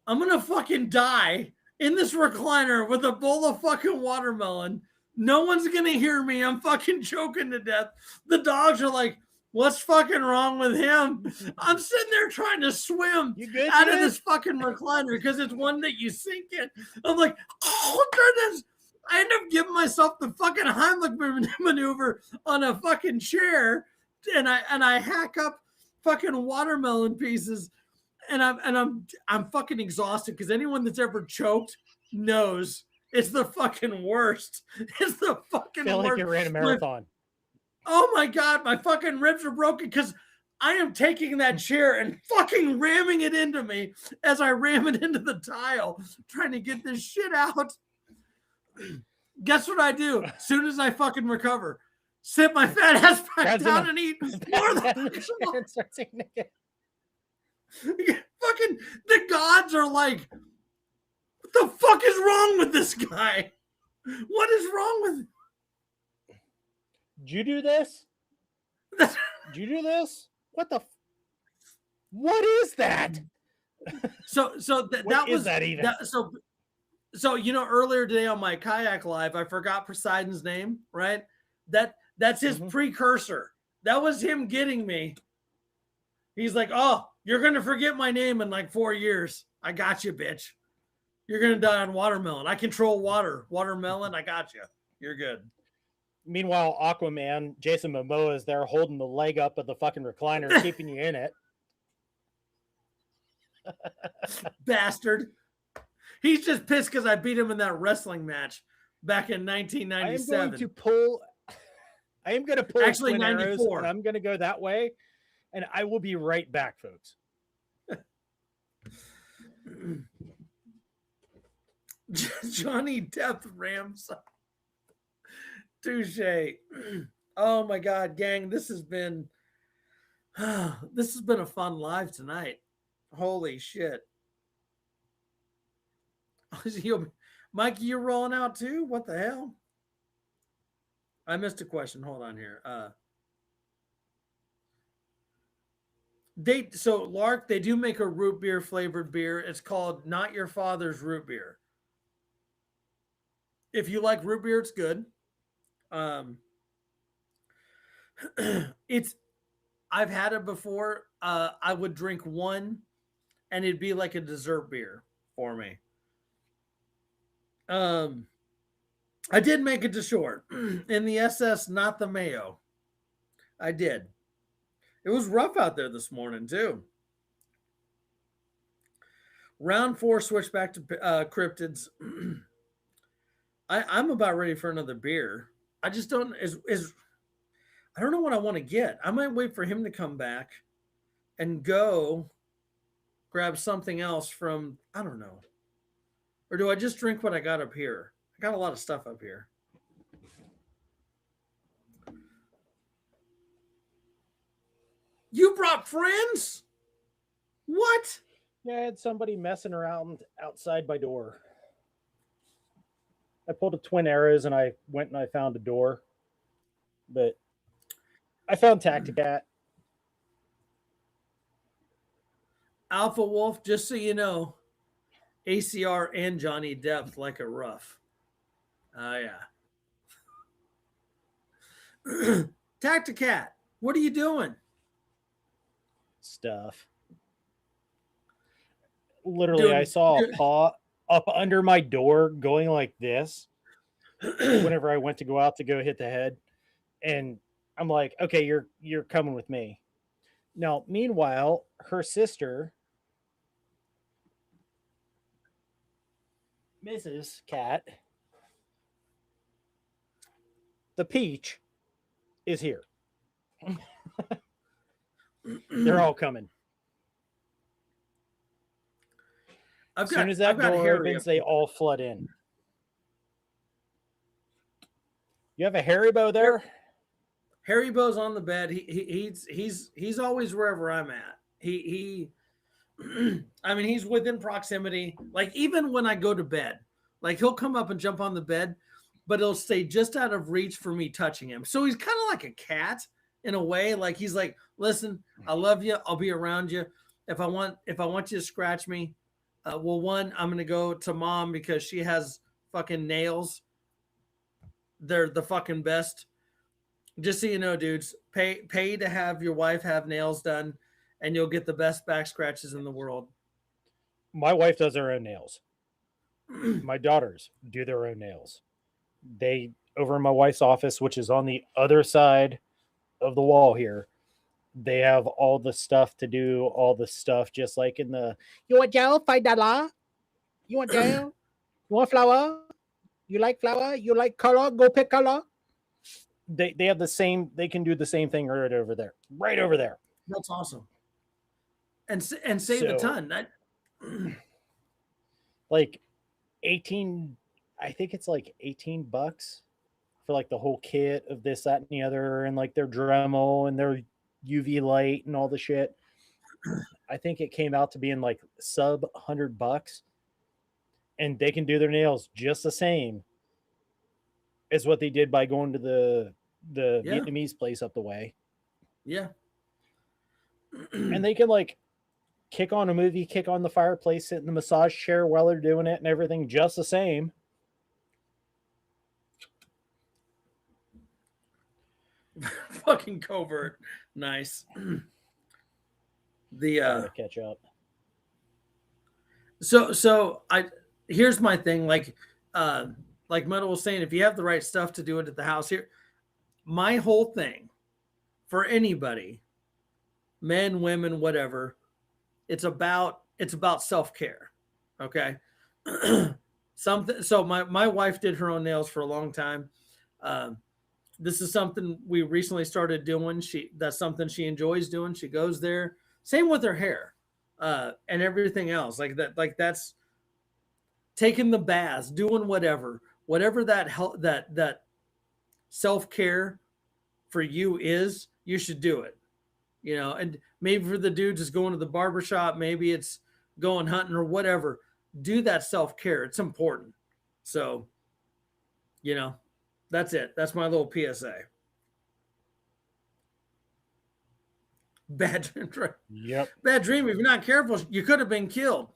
Speaker 2: I'm gonna fucking die in this recliner with a bowl of fucking watermelon. No one's gonna hear me. I'm fucking choking to death. The dogs are like, what's fucking wrong with him? I'm sitting there trying to swim
Speaker 1: You good,
Speaker 2: out
Speaker 1: dude?
Speaker 2: of this fucking recliner because it's one that you sink in. I'm like, oh goodness. I end up giving myself the fucking Heimlich maneuver on a fucking chair, and I hack up fucking watermelon pieces, and I'm fucking exhausted because anyone that's ever choked knows it's the fucking worst. It's the fucking
Speaker 1: Feel like
Speaker 2: worst.
Speaker 1: you ran a marathon.
Speaker 2: Oh my god, my fucking ribs are broken because I am taking that chair and fucking ramming it into me as I ram it into the tile, trying to get this shit out. Guess what I do? As soon as I fucking recover, sit my fat ass back down and eat more than fucking the gods are like, what the fuck is wrong with this guy? What is wrong with?
Speaker 1: Did you do this? Did you do this? What the? What is that?
Speaker 2: So that was
Speaker 1: that even?
Speaker 2: So you know, earlier today on my kayak live, I forgot Poseidon's name, right? That's his precursor. That was him getting me. He's like, oh, you're gonna forget my name in like 4 years. I got you, bitch. You're gonna die on watermelon. I control water. Watermelon, I got you. You're good.
Speaker 1: Meanwhile, Aquaman, Jason Momoa is there holding the leg up of the fucking recliner, keeping you in it.
Speaker 2: Bastard. He's just pissed because I beat him in that wrestling match back in 1997.
Speaker 1: I am going to pull
Speaker 2: actually
Speaker 1: 94.
Speaker 2: Arrows,
Speaker 1: and I'm going to go that way, and I will be right back, folks.
Speaker 2: Johnny Depp Rams. Touche. Oh my god, gang, this has been a fun live tonight. Holy shit. Mikey, you're rolling out too? What the hell? I missed a question. Hold on here. Lark, they do make a root beer flavored beer. It's called Not Your Father's Root Beer. If you like root beer, it's good. I've had it before. I would drink one and it'd be like a dessert beer for me. I did make it to short in the SS, not the Mayo. I did. It was rough out there this morning too. Round 4, switch back to cryptids. I'm about ready for another beer. I just don't I don't know what I want to get. I might wait for him to come back and go grab something else from, I don't know. Or do I just drink what I got up here? I got a lot of stuff up here. You brought friends? What?
Speaker 1: Yeah, I had somebody messing around outside my door. I pulled a twin arrows and I went and I found a door. But I found Tacticat.
Speaker 2: Alpha Wolf, just so you know, ACR and Johnny Depp like a rough. Oh, yeah. Tacticat, what are you doing?
Speaker 1: Stuff. Literally, I saw a paw up under my door going like this whenever I went to go out to go hit the head. And I'm like, okay, you're coming with me. Now, meanwhile, her sister, Mrs. Cat, the Peach, is here. They're all coming. As soon as that door opens, they all flood in. You have a Haribo there?
Speaker 2: Haribo's on the bed. He's always wherever I'm at. He I mean, he's within proximity. Like, even when I go to bed, like, he'll come up and jump on the bed, but he'll stay just out of reach for me touching him. So he's kind of like a cat in a way. Like, he's like, listen, I love you. I'll be around you. if I want you to scratch me, well, one, I'm gonna go to mom because she has fucking nails. They're the fucking best. Just so you know, dudes, pay to have your wife have nails done, and you'll get the best back scratches in the world.
Speaker 1: My wife does her own nails. My daughters do their own nails. They over in my wife's office, which is on the other side of the wall here. They have all the stuff to do all the stuff, just like in the you want gel $5. You want gel? You want flour? You like flour? You like color? Go pick color. They have the same. They can do the same thing right over there, right over there.
Speaker 2: That's awesome, and save a
Speaker 1: So
Speaker 2: ton. That
Speaker 1: like 18, I think it's like $18 for like the whole kit of this, that, and the other, and like their Dremel and their UV light and all the shit. I think it came out to being like sub $100, and they can do their nails just the same as what they did by going to the
Speaker 2: yeah,
Speaker 1: Vietnamese place up the way,
Speaker 2: yeah.
Speaker 1: and they can like kick on a movie, kick on the fireplace, sit in the massage chair while they're doing it, and everything just the same.
Speaker 2: Fucking covert, nice. The
Speaker 1: Trying to catch up.
Speaker 2: so I here's my thing. Like Metal was saying, if you have the right stuff to do it at the house, here, my whole thing for anybody, men, women, whatever, it's about self care. Okay. Something. So my wife did her own nails for a long time. Um, this is something we recently started doing. That's something she enjoys doing. She goes there. Same with her hair, and everything else like that. Like that's taking the baths, doing whatever that help that self care for you is. You should do it. And maybe for the dudes is going to the barber shop, maybe it's going hunting or whatever. Do that self care. It's important. So, you know, that's it. That's my little PSA. Bad dream.
Speaker 1: Yep.
Speaker 2: Bad dream. If you're not careful, you could have been killed.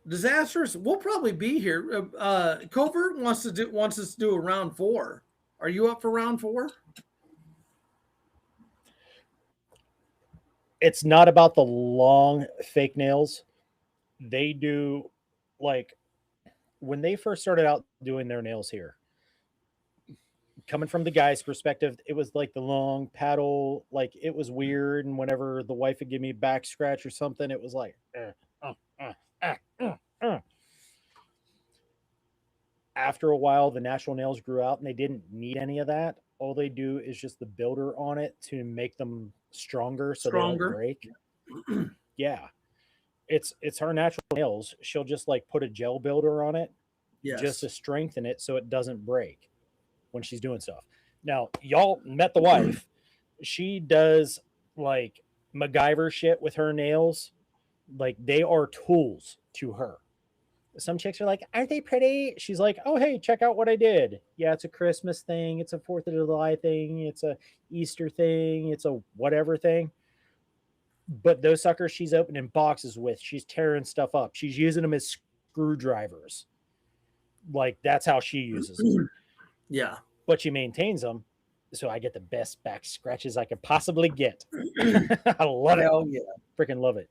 Speaker 2: Disastrous. We'll probably be here. Covert wants us to do a round 4. Are you up for round 4?
Speaker 1: It's not about the long fake nails. They do like when they first started out doing their nails here, coming from the guy's perspective, it was like the long paddle, like it was weird. And whenever the wife would give me a back scratch or something, it was like, uh, uh, uh, uh, uh. After a while, the natural nails grew out and they didn't need any of that. All they do is just the builder on it to make them stronger so they don't
Speaker 2: Stronger.
Speaker 1: break. Yeah. It's her natural nails. She'll just like put a gel builder on it just
Speaker 2: Yes.
Speaker 1: to strengthen it so it doesn't break when she's doing stuff. Now, y'all met the wife. She does like MacGyver shit with her nails. Like they are tools to her. Some chicks are like, aren't they pretty? She's like, oh, hey, check out what I did. Yeah, it's a Christmas thing. It's a 4th of July thing. It's a Easter thing. It's a whatever thing. But those suckers she's opening boxes with, she's tearing stuff up. She's using them as screwdrivers. Like that's how she uses them.
Speaker 2: Yeah.
Speaker 1: But she maintains them. So I get the best back scratches I could possibly get. I love it.
Speaker 2: Hell yeah.
Speaker 1: Freaking love it.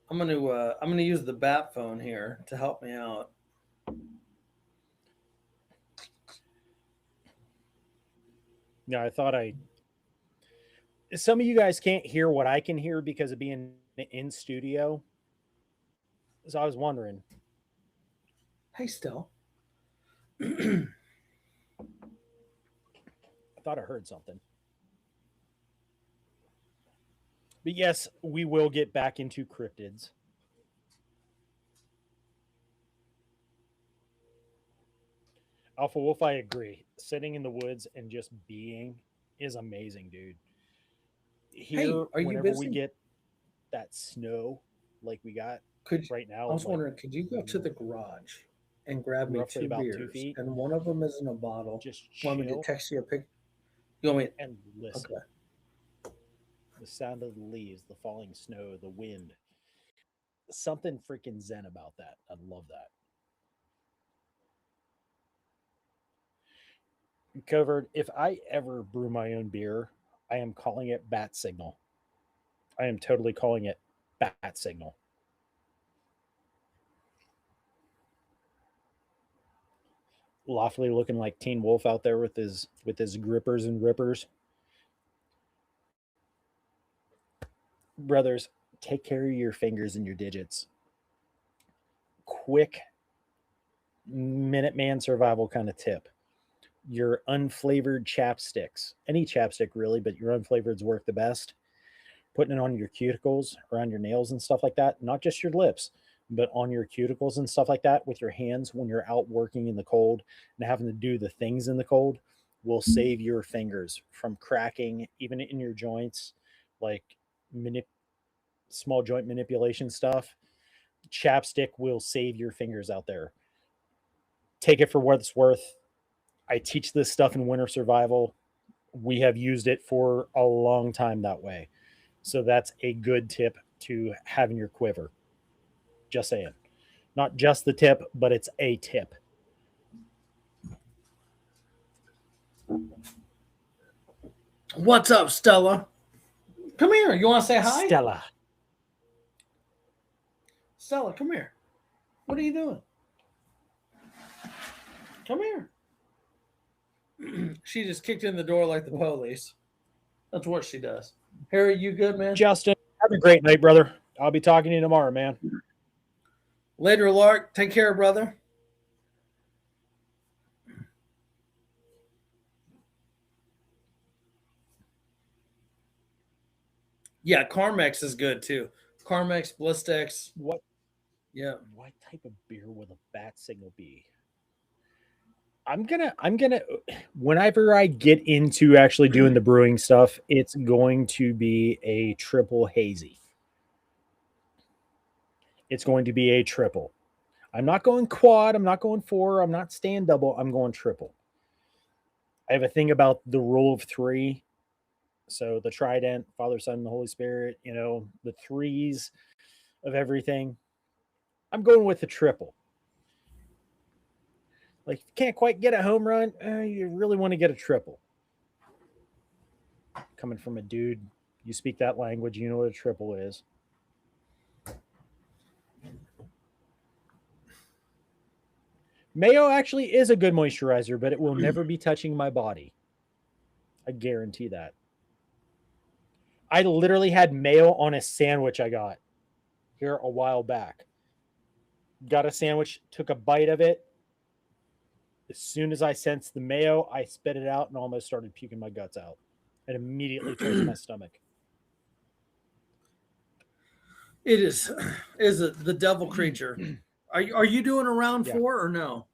Speaker 2: I'm gonna use the bat phone here to help me out.
Speaker 1: No, I thought some of you guys can't hear what I can hear because of being in studio. So I was wondering.
Speaker 2: Hey, Still.
Speaker 1: I thought I heard something. But yes, we will get back into cryptids. Alpha Wolf, I agree. Sitting in the woods and just being is amazing, dude.
Speaker 2: Hey,
Speaker 1: Here,
Speaker 2: are you
Speaker 1: whenever we
Speaker 2: busy?
Speaker 1: get that snow like we got, right now.
Speaker 2: I was
Speaker 1: Like
Speaker 2: wondering, could you go to the garage and grab me
Speaker 1: roughly
Speaker 2: 2
Speaker 1: about 2
Speaker 2: beers,
Speaker 1: feet.
Speaker 2: and one of them is in a bottle?
Speaker 1: Just
Speaker 2: Want me to
Speaker 1: chill
Speaker 2: text you a pic? You want me?
Speaker 1: and listen.
Speaker 2: Okay.
Speaker 1: The sound of the leaves, the falling snow, the wind. Something freaking zen about that. I love that. Covert, if I ever brew my own beer, I am calling it Bat Signal. I am totally calling it Bat Signal. Lawfully looking like Teen Wolf out there with his grippers and rippers. Brothers, take care of your fingers and your digits. Quick Minuteman survival kind of tip. Your unflavored chapsticks, any chapstick really, but your unflavored's work the best. Putting it on your cuticles, around your nails and stuff like that, not just your lips, but on your cuticles and stuff like that with your hands when you're out working in the cold and having to do the things in the cold will save your fingers from cracking, even in your joints, like small joint manipulation stuff. Chapstick will save your fingers out there. Take it for what it's worth. I teach this stuff in winter survival. We have used it for a long time that way. So that's a good tip to have in your quiver. Just saying. Not just the tip, but it's a tip.
Speaker 2: What's up, Stella? Come here. You want to say hi?
Speaker 1: Stella.
Speaker 2: Stella, come here. What are you doing? Come here. She just kicked in the door like the police. That's what she does. Harry, you good, man?
Speaker 1: Justin, have a great night, brother. I'll be talking to you tomorrow, man.
Speaker 2: Later, Lark. Take care, brother. Yeah, Carmex is good too. Carmex, Blistex.
Speaker 1: What
Speaker 2: Yeah.
Speaker 1: what type of beer will the bat signal be? I'm gonna whenever I get into actually doing the brewing stuff, it's going to be a triple hazy. It's going to be a triple. I'm not going quad, I'm not going four, I'm not stand double, I'm going triple. I have a thing about the rule of three. So the trident, Father, Son, and the Holy Spirit, the threes of everything. I'm going with the triple. Like, if you can't quite get a home run, you really want to get a triple. Coming from a dude, you speak that language, you know what a triple is. Mayo actually is a good moisturizer, but it will never be touching my body. I guarantee that. I literally had mayo on a sandwich I got here a while back. Got a sandwich, took a bite of it. As soon as I sensed the mayo, I spit it out and almost started puking my guts out. It immediately turns my stomach.
Speaker 2: It is the devil creature. Are you doing a round
Speaker 1: Yeah.
Speaker 2: 4 or no?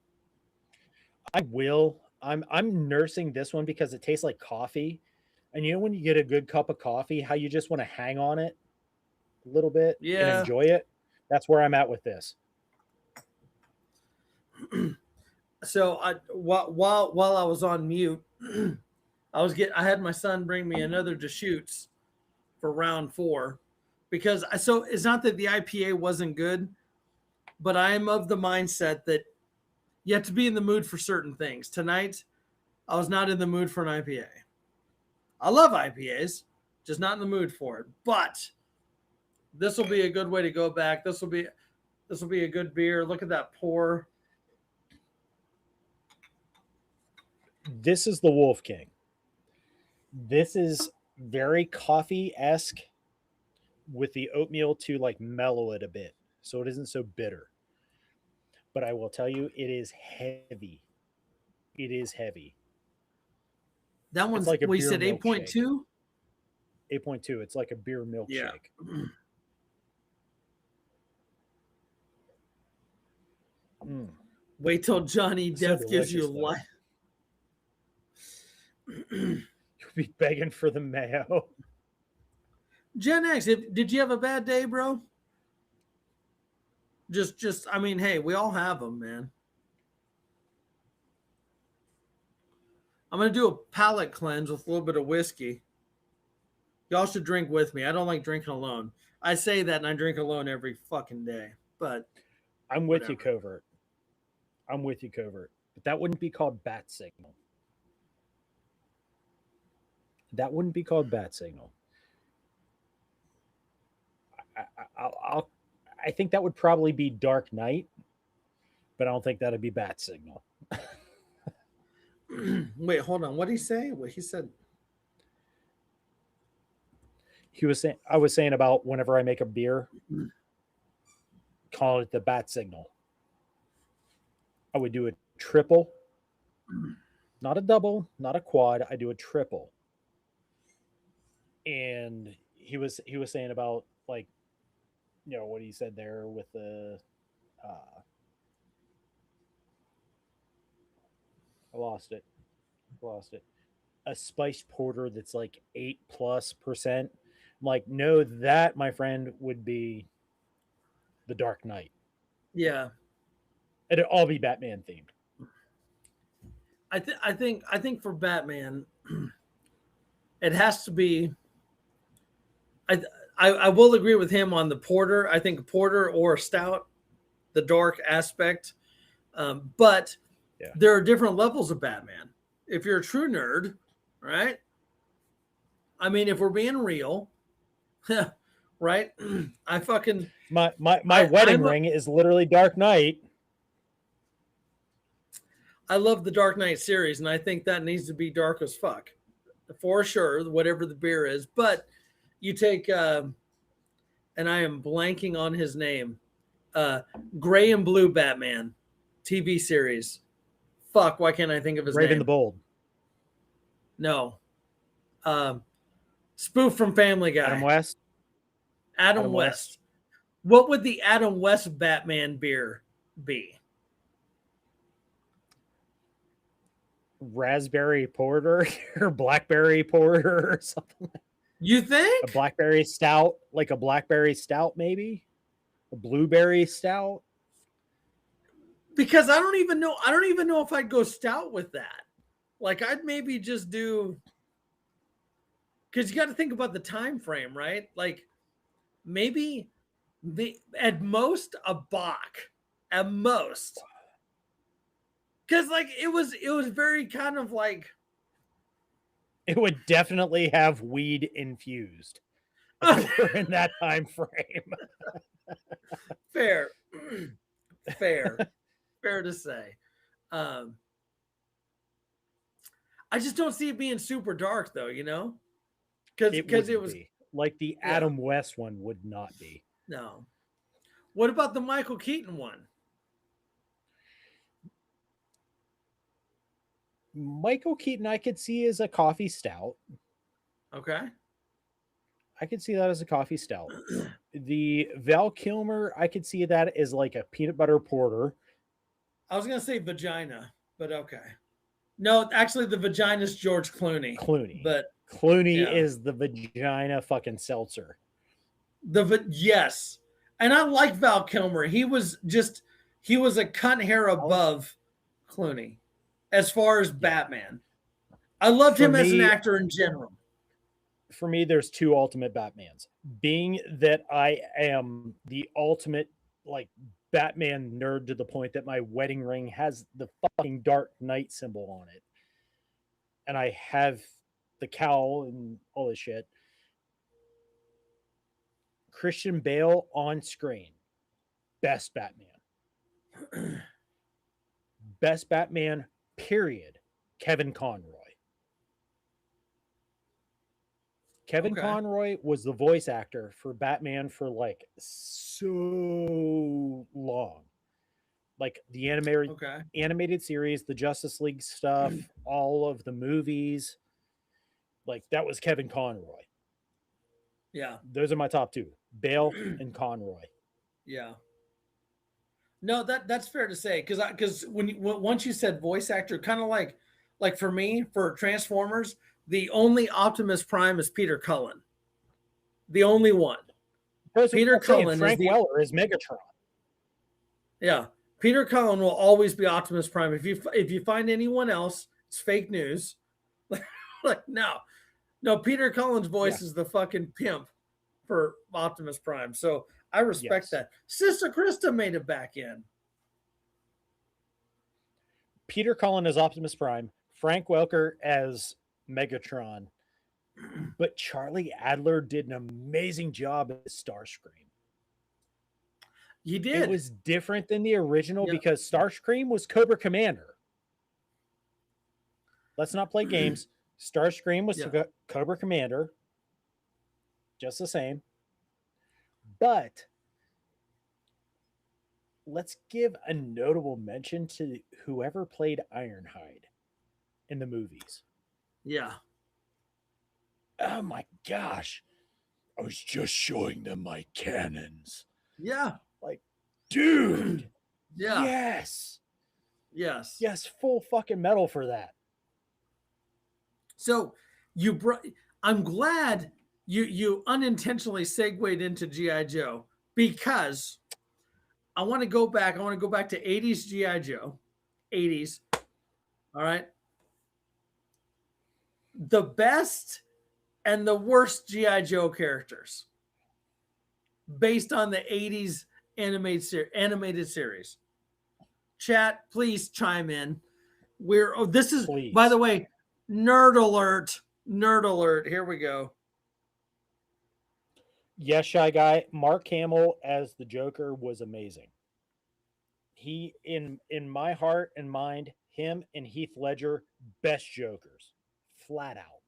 Speaker 1: I will. I'm nursing this one because it tastes like coffee. And you know when you get a good cup of coffee, how you just want to hang on it a little bit and
Speaker 2: Yeah.
Speaker 1: enjoy it? That's where I'm at with this.
Speaker 2: So while I was on mute, I had my son bring me another Deschutes for round 4 because so it's not that the IPA wasn't good, but I am of the mindset that you have to be in the mood for certain things. Tonight, I was not in the mood for an IPA. I love IPAs, just not in the mood for it. But this will be a good way to go back. This will be a good beer. Look at that pour.
Speaker 1: This is the Wolf King. This is very coffee-esque with the oatmeal to like mellow it a bit so it isn't so bitter. But I will tell you, it is heavy. It is heavy.
Speaker 2: That one's
Speaker 1: like a
Speaker 2: we
Speaker 1: beer
Speaker 2: said
Speaker 1: milkshake.
Speaker 2: 8.2.
Speaker 1: 8.2. It's like a beer milkshake.
Speaker 2: Yeah. Wait till Johnny Death
Speaker 1: So
Speaker 2: gives you a
Speaker 1: delicious, though.
Speaker 2: life.
Speaker 1: You'll be begging for the mayo.
Speaker 2: Gen X, did you have a bad day, bro? I mean, hey, we all have them, man. I'm gonna do a palate cleanse with a little bit of whiskey. Y'all should drink with me. I don't like drinking alone. I say that and I drink alone every fucking day. But
Speaker 1: I'm with you,
Speaker 2: whatever.
Speaker 1: Covert. I'm with you, Covert. But that wouldn't be called bat signal. That wouldn't be called bat signal. I'll I think that would probably be Dark Knight, but I don't think that'd be bat signal.
Speaker 2: Wait, hold on. What did he say? What he said?
Speaker 1: He was saying I was saying about whenever I make a beer, call it the bat signal. I would do a triple, not a double, not a quad. I do a triple. And he was saying about like what he said there with the uh I lost it, a spiced porter that's like 8+%. I'm like, no, that my friend would be the Dark Knight.
Speaker 2: Yeah.
Speaker 1: It'd all be Batman themed.
Speaker 2: I think for Batman, it has to be. I, I will agree with him on the porter. I think porter or stout, the dark aspect. But
Speaker 1: Yeah.
Speaker 2: there are different levels of Batman. If you're a true nerd, right? I mean, if we're being real, right? I fucking
Speaker 1: My
Speaker 2: I
Speaker 1: wedding
Speaker 2: I'm a,
Speaker 1: ring is literally Dark Knight.
Speaker 2: I love the Dark Knight series, and I think that needs to be dark as fuck, for sure. Whatever the beer is, but you take and I am blanking on his name, uh, Gray and Blue Batman TV series. Fuck, why can't I think of his
Speaker 1: Raven
Speaker 2: name?
Speaker 1: the Bold.
Speaker 2: No, um, spoof from Family Guy.
Speaker 1: Adam West.
Speaker 2: Adam West. What would the Adam West Batman beer be?
Speaker 1: Raspberry porter or blackberry porter or something.
Speaker 2: You
Speaker 1: A
Speaker 2: think?
Speaker 1: blackberry stout, like a blackberry stout, maybe a blueberry stout.
Speaker 2: Because I don't even know. I don't even know if I'd go stout with that. Like I'd maybe just do, because you got to think about the time frame, right? Like maybe at most a Bach, at most. Because like it was very kind of like
Speaker 1: It would definitely have weed infused if we're in that time frame.
Speaker 2: fair, fair, fair to say. Um, I just don't see it being super dark though, because
Speaker 1: It
Speaker 2: it
Speaker 1: wouldn't
Speaker 2: was
Speaker 1: be like the
Speaker 2: yeah,
Speaker 1: Adam West one would not be.
Speaker 2: no. What about the Michael Keaton one?
Speaker 1: Michael Keaton, I could see as a coffee stout.
Speaker 2: Okay.
Speaker 1: I could see that as a coffee stout. The Val Kilmer, I could see that as like a peanut butter porter.
Speaker 2: I was gonna say vagina, but okay. No, actually, the vagina's George Clooney.
Speaker 1: Clooney.
Speaker 2: But
Speaker 1: Clooney
Speaker 2: yeah,
Speaker 1: is the vagina fucking seltzer.
Speaker 2: yes, and I like Val Kilmer. He was a cut hair above Clooney as far as
Speaker 1: Yeah.
Speaker 2: Batman. I loved
Speaker 1: For
Speaker 2: him as an
Speaker 1: me,
Speaker 2: actor in general.
Speaker 1: there's two ultimate Batmans. Being that I am the ultimate like Batman nerd to the point that my wedding ring has the fucking Dark Knight symbol on it, and I have the cowl and all this shit. Christian Bale on screen, best Batman. Best Batman, period. Kevin Conroy. Kevin
Speaker 2: Okay.
Speaker 1: Conroy was the voice actor for Batman for like so long. Like the
Speaker 2: Okay.
Speaker 1: animated series, the Justice League stuff, all of the movies. Like that was Kevin Conroy.
Speaker 2: Yeah.
Speaker 1: Those are my top two: Bale and Conroy.
Speaker 2: Yeah. No, that's fair to say because once you said voice actor, kind of like for me for Transformers, the only Optimus Prime is Peter Cullen, the only one.
Speaker 1: That's what
Speaker 2: Peter
Speaker 1: I'm saying.
Speaker 2: Cullen is
Speaker 1: Frank
Speaker 2: the
Speaker 1: Weller is Megatron.
Speaker 2: Yeah. Peter Cullen will always be Optimus Prime. If you find anyone else, it's fake news. Like no. No, Peter Cullen's
Speaker 1: Yeah.
Speaker 2: voice is the fucking pimp for Optimus Prime. So I respect
Speaker 1: Yes.
Speaker 2: that. Sister Krista made it back in.
Speaker 1: Peter Cullen as Optimus Prime, Frank Welker as Megatron, but Charlie Adler did an amazing job as Starscream.
Speaker 2: He
Speaker 1: It
Speaker 2: did.
Speaker 1: was different than the original
Speaker 2: Yeah.
Speaker 1: because Starscream was Cobra Commander. Let's not play games. Starscream was
Speaker 2: Yeah.
Speaker 1: Cobra Commander, just the same. But let's give a notable mention to whoever played Ironhide in the movies.
Speaker 2: Yeah.
Speaker 1: Oh my gosh. I was just showing them my cannons.
Speaker 2: Yeah.
Speaker 1: Like, dude.
Speaker 2: Yeah.
Speaker 1: Yes.
Speaker 2: Yes.
Speaker 1: Yes, full fucking medal for that.
Speaker 2: So I'm glad you unintentionally segued into G.I. Joe because I want to go back. I want to go back to 80s G.I. Joe. 80s. All right. The best and the worst G.I. Joe characters based on the 80s animated series. Chat, please chime in. This is,
Speaker 1: Please.
Speaker 2: by the way, nerd alert. Nerd alert. Here we go.
Speaker 1: Yes, Shy Guy. Mark Hamill as the Joker was amazing. He, in my heart and mind, him and Heath Ledger, best Jokers. Flat out.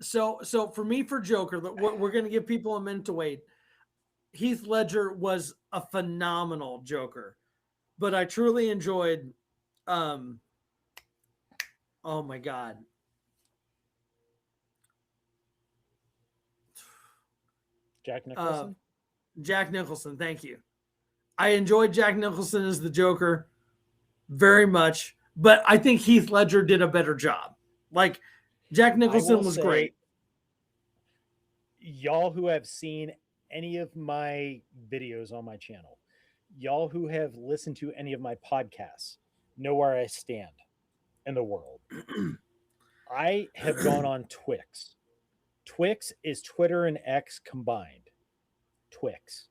Speaker 2: So for me, for Joker, we're going to give people a minute to wait. Heath Ledger was a phenomenal Joker, but I truly enjoyed. Oh my God.
Speaker 1: Jack Nicholson?
Speaker 2: Jack Nicholson, thank you. I enjoyed Jack Nicholson as the Joker very much, but I think Heath Ledger did a better job. Like, Jack Nicholson was great.
Speaker 1: Y'all who have seen any of my videos on my channel, y'all who have listened to any of my podcasts, know where I stand in the world. I have gone on Twix. Twix is Twitter and X combined. Twix.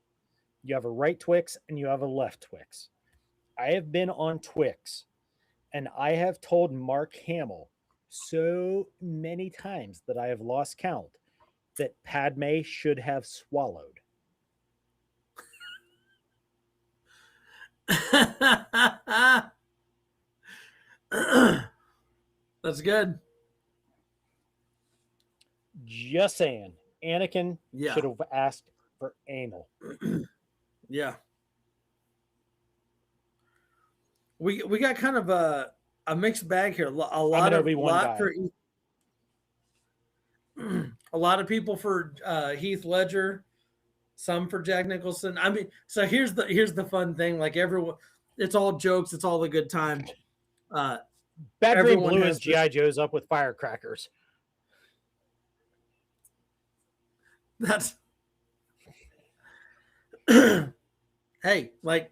Speaker 1: You have a right Twix and you have a left Twix. I have been on Twix and I have told Mark Hamill so many times that I have lost count that Padme should have swallowed.
Speaker 2: That's good.
Speaker 1: Just saying. Anakin should have asked for anal.
Speaker 2: Yeah. We got kind of a mixed bag here. A lot of people for Heath Ledger, some for Jack Nicholson. I mean, so here's the fun thing. Like everyone, it's all jokes. It's all a good time.
Speaker 1: Bad Green blew his G.I. Joes up with firecrackers.
Speaker 2: That's hey, like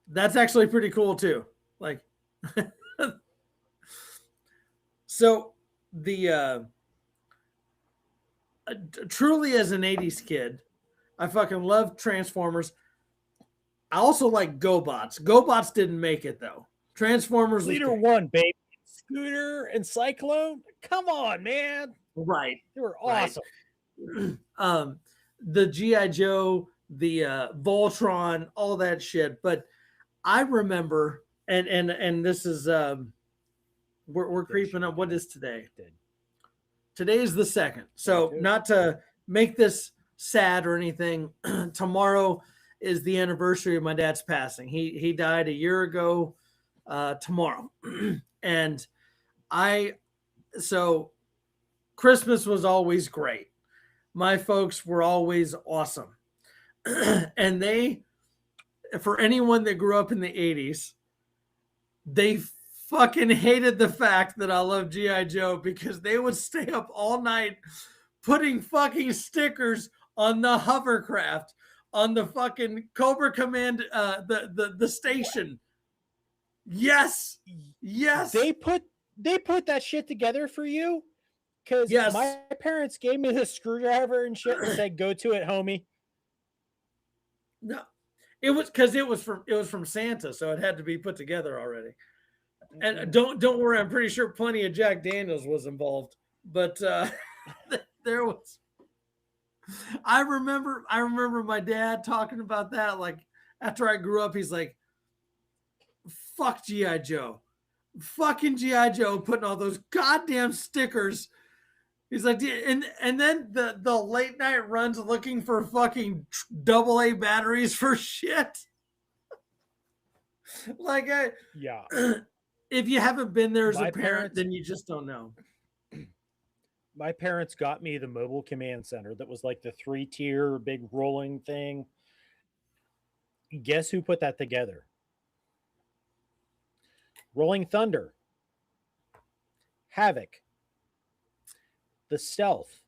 Speaker 2: that's actually pretty cool too. Like so the truly as an 80s kid, I fucking love Transformers. I also like GoBots. GoBots didn't make it though. Transformers
Speaker 1: Leader One, baby. Scooter and Cyclone. Come on, man.
Speaker 2: Right.
Speaker 1: They were awesome.
Speaker 2: Right. The G.I. Joe, the Voltron, all that shit. But I remember, and this is we're creeping up. What is today? Today is the 2nd. So not to make this sad or anything, tomorrow is the anniversary of my dad's passing. He died a year ago tomorrow. And so Christmas was always great. My folks were always awesome. And for anyone that grew up in the 80s, they fucking hated the fact that I love G.I. Joe because they would stay up all night putting fucking stickers on the hovercraft, on the fucking Cobra Command, the station. Yes, yes,
Speaker 1: They put that shit together for you because
Speaker 2: yes.
Speaker 1: my parents gave me the screwdriver and shit and said, "Go to it, homie."
Speaker 2: No, it was because it was from Santa, so it had to be put together already. And don't worry, I'm pretty sure plenty of Jack Daniels was involved, but there was. I remember my dad talking about that. Like after I grew up, he's like, "Fuck GI Joe, fucking GI Joe, putting all those goddamn stickers." He's like, and then the late night runs looking for fucking AA batteries for shit. Like,
Speaker 1: Yeah.
Speaker 2: If you haven't been there as
Speaker 1: My
Speaker 2: a parent,
Speaker 1: parents-
Speaker 2: then you just don't know.
Speaker 1: My parents got me the mobile command center that was like the 3-tier big rolling thing. Guess who put that together? Rolling Thunder, Havoc, the Stealth,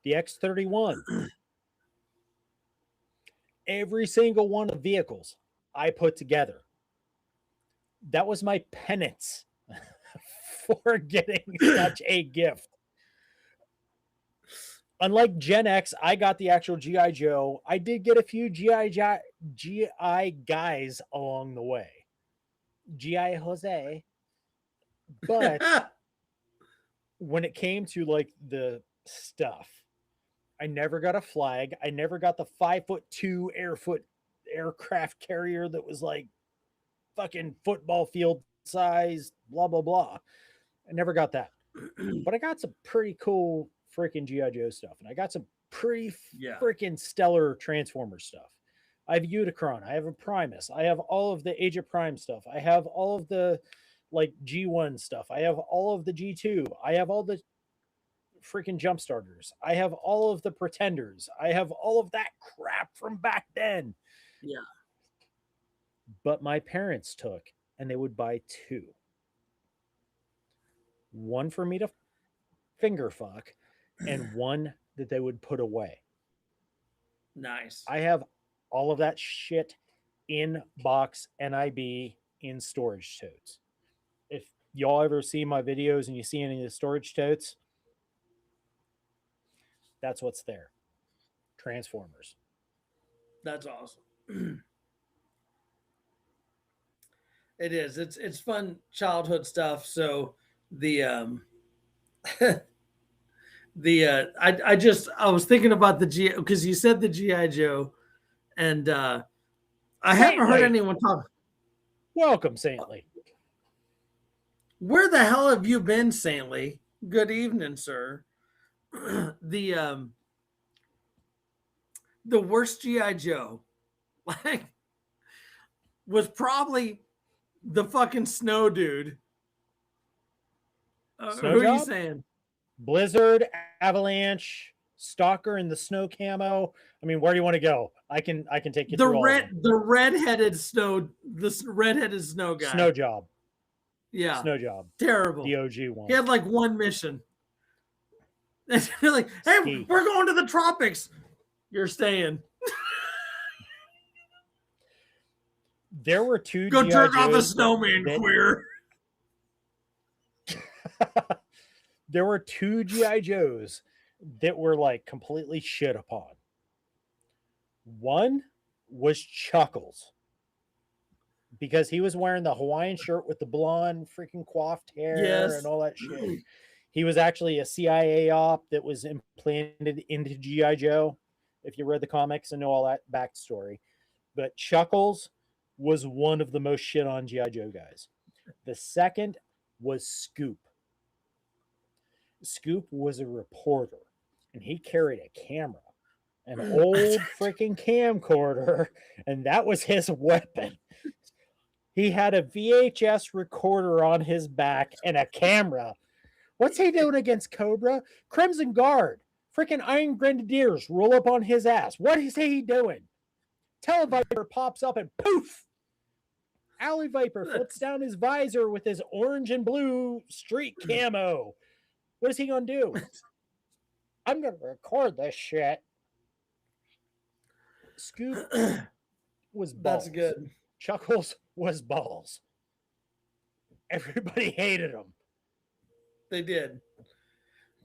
Speaker 1: the X-31. Every single one of the vehicles I put together. That was my penance for getting such a gift. Unlike Gen X, I got the actual GI Joe. I did get a few GI guys along the way. GI Jose. But when it came to like the stuff, I never got a flag. I never got the 5'2" aircraft carrier that was like fucking football field size, blah, blah, blah. I never got that. But I got some pretty cool freaking GI Joe stuff, and I got some pretty freaking stellar Transformer stuff. I have Unicron, I have a Primus, I have all of the Age of Prime stuff, I have all of the like G1 stuff, I have all of the G2, I have all the freaking jump starters, I have all of the Pretenders, I have all of that crap from back then.
Speaker 2: Yeah.
Speaker 1: But my parents took, and they would buy 2. One for me to finger fuck, and one that they would put away.
Speaker 2: Nice.
Speaker 1: I have all of that shit in box NIB in storage totes. If y'all ever see my videos and you see any of the storage totes, that's what's there. Transformers.
Speaker 2: That's awesome. It is. It's fun childhood stuff. So the I was thinking about the G because you said the GI Joe, and I haven't heard anyone talk.
Speaker 1: Welcome, Saintly.
Speaker 2: Where the hell have you been, Saintly? Good evening, sir. The worst GI Joe, like, was probably the fucking Snow Dude. Who are you saying?
Speaker 1: Blizzard, Avalanche, Stalker, and the snow camo. I mean, where do you want to go? I can take you through
Speaker 2: the redheaded snow guy.
Speaker 1: Snow Job.
Speaker 2: Yeah.
Speaker 1: Snow Job.
Speaker 2: Terrible.
Speaker 1: The OG one.
Speaker 2: He had like one mission. They're like, hey,
Speaker 1: Ski.
Speaker 2: We're going to the tropics. You're staying.
Speaker 1: There were 2
Speaker 2: Go
Speaker 1: G.I.
Speaker 2: jerk off a
Speaker 1: Joes
Speaker 2: snowman, queer.
Speaker 1: There were 2 GI Joes that were like completely shit upon. One was Chuckles because he was wearing the Hawaiian shirt with the blonde freaking coiffed hair and all that shit. He was actually a CIA op that was implanted into GI Joe. If you read the comics and know all that backstory, but Chuckles was one of the most shit on GI Joe guys. The second was Scoop. Scoop was a reporter, and he carried a camera, an old freaking camcorder, and that was his weapon. He had a VHS recorder on his back and a camera. What's he doing against Cobra? Crimson Guard, freaking Iron Grenadiers roll up on his ass. What is he doing? Televiper pops up and poof! Alley Viper flips down his visor with his orange and blue street camo. What is he going to do? I'm gonna record this shit. Scoop was balls.
Speaker 2: That's good.
Speaker 1: Chuckles was balls. Everybody hated him.
Speaker 2: They did.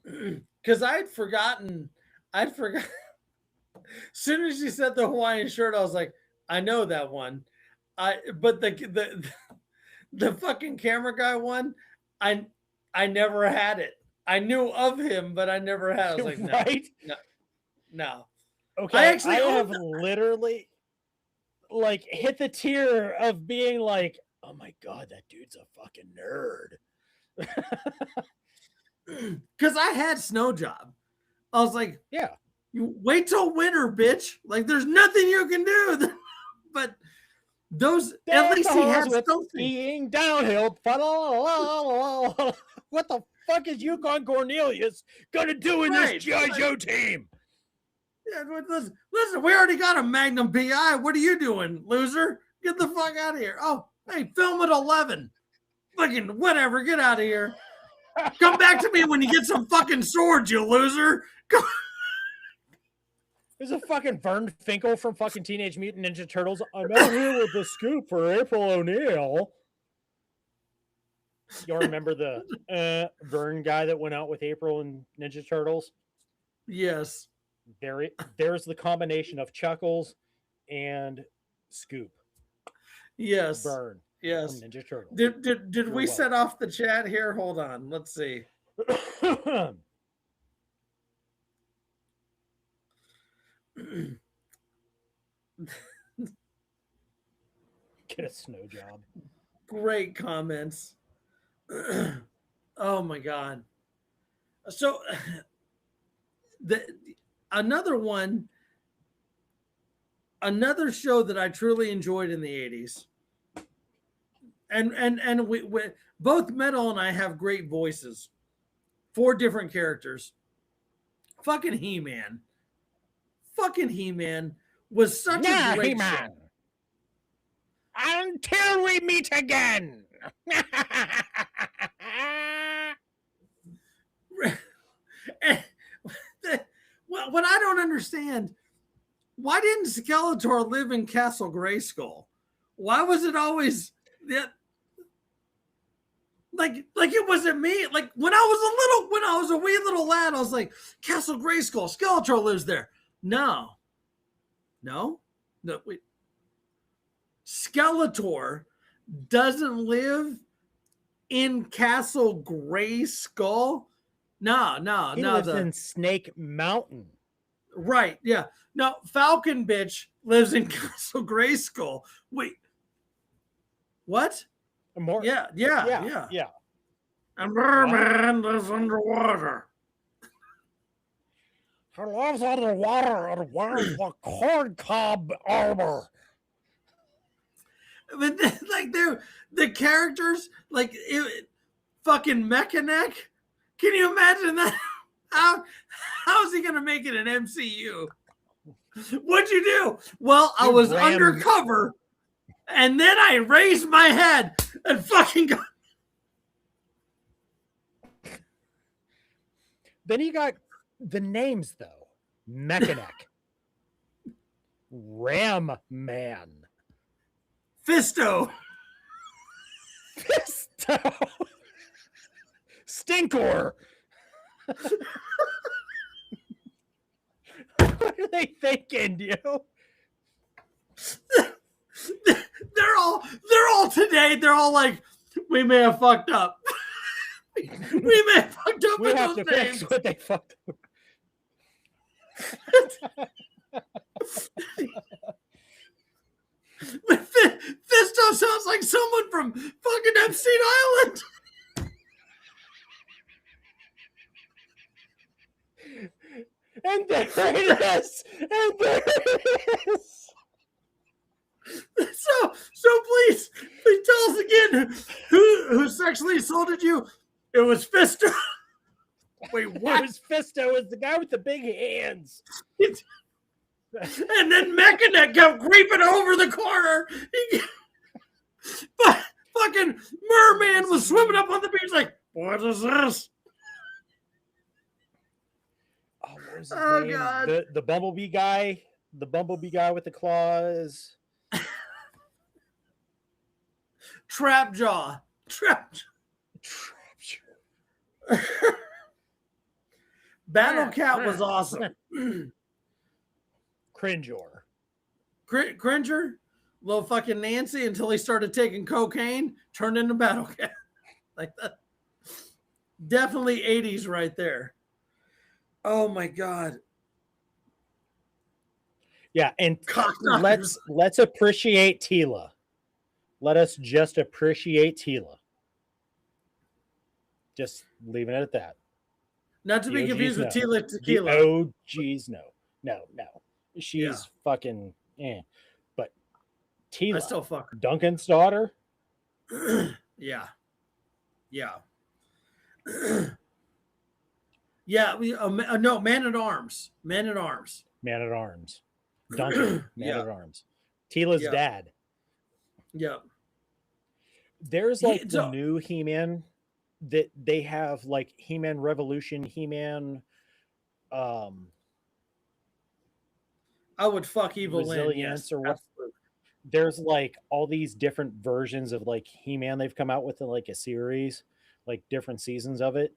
Speaker 2: Because I'd forgotten. As soon as you said the Hawaiian shirt, I was like, I know that one. But the fucking camera guy one, I never had it. I knew of him, but I never had. I was like, no,
Speaker 1: right?
Speaker 2: No.
Speaker 1: Okay, I have literally like hit the tier of being like, oh my god, that dude's a fucking nerd.
Speaker 2: Because I had Snow Job. I was like,
Speaker 1: yeah,
Speaker 2: you wait till winter, bitch. Like, there's nothing you can do. But those, at least he had something.
Speaker 1: Skiing downhill. What the fuck is Yukon Cornelius gonna do in this G.I. Joe team?
Speaker 2: Yeah, listen, we already got a Magnum PI. What are you doing, loser? Get the fuck out of here. Oh, hey, film at 11. Fucking whatever, get out of here. Come back to me when you get some fucking swords, you loser.
Speaker 1: There's a fucking Vern Finkel from fucking Teenage Mutant Ninja Turtles. I'm out here with the scoop for April O'Neil. Y'all remember the Vern guy that went out with April and Ninja Turtles?
Speaker 2: Yes.
Speaker 1: There's the combination of Chuckles and Scoop.
Speaker 2: Yes.
Speaker 1: Vern.
Speaker 2: Yes.
Speaker 1: From Ninja Turtles.
Speaker 2: Did we set off the chat here? Hold on. Let's see.
Speaker 1: Get a Snow Job.
Speaker 2: Great comments. Oh my god. So another show that I truly enjoyed in the 80s. And we both Metal and I have great voices. 4 different characters. Fucking He-Man. Fucking He-Man was such a great
Speaker 1: He-Man. Show. Until we meet again.
Speaker 2: What I don't understand, why didn't Skeletor live in Castle Grayskull? Why was it always that? Like it wasn't me. Like when I was a wee little lad, I was like, Castle Grayskull, Skeletor lives there. No. Wait. Skeletor doesn't live in Castle Grayskull. No.
Speaker 1: He lives in Snake Mountain.
Speaker 2: Right, yeah. No, Falcon bitch lives in Castle Grayskull. Wait. What? Yeah. And Merman lives underwater.
Speaker 1: He lives underwater and wears the corn cob armor.
Speaker 2: But like the characters, like fucking Mechaneck. Can you imagine that? How is he gonna make it an MCU? What'd you do? Well, I was undercover, and then I raised my head and fucking got.
Speaker 1: Then you got the names though: Mechaneck, Ram Man,
Speaker 2: Fisto,
Speaker 1: Stinkor. What are they thinking, you?
Speaker 2: They're all today. They're all like, we may have fucked up. We may have fucked up.
Speaker 1: We have to fix what they fucked up.
Speaker 2: Fisto sounds like someone from fucking Epstein Island.
Speaker 1: And there it is. And there it is.
Speaker 2: So please tell us again who sexually assaulted you. It was Fisto. Wait, what?
Speaker 1: It was Fisto. It was the guy with the big hands.
Speaker 2: And then Mechaneck kept creeping over the corner. But fucking Merman was swimming up on the beach like, what is this?
Speaker 1: Oh, was his
Speaker 2: Oh
Speaker 1: name?
Speaker 2: God.
Speaker 1: The bumblebee guy. The bumblebee guy with the claws.
Speaker 2: Trapjaw. Battle Cat was awesome.
Speaker 1: Cringor.
Speaker 2: Cringer, little fucking Nancy until he started taking cocaine, turned into Battle Cat. Like that. Definitely 80s right there. Oh my God.
Speaker 1: Yeah, and
Speaker 2: Cocksuckers.
Speaker 1: let's appreciate Tila. Let us just appreciate Tila. Just leaving it at that.
Speaker 2: Not to
Speaker 1: The
Speaker 2: be
Speaker 1: OGs
Speaker 2: confused with
Speaker 1: know.
Speaker 2: Tila Tequila.
Speaker 1: The OGs no. She's
Speaker 2: Yeah.
Speaker 1: fucking But
Speaker 2: I
Speaker 1: Tila,
Speaker 2: still fuck her.
Speaker 1: Duncan's daughter.
Speaker 2: Yeah. Yeah. Yeah. No, Man at Arms. Man at Arms.
Speaker 1: Man at Arms. Duncan, Man at Arms. Tila's dad.
Speaker 2: Yeah.
Speaker 1: There's like the new He-Man that they have, like He-Man Revolution, He-Man
Speaker 2: I would fuck Evil Lynn, yes.
Speaker 1: or what. Absolutely. There's like all these different versions of like He-Man they've come out with in like a series, like different seasons of it.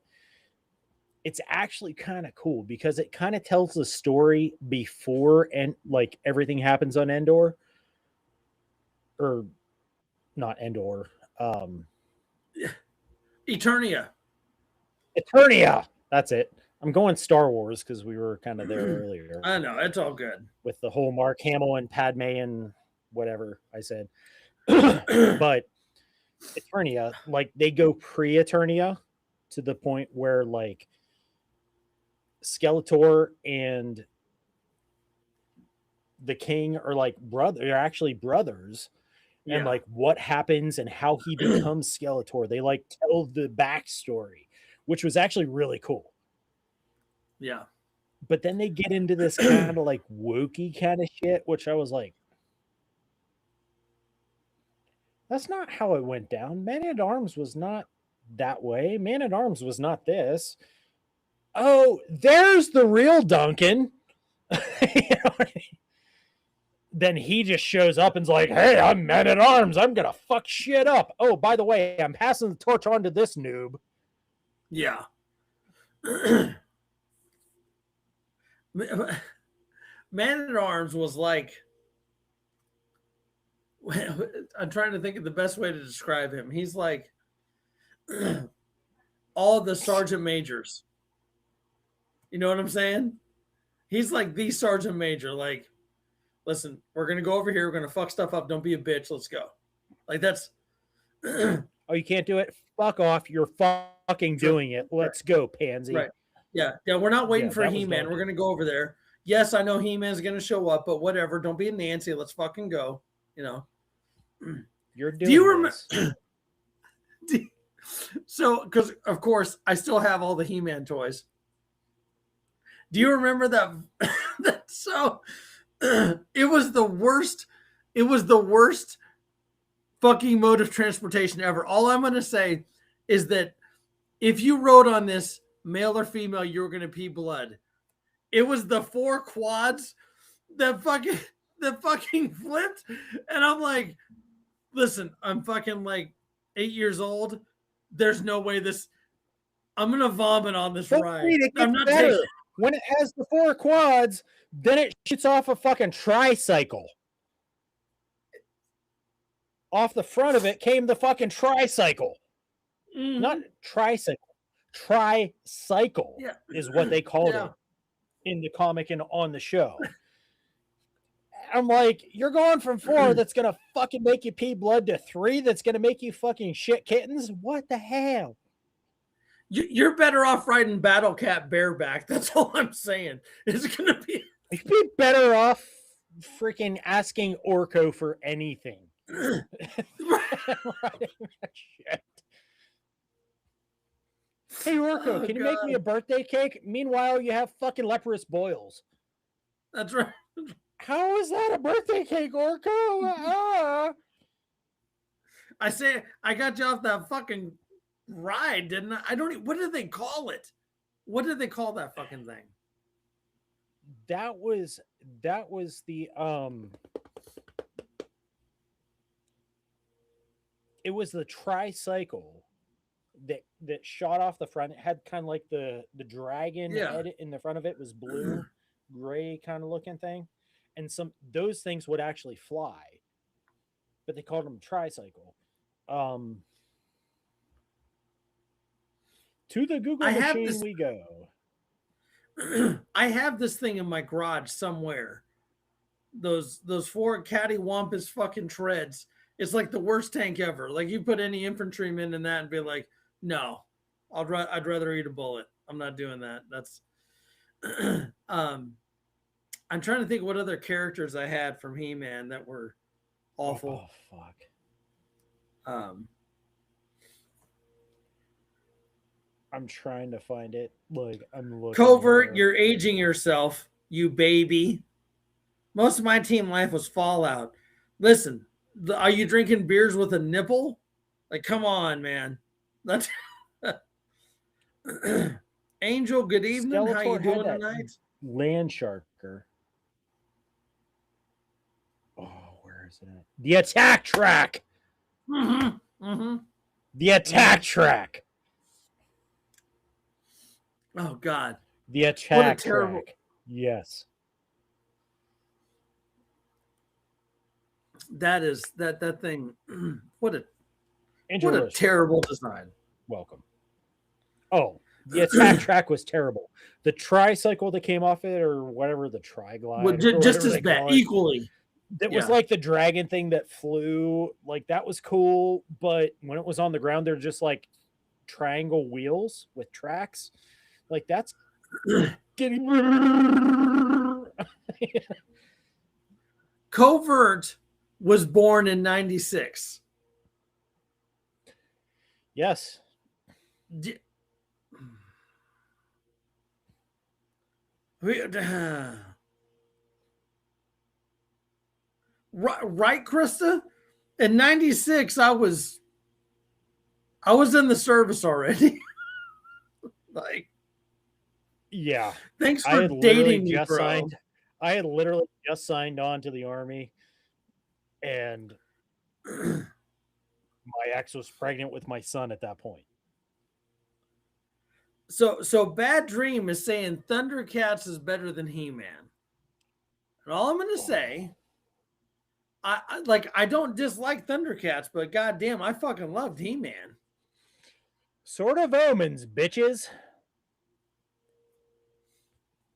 Speaker 1: It's actually kind of cool because it kind of tells the story before and like everything happens on Endor. Or not Endor.
Speaker 2: Eternia.
Speaker 1: That's it. I'm going Star Wars because we were kind of there earlier.
Speaker 2: I know, it's all good.
Speaker 1: With the whole Mark Hamill and Padme and whatever I said. But Eternia, like they go pre-Eternia to the point where like Skeletor and the King are like they're actually brothers. Yeah. And like what happens and how he becomes Skeletor. They like tell the backstory, which was actually really cool.
Speaker 2: Yeah.
Speaker 1: But then they get into this kind of like wokey kind of shit, which I was like, that's not how it went down. Man at Arms was not that way. Man at Arms was not this. Oh, there's the real Duncan. You know what I mean? Then he just shows up and's like, hey, I'm Man at Arms. I'm going to fuck shit up. Oh, by the way, I'm passing the torch on to this noob.
Speaker 2: Yeah. Man at Arms was like, I'm trying to think of the best way to describe him. He's like all the sergeant majors. You know what I'm saying? He's like the sergeant major. Like, listen, we're going to go over here. We're going to fuck stuff up. Don't be a bitch. Let's go. Like that's.
Speaker 1: Oh, you can't do it? Fuck off. You're fucking doing it. Let's go, pansy.
Speaker 2: Right. Yeah. Yeah. We're not waiting for He-Man. We're going to go over there. Yes, I know He-Man's going to show up, but whatever. Don't be a Nancy. Let's fucking go. You know.
Speaker 1: You're doing. Do you remember?
Speaker 2: So, because of course I still have all the He-Man toys. Do you remember that? So it was the worst. It was the worst fucking mode of transportation ever. All I'm going to say is that if you rode on this, male or female, you were going to pee blood. It was the 4 quads that fucking flipped. And I'm like, listen, I'm fucking like 8 years old. There's no way I'm going to vomit on this ride. I'm not taking it.
Speaker 1: When it has the 4 quads, then it shoots off a fucking tricycle. Off the front of it came the fucking tricycle. Mm-hmm. Not tricycle. Tricycle is what they called it in the comic and on the show. I'm like, you're going from 4 that's going to fucking make you pee blood to 3 that's going to make you fucking shit kittens? What the hell?
Speaker 2: You're better off riding Battle Cat bareback. That's all I'm saying. It's going to be...
Speaker 1: You'd be better off freaking asking Orko for anything. Shit. Hey, Orko, can you make me a birthday cake? Meanwhile, you have fucking leprous boils.
Speaker 2: That's right.
Speaker 1: How is that a birthday cake, Orko?
Speaker 2: I say I got you off that fucking ride, didn't I? I don't even, what did they call it? What did they call that fucking thing?
Speaker 1: that was the it was the tricycle that shot off the front. It had kind of like the dragon
Speaker 2: Yeah.
Speaker 1: head in the front of it was blue, gray kind of looking thing, and some those things would actually fly, but they called them tricycle. Um, to the Google
Speaker 2: I have
Speaker 1: machine
Speaker 2: this
Speaker 1: we go.
Speaker 2: I have this thing in my garage somewhere. Those four cattywampus fucking treads. It's like the worst tank ever. Like you put any infantryman in that and be like, no, I'd rather eat a bullet. I'm not doing that. That's I'm trying to think what other characters I had from He-Man that were awful.
Speaker 1: Oh fuck.
Speaker 2: Um,
Speaker 1: I'm trying to find it. Like I'm looking.
Speaker 2: Covert,
Speaker 1: here.
Speaker 2: you're aging yourself, you baby. Most of my team life was Fallout. Listen, are you drinking beers with a nipple? Like, come on, man. That's Angel. Good evening.
Speaker 1: Skeletor
Speaker 2: How you
Speaker 1: had
Speaker 2: doing
Speaker 1: that
Speaker 2: tonight?
Speaker 1: Land Sharker. Oh, where is it? The attack track.
Speaker 2: Mm-hmm. Mm-hmm.
Speaker 1: The attack track.
Speaker 2: Oh God.
Speaker 1: The attack
Speaker 2: terrible-
Speaker 1: track. Yes.
Speaker 2: That is that thing. What a
Speaker 1: Angel
Speaker 2: terrible design.
Speaker 1: Welcome. Oh, the attack track was terrible. The tricycle that came off it, or whatever, the triglide,
Speaker 2: Well, just as bad, equally.
Speaker 1: That was like the dragon thing that flew. Like that was cool, but when it was on the ground, they're just like triangle wheels with tracks. Like that's getting.
Speaker 2: Covert was born in 96.
Speaker 1: Yes.
Speaker 2: Right, Krista? In 96, I was in the service already. Like,
Speaker 1: yeah.
Speaker 2: Thanks for dating me, bro.
Speaker 1: I had literally just signed on to the army, and my ex was pregnant with my son at that point.
Speaker 2: So Bad Dream is saying Thundercats is better than He-Man. And all I'm gonna say, I don't dislike Thundercats, but goddamn, I fucking loved He-Man.
Speaker 1: Sword of Omens, bitches.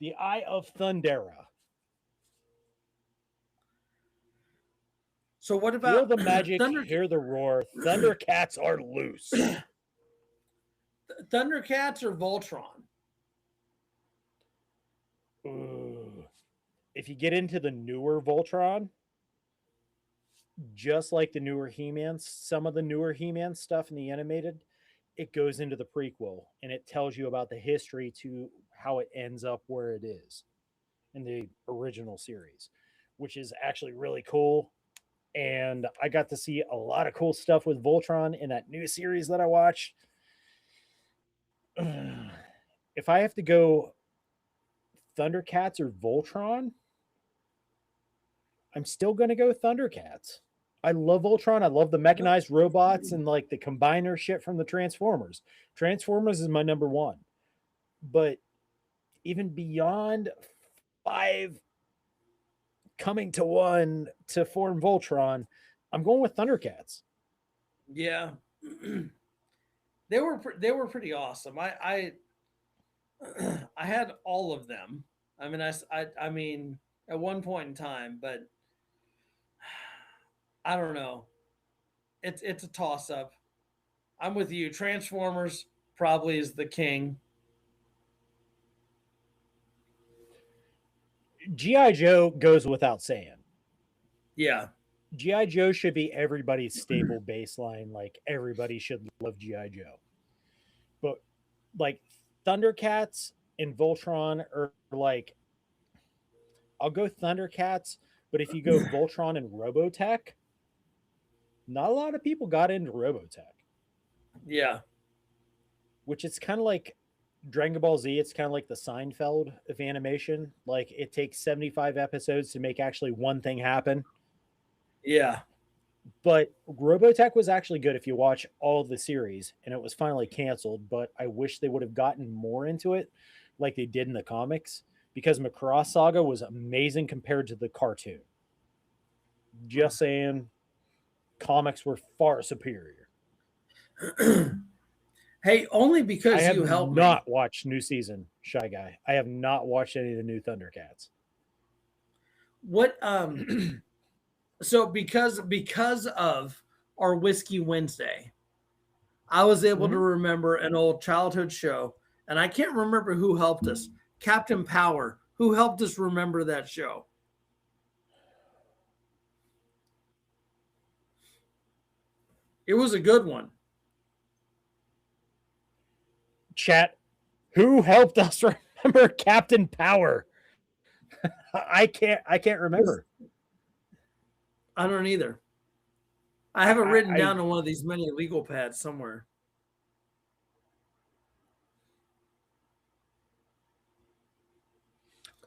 Speaker 1: The Eye of Thundera.
Speaker 2: So what about
Speaker 1: feel the magic, hear the roar? Thundercats are loose.
Speaker 2: Thundercats or Voltron?
Speaker 1: Ooh. If you get into the newer Voltron, just like the newer He-Man, some of the newer He-Man stuff in the animated, it goes into the prequel and it tells you about the history to how it ends up where it is in the original series, which is actually really cool. And I got to see a lot of cool stuff with Voltron in that new series that I watched. If I have to go Thundercats or Voltron, I'm still going to go Thundercats. I love Voltron. I love the mechanized robots and like the combiner shit from the Transformers. Transformers is my number one. But even beyond 5 coming to 1 to form Voltron, I'm going with Thundercats.
Speaker 2: Yeah. They were pretty awesome. I had all of them. I mean at one point in time, but I don't know. It's a toss up. I'm with you. Transformers probably is the king.
Speaker 1: G.I. Joe goes without saying.
Speaker 2: Yeah.
Speaker 1: G.I. Joe should be everybody's stable baseline. Like everybody should love G.I. Joe. But like Thundercats and Voltron are like, I'll go Thundercats, but if you go Voltron and Robotech, not a lot of people got into Robotech.
Speaker 2: Yeah.
Speaker 1: Which is kind of like Dragon Ball Z, it's kind of like the Seinfeld of animation. Like it takes 75 episodes to make actually one thing happen.
Speaker 2: Yeah.
Speaker 1: But Robotech was actually good if you watch all of the series, and it was finally canceled. But I wish they would have gotten more into it like they did in the comics, because Macross Saga was amazing compared to the cartoon. Just saying, comics were far superior.
Speaker 2: Hey, only
Speaker 1: I
Speaker 2: because
Speaker 1: have
Speaker 2: you helped me.
Speaker 1: not watched new season, Shy Guy. I have not watched any of the new Thundercats.
Speaker 2: What so because of our Whiskey Wednesday, I was able to
Speaker 1: Mhm.
Speaker 2: remember an old childhood show, and I can't remember who helped us. Captain Power, who helped us remember that show. It was a good one.
Speaker 1: Chat, who helped us remember Captain Power? I can't remember.
Speaker 2: I don't either. I have it
Speaker 1: I,
Speaker 2: written
Speaker 1: I
Speaker 2: down on one of these many legal pads somewhere.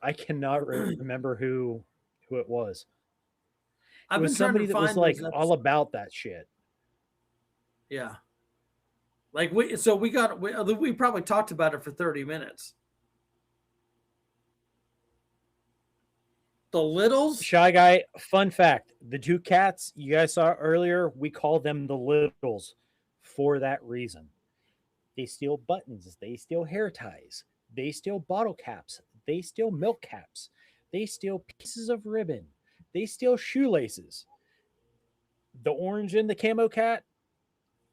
Speaker 1: I cannot remember who it was. It
Speaker 2: I've
Speaker 1: was
Speaker 2: been trying to
Speaker 1: somebody that was
Speaker 2: find
Speaker 1: like
Speaker 2: those
Speaker 1: all
Speaker 2: episodes.
Speaker 1: about that shit.
Speaker 2: Yeah. Like we probably talked about it for 30 minutes. The Littles?
Speaker 1: Shy Guy, fun fact, the two cats you guys saw earlier, we call them the Littles for that reason. They steal buttons, they steal hair ties, they steal bottle caps, they steal milk caps, they steal pieces of ribbon, they steal shoelaces. The orange and the camo cat,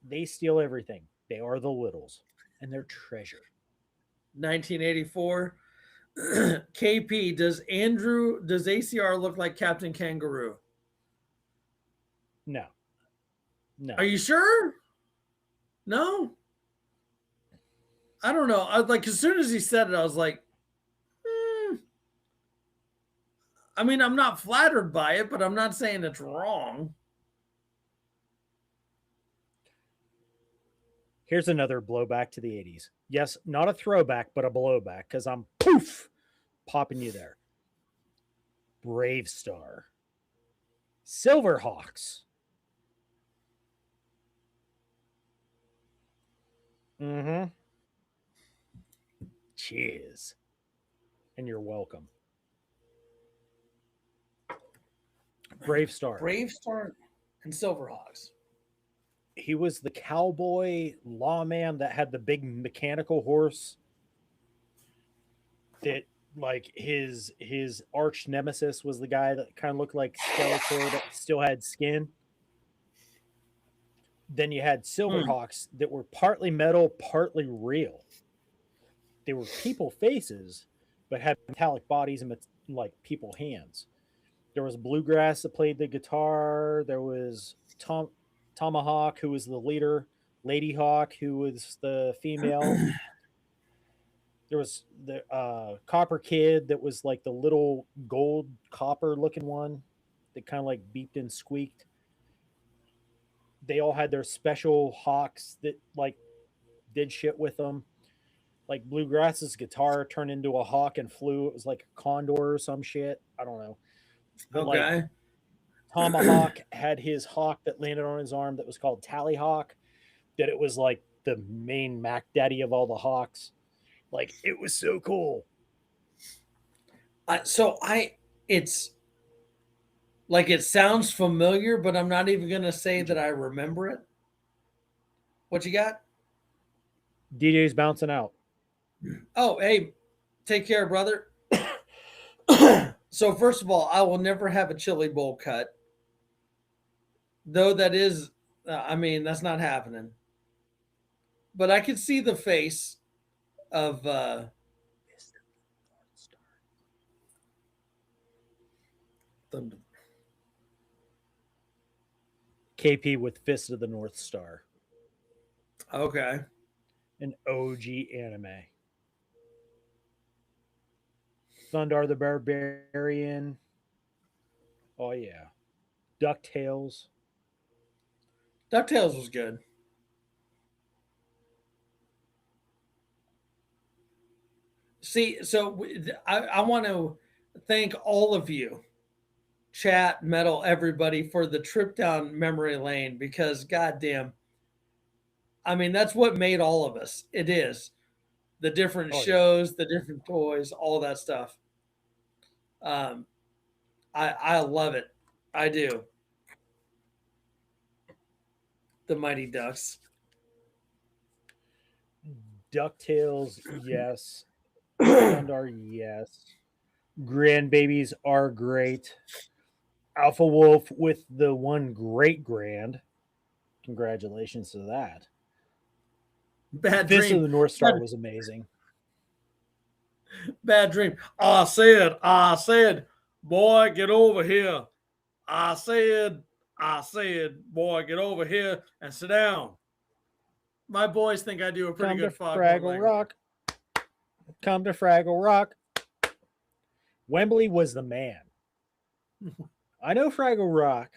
Speaker 1: they steal everything. They are the Littles, and they're treasure.
Speaker 2: 1984. KP, does ACR look like Captain Kangaroo?
Speaker 1: No,
Speaker 2: Are
Speaker 1: no.
Speaker 2: you sure? No? I don't know. I like as soon as he said it, I was like, hmm. I mean, I'm not flattered by it, but I'm not saying it's wrong.
Speaker 1: Here's another blowback to the 80s. Yes, not a throwback, but a blowback, because I'm poof popping you there. Brave Star. Silverhawks. Mm-hmm. Cheers. And you're welcome. Brave Star.
Speaker 2: Brave Star and Silverhawks.
Speaker 1: He was the cowboy lawman that had the big mechanical horse that like his arch nemesis was the guy that kind of looked like Skeletor that still had skin. Then you had
Speaker 2: Hmm.
Speaker 1: Silverhawks that were partly metal, partly real. They were people faces, but had metallic bodies and like people hands. There was Bluegrass that played the guitar. There was Tomahawk, who was the leader. Lady Hawk, who was the female. There was the Copper Kid that was like the little gold copper looking one that kind of like beeped and squeaked. They all had their special hawks that like did shit with them. Like Bluegrass's guitar turned into a hawk and flew. It was like a condor or some shit. I don't know. But like
Speaker 2: Okay.
Speaker 1: Tomahawk had his hawk that landed on his arm that was called Tallyhawk. That it was like the main Mac Daddy of all the hawks. Like it was so cool.
Speaker 2: It's like it sounds familiar, but I'm not even gonna say that I remember it. What you got?
Speaker 1: DJ's bouncing out.
Speaker 2: Oh, hey, take care, brother. So first of all, I will never have a chili bowl cut, though. That is, I mean, that's not happening. But I could see the face of the.
Speaker 1: KP with Fist of the North Star,
Speaker 2: Okay.
Speaker 1: an OG anime. Thundar the Barbarian. Oh yeah. DuckTales.
Speaker 2: DuckTales was good. See, so I want to thank all of you, chat, metal, everybody, for the trip down memory lane because, goddamn, I mean, that's what made all of us. It is the different
Speaker 1: Oh yeah.
Speaker 2: shows, the different toys, all that stuff. Um, I love it. I do. The Mighty Ducks.
Speaker 1: DuckTales, yes. Gundar, yes. Grandbabies are great. Alpha Wolf with the one great grand. Congratulations to that.
Speaker 2: Bad
Speaker 1: Fist of
Speaker 2: dream.
Speaker 1: the North
Speaker 2: Bad,
Speaker 1: Star was amazing.
Speaker 2: bad dream. I said, boy, get over here. I said, boy, get over here and sit down. My boys think I do a pretty
Speaker 1: Come to
Speaker 2: good Foghorn
Speaker 1: Fraggle
Speaker 2: Leghorn.
Speaker 1: Rock. Come to Fraggle Rock. Wembley was the man. I know Fraggle Rock.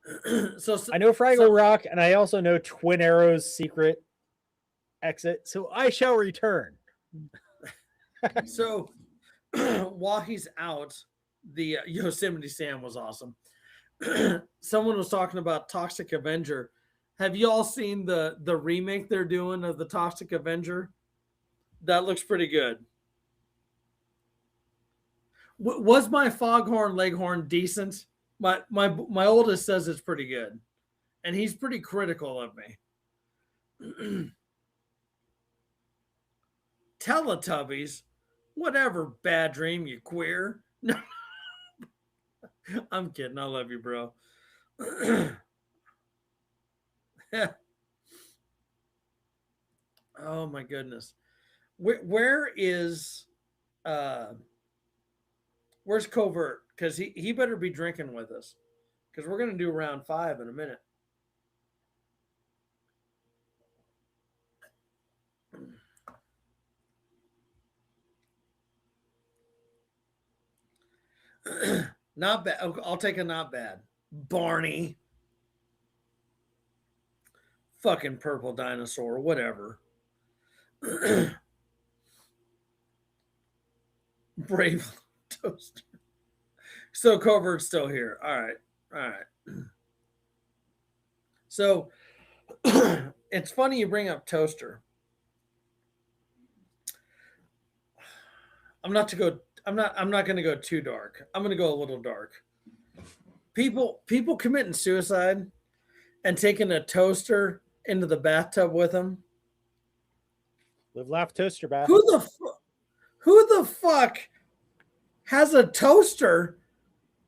Speaker 1: I know Fraggle Rock, and I also know Twin Arrow's secret exit. So I shall return.
Speaker 2: So while he's out, the Yosemite Sam was awesome. Someone was talking about Toxic Avenger. Have you all seen the remake they're doing of the Toxic Avenger? That looks pretty good. Was my Foghorn Leghorn decent? My oldest says it's pretty good, and he's pretty critical of me. Teletubbies, whatever. Bad dream, you queer. No, I'm kidding. I love you, bro. Oh my goodness. Where is where's Covert? Because he better be drinking with us. Because we're gonna do round 5 in a minute. Not bad. I'll take a not bad. Barney. Fucking purple dinosaur, whatever. Brave toaster. So Covert's still here. All right. All right. So it's funny you bring up toaster. I'm not going to go too dark. I'm going to go a little dark. People committing suicide and taking a toaster into the bathtub with them.
Speaker 1: Live, laugh, toaster bath.
Speaker 2: Who the fuck has a toaster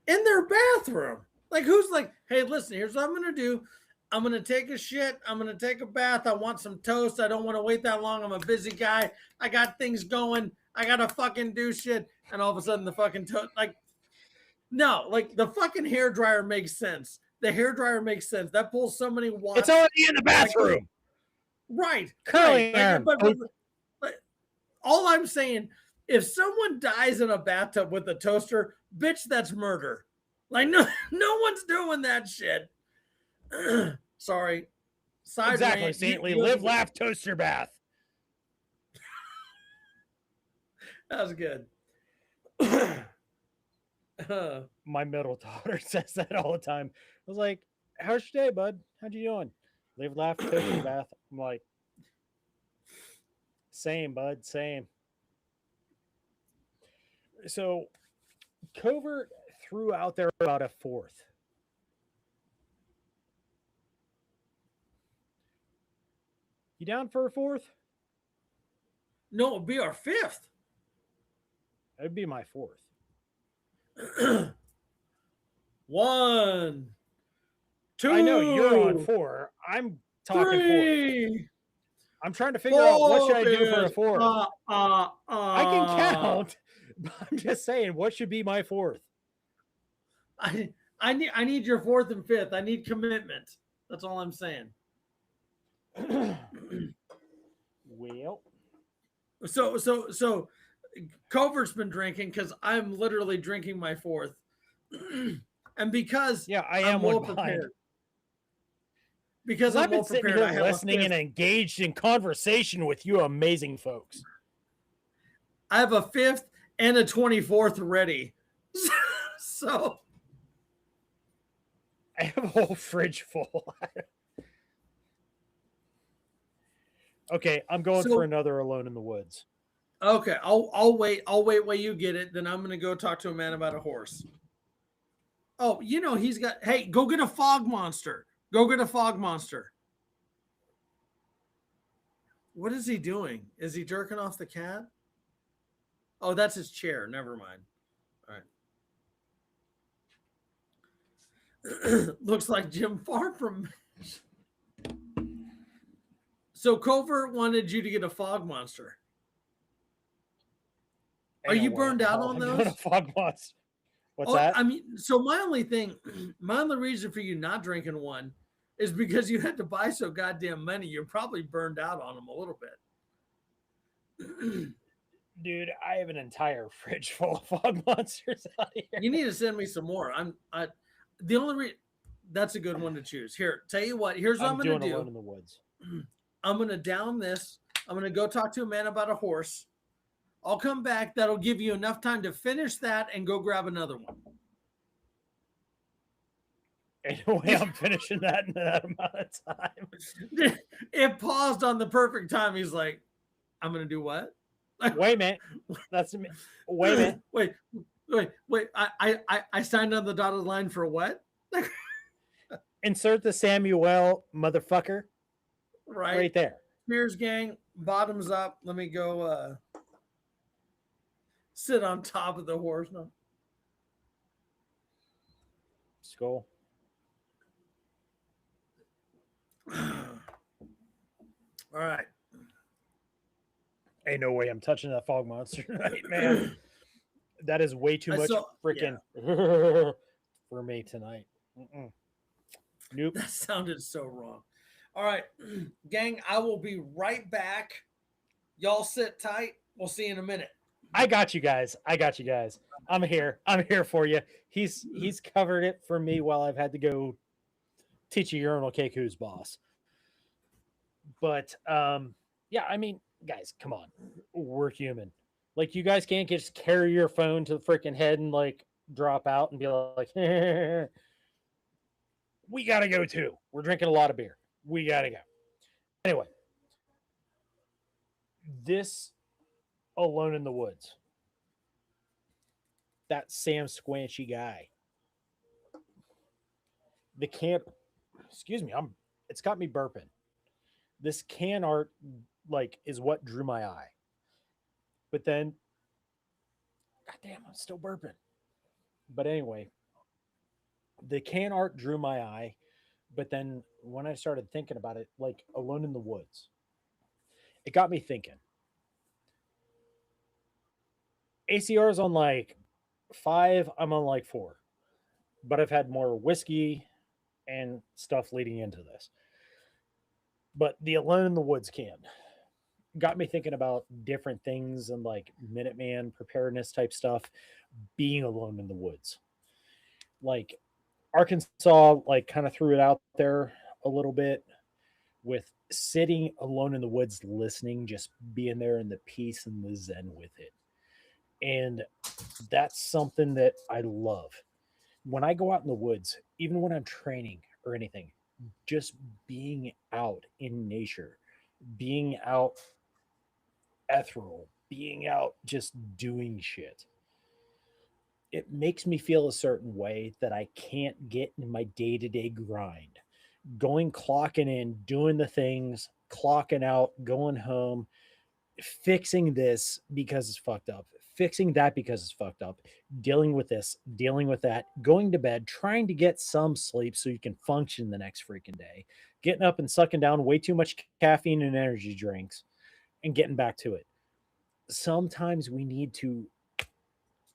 Speaker 2: in their bathroom? Like, who's like, hey, listen, here's what I'm going to do. I'm going to take a shit. I'm going to take a bath. I want some toast. I don't want to wait that long. I'm a busy guy. I got things going. I got to fucking do shit. And all of a sudden the fucking toast, like, no, like the fucking hairdryer makes sense. The hairdryer makes sense. That pulls so many watts.
Speaker 1: It's already in the bathroom.
Speaker 2: Right.
Speaker 1: Curling
Speaker 2: right.
Speaker 1: iron.
Speaker 2: But all I'm saying, if someone dies in a bathtub with a toaster, bitch, that's murder. Like, no one's doing that shit. Sorry. Side
Speaker 1: exactly,
Speaker 2: rant.
Speaker 1: saintly. Live, laugh, toaster bath.
Speaker 2: That was good.
Speaker 1: My middle daughter says that all the time. I was like, how's your day, bud? How'd you doing? Live, laugh, toaster bath. I'm like, same, bud, same. So Covert threw out there about a 4th. You down for a 4th?
Speaker 2: No, it'd be our 5th.
Speaker 1: It'd be my 4th.
Speaker 2: 1, 2.
Speaker 1: I know you're on 4. I'm talking
Speaker 2: 3.
Speaker 1: 4. I'm trying to figure out what should I do for a 4th. I can count, but I'm just saying what should be my 4th.
Speaker 2: I need your 4th and 5th. I need commitment. That's all I'm saying.
Speaker 1: Well,
Speaker 2: so Covert's been drinking because I'm literally drinking my 4th, and because
Speaker 1: yeah, I am
Speaker 2: well
Speaker 1: one behind.
Speaker 2: because
Speaker 1: I've
Speaker 2: I'm
Speaker 1: been
Speaker 2: well
Speaker 1: sitting
Speaker 2: prepared.
Speaker 1: here
Speaker 2: I have
Speaker 1: listening and engaged in conversation with you amazing folks.
Speaker 2: I have a 5th and a 24th ready. So
Speaker 1: I have a whole fridge full. Okay, I'm going for another Alone in the Woods.
Speaker 2: Okay, I'll wait. I'll wait while you get it. Then I'm gonna go talk to a man about a horse. Oh, he's got. Hey, go get a fog monster. Go get a fog monster. What is he doing? Is he jerking off the cat? Oh, that's his chair. Never mind. All right. Looks like Jim Farr from. So Covert wanted you to get a fog monster. Are you burned out on those?
Speaker 1: A fog monster. What's that?
Speaker 2: I mean, so my only reason for you not drinking one is because you had to buy so goddamn many. You're probably burned out on them a little bit.
Speaker 1: Dude, I have an entire fridge full of fog monsters out here.
Speaker 2: You need to send me some more. The only reason that's a good one to choose. Here, tell you what. Here's what I'm going to do.
Speaker 1: Alone in the Woods.
Speaker 2: I'm going to down this. I'm going to go talk to a man about a horse. I'll come back. That'll give you enough time to finish that and go grab another one.
Speaker 1: Ain't no way I'm finishing that in that amount of time.
Speaker 2: It paused on the perfect time. He's like, I'm going to do what?
Speaker 1: Wait a minute. Wait a minute.
Speaker 2: Wait. I signed on the dotted line for what?
Speaker 1: Insert the Samuel motherfucker. Right there.
Speaker 2: Spears gang, bottoms up. Let me go sit on top of the horse now.
Speaker 1: Skull.
Speaker 2: All right.
Speaker 1: Ain't no way I'm touching that fog monster tonight, man. That is way too much freaking for me tonight. Nope.
Speaker 2: That sounded so wrong. All right, gang, I will be right back. Y'all sit tight. We'll see you in a minute.
Speaker 1: I got you guys. I'm here. I'm here for you. He's covered it for me while I've had to go teach a urinal cake who's boss. But yeah, I mean, guys, come on. We're human. Like, you guys can't just carry your phone to the freaking head and like drop out and be like, we gotta go too. We're drinking a lot of beer. We gotta go. Anyway, this Alone in the Woods, that Sam Squanchy guy, the camp, excuse me, it's got me burping. This can art like is what drew my eye. But then, goddamn, I'm still burping. But anyway, the can art drew my eye. But then when I started thinking about it, like Alone in the Woods, it got me thinking. ACR is on like 5, I'm on like 4. But I've had more whiskey and stuff leading into this. But the Alone in the Woods can got me thinking about different things and like Minuteman preparedness type stuff, being alone in the woods. Like Arkansas, like kind of threw it out there a little bit with sitting alone in the woods, listening, just being there in the peace and the zen with it. And that's something that I love. When I go out in the woods, even when I'm training or anything, just being out in nature, being out ethereal, being out just doing shit, it makes me feel a certain way that I can't get in my day-to-day grind. Going, clocking in, doing the things, clocking out, going home, fixing this because it's fucked up, fixing that because it's fucked up, dealing with this, dealing with that, going to bed, trying to get some sleep so you can function the next freaking day, getting up and sucking down way too much caffeine and energy drinks and getting back to it. Sometimes we need to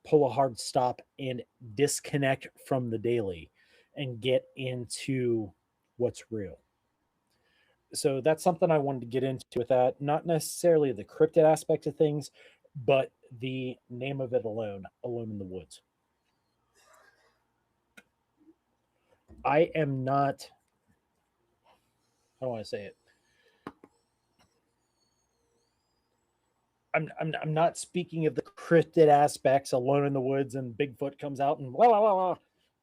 Speaker 1: pull a hard stop and disconnect from the daily and get into what's real. So that's something I wanted to get into with that. Not necessarily the cryptid aspect of things, but the name of it alone, Alone in the Woods. I am not I don't want to say it. I'm not speaking of the cryptid aspects, alone in the woods and Bigfoot comes out and blah blah blah, blah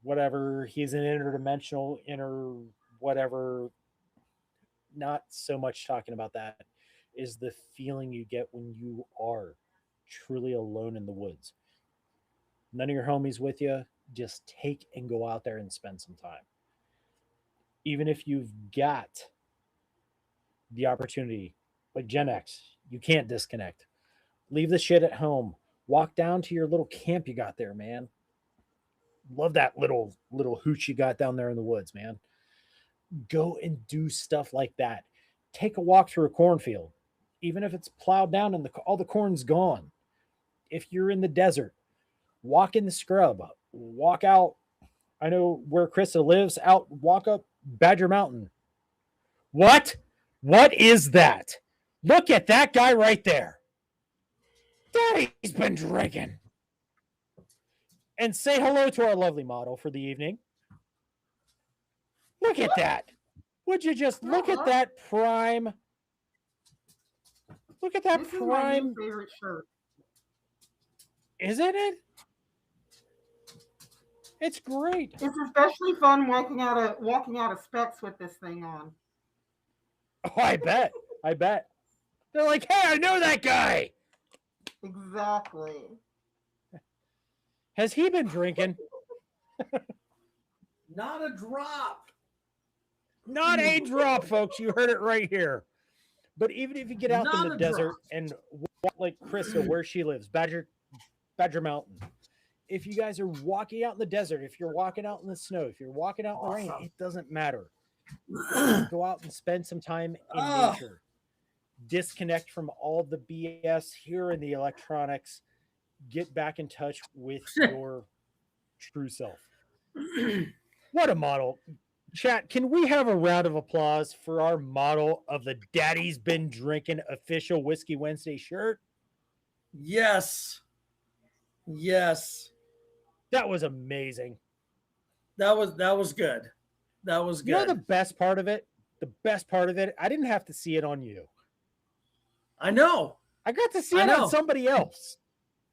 Speaker 1: whatever. He's an interdimensional, inner whatever. Not so much talking about that. Is the feeling you get when you are truly alone in the woods. None of your homies with you. Just take and go out there and spend some time. Even if you've got the opportunity, like Gen X, you can't disconnect. Leave the shit at home. Walk down to your little camp you got there, man. Love that little hooch you got down there in the woods, man. Go and do stuff like that. Take a walk through a cornfield, even if it's plowed down and all the corn's gone. If you're in the desert, walk in the scrub. Walk out. I know where Krista lives. Out, walk up Badger Mountain. What? What is that? Look at that guy right there. Daddy's been drinking. And say hello to our lovely model for the evening. Look at that. Would you just look at that prime? Look at that
Speaker 3: This
Speaker 1: prime.
Speaker 3: is my new favorite shirt.
Speaker 1: Isn't it? It's great.
Speaker 3: It's especially fun walking out of specs with this thing on.
Speaker 1: Oh, I bet. I bet. They're like, hey, I know that guy.
Speaker 3: Exactly.
Speaker 1: Has he been drinking?
Speaker 2: Not a drop.
Speaker 1: Not a drop, folks. You heard it right here. But even if you get out
Speaker 2: Not
Speaker 1: in the
Speaker 2: a
Speaker 1: desert
Speaker 2: drop.
Speaker 1: and walk like Krista, where she lives, Badger Mountain. If you guys are walking out in the desert, if you're walking out in the snow, if you're walking out in the rain, it doesn't matter. Go out and spend some time in nature. Disconnect from all the BS here in the electronics. Get back in touch with your true self. What a model. Chat, can we have a round of applause for our model of the Daddy's Been Drinking official Whiskey Wednesday shirt?
Speaker 2: Yes. Yes.
Speaker 1: That was amazing.
Speaker 2: That was good. That was good.
Speaker 1: You know the best part of it? The best part of it, I didn't have to see it on you.
Speaker 2: I know.
Speaker 1: I got to see it on somebody else.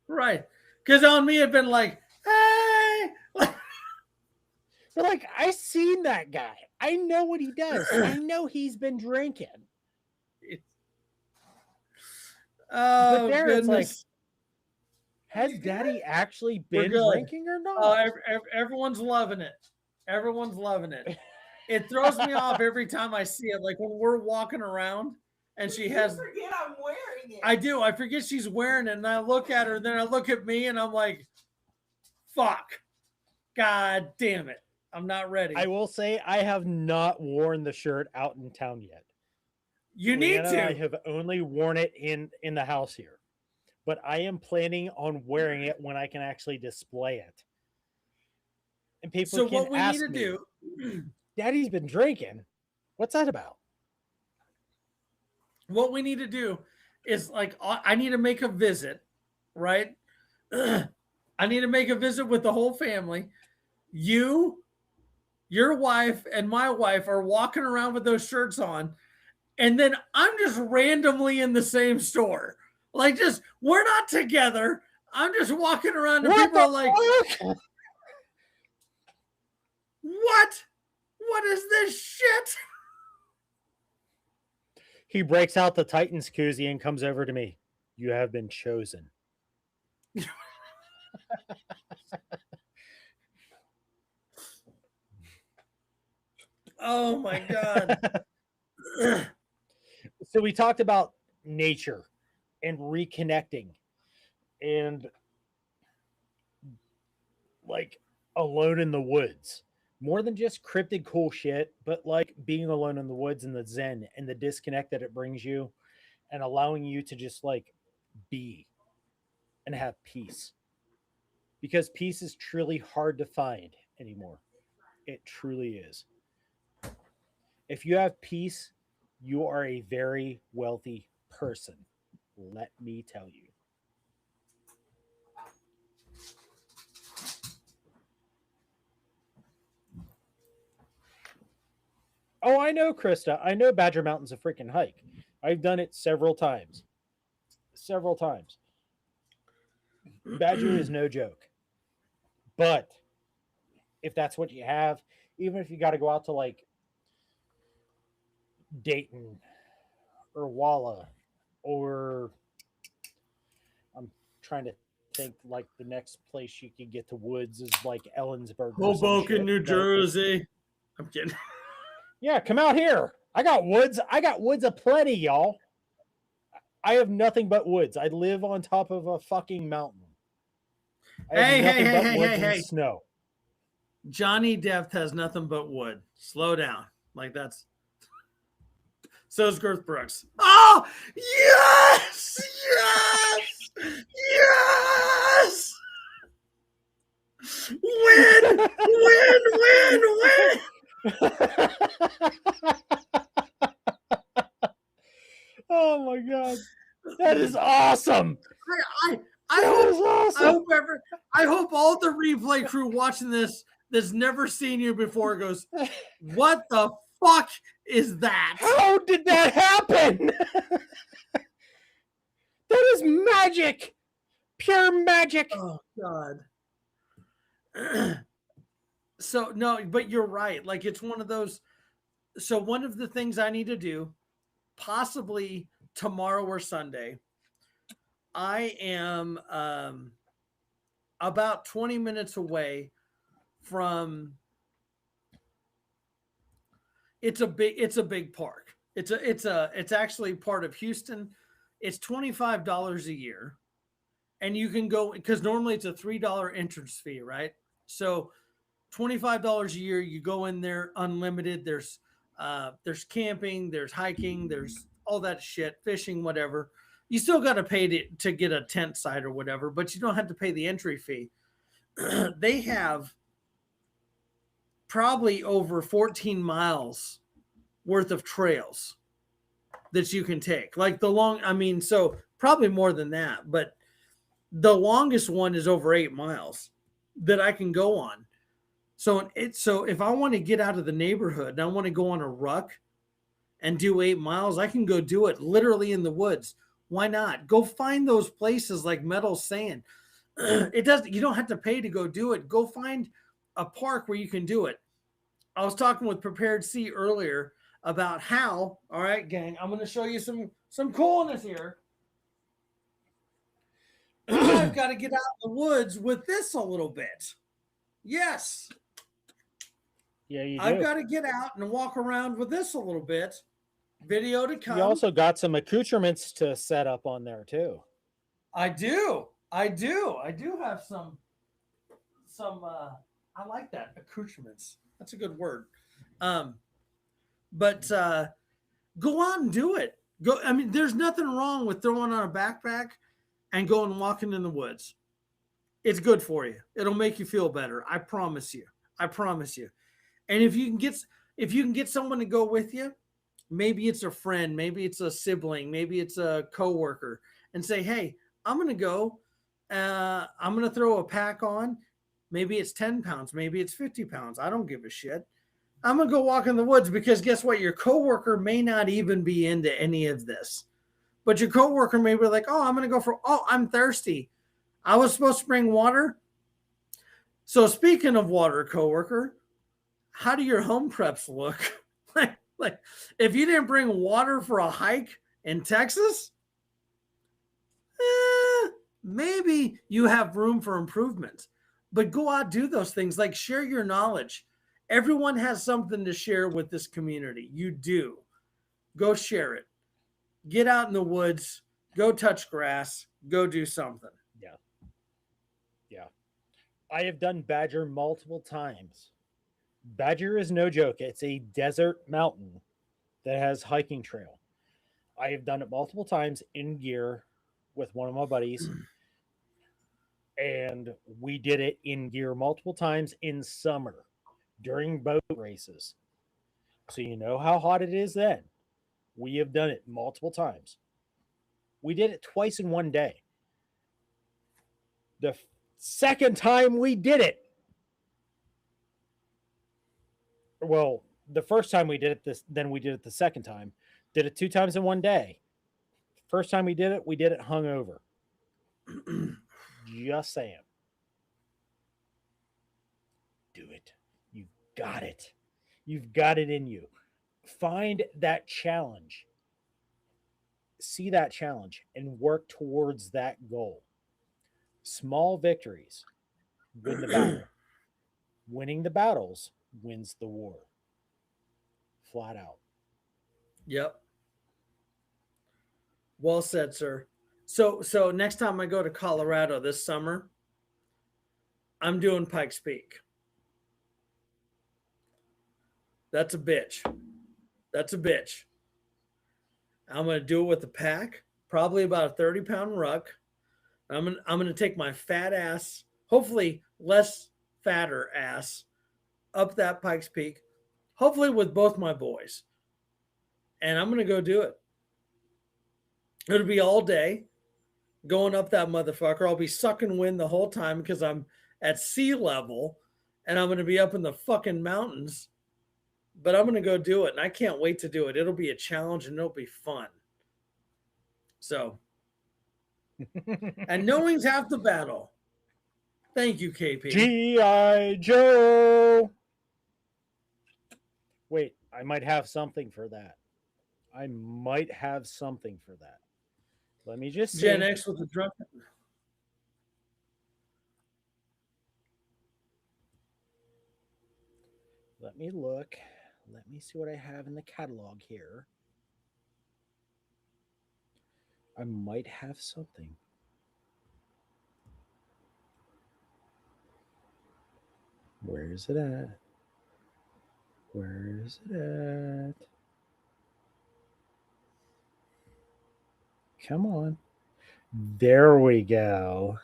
Speaker 2: Right. Because on me, it'd been like, hey.
Speaker 1: But like, I seen that guy. I know what he does. I know he's been drinking.
Speaker 2: Oh,
Speaker 1: but there
Speaker 2: goodness.
Speaker 1: it's like, has Daddy actually been drinking or not?
Speaker 2: Oh, everyone's loving it. Everyone's loving it. It throws me off every time I see it. Like when we're walking around and she has.
Speaker 3: I forget I'm wearing it.
Speaker 2: I do. I forget she's wearing it, and I look at her, and then I look at me, and I'm like, "Fuck, God damn it, I'm not ready."
Speaker 1: I will say I have not worn the shirt out in town yet.
Speaker 2: You need to.
Speaker 1: I have only worn it in the house here, but I am planning on wearing it when I can actually display it. And people
Speaker 2: So
Speaker 1: can
Speaker 2: what we
Speaker 1: ask
Speaker 2: need to
Speaker 1: me,
Speaker 2: do,
Speaker 1: Daddy's been drinking. What's that about?
Speaker 2: what we need to do is like I need to make a visit, right? I need to make a visit with the whole family. You, your wife, and my wife are walking around with those shirts on, and then I'm just randomly in the same store. Like, just we're not together. I'm just walking around, and people are like, "What? What is this shit?"
Speaker 1: He breaks out the Titans koozie and comes over to me. You have been chosen.
Speaker 2: Oh my God.
Speaker 1: So we talked about nature and reconnecting and like alone in the woods. More than just cryptid cool shit, but like being alone in the woods and the zen and the disconnect that it brings you and allowing you to just like be and have peace. Because peace is truly hard to find anymore. It truly is. If you have peace, you are a very wealthy person. Let me tell you. Oh, I know, Krista. I know Badger Mountain's a freaking hike. I've done it several times. Several times. Badger is no joke. But if that's what you have, even if you got to go out to like Dayton or Walla, or I'm trying to think like the next place you could get to woods is like Ellensburg or some
Speaker 2: Hoboken,
Speaker 1: shit.
Speaker 2: New
Speaker 1: But
Speaker 2: Jersey. I'm kidding.
Speaker 1: yeah, come out here. I got woods. I got woods aplenty, y'all. I have nothing but woods. I live on top of a fucking mountain. I have
Speaker 2: Hey,
Speaker 1: nothing
Speaker 2: hey,
Speaker 1: but
Speaker 2: hey, hey,
Speaker 1: woods
Speaker 2: hey,
Speaker 1: and
Speaker 2: hey.
Speaker 1: snow.
Speaker 2: Johnny Depp has nothing but wood. Slow down. Like that's so is Girth Brooks. Oh yes! Yes! Yes! Win! Win! Win! Win!
Speaker 1: Oh my god. That is awesome.
Speaker 2: I
Speaker 1: That
Speaker 2: hope
Speaker 1: is awesome.
Speaker 2: I hope all the replay crew watching this that's never seen you before goes, what the fuck is that?
Speaker 1: How did that happen? That is magic. Pure magic.
Speaker 2: Oh god. So no, but you're right. Like it's one of those. So one of the things I need to do, possibly tomorrow or Sunday, I am about 20 minutes away from. It's a big park. It's actually part of Houston. It's $25 a year, and you can go because normally it's a $3 entrance fee, right? So $25 a year, you go in there unlimited. There's camping, there's hiking, there's all that shit, fishing, whatever. You still got to pay to get a tent site or whatever, but you don't have to pay the entry fee. They have probably over 14 miles worth of trails that you can take. Like so probably more than that, but the longest one is over 8 miles that I can go on. So if I want to get out of the neighborhood and I want to go on a ruck and do 8 miles, I can go do it literally in the woods. Why not? Go find those places like Metal's saying. You don't have to pay to go do it. Go find a park where you can do it. I was talking with Prepared C earlier about how, all right, gang, I'm going to show you some coolness here. I've got to get out in the woods with this a little bit. Yes.
Speaker 1: Yeah, you do.
Speaker 2: I've got to get out and walk around with this a little bit. Video to come.
Speaker 1: You also got some accoutrements to set up on there too.
Speaker 2: I do have some I like that, accoutrements. That's a good word. But go out and do it. I mean, there's nothing wrong with throwing on a backpack and going walking in the woods. It's good for you. It'll make you feel better. I promise you. And if you can get someone to go with you, maybe it's a friend, maybe it's a sibling, maybe it's a coworker, and say, hey, I'm going to go. I'm going to throw a pack on. Maybe it's 10 pounds. Maybe it's 50 pounds. I don't give a shit. I'm going to go walk in the woods because guess what? Your coworker may not even be into any of this. But your coworker may be like, oh, I'm thirsty. I was supposed to bring water. So speaking of water, coworker, how do your home preps look? like if you didn't bring water for a hike in Texas, maybe you have room for improvement. But go out, do those things. Like share your knowledge. Everyone has something to share with this community. You do. Go share it. Get out in the woods. Go touch grass. Go do something.
Speaker 1: Yeah. I have done Badger multiple times. Badger is no joke. It's a desert mountain that has hiking trail. I have done it multiple times in gear with one of my buddies. And we did it in gear multiple times in summer during boat races. So you know how hot it is then. We have done it multiple times. We did it twice in one day. The second time we did it, well, The first time we did it, then we did it the second time. Did it 2 times in one day. First time we did it hungover. Just saying. Do it. You've got it. You've got it in you. Find that challenge. See that challenge and work towards that goal. Small victories win the battle. Winning the battles wins the war. Flat out.
Speaker 2: Yep. Well said, sir. So next time I go to Colorado this summer, I'm doing Pikes Peak. That's a bitch. That's a bitch. I'm gonna do it with a pack, probably about a 30-pound ruck. I'm gonna take my fat ass, hopefully less fatter ass, up that Pikes Peak, hopefully with both my boys. And I'm gonna go do it. It'll be all day going up that motherfucker. I'll be sucking wind the whole time because I'm at sea level and I'm gonna be up in the fucking mountains. But I'm gonna go do it, and I can't wait to do it. It'll be a challenge and it'll be fun. So, and knowing's half the battle. Thank you, KP.
Speaker 1: G.I. Joe. Wait, I might have something for that. I might have something for that. Let me just see.
Speaker 2: Gen X with the drunk.
Speaker 1: Let me look. Let me see what I have in the catalog here. I might have something. Where is it at? Where is it at? Come on. There we go.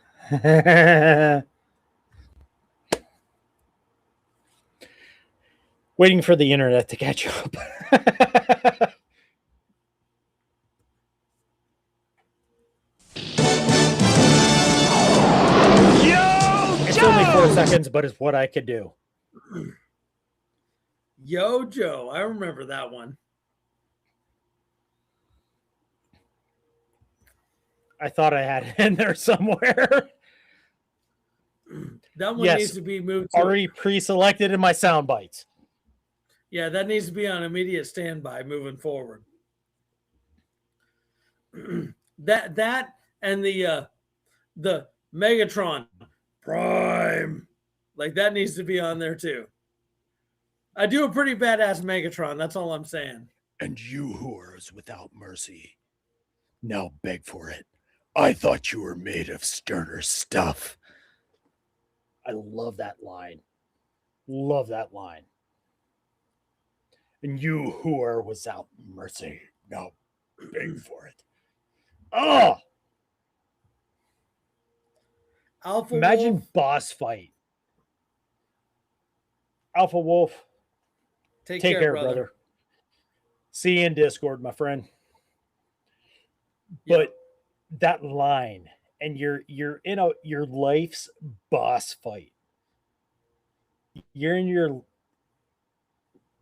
Speaker 1: Waiting for the internet to catch up. It's only 4 seconds, but it's what I could do.
Speaker 2: Yo, Joe. I remember that one.
Speaker 1: I thought I had it in there somewhere.
Speaker 2: That one needs to be moved to
Speaker 1: already pre-selected in my sound bites.
Speaker 2: Yeah, that needs to be on immediate standby moving forward. that and the Megatron Prime, like that needs to be on there too. I do a pretty badass Megatron. That's all I'm saying.
Speaker 1: And you whores without mercy, now beg for it. I thought you were made of sterner stuff. I love that line. Love that line. And you who are without mercy, now beg for it. Oh!
Speaker 2: Alpha
Speaker 1: Imagine
Speaker 2: Wolf.
Speaker 1: boss fight. Alpha Wolf.
Speaker 2: Take
Speaker 1: care, brother. See you in Discord, my friend.
Speaker 2: Yep.
Speaker 1: But that line, and you're in your life's boss fight. You're in your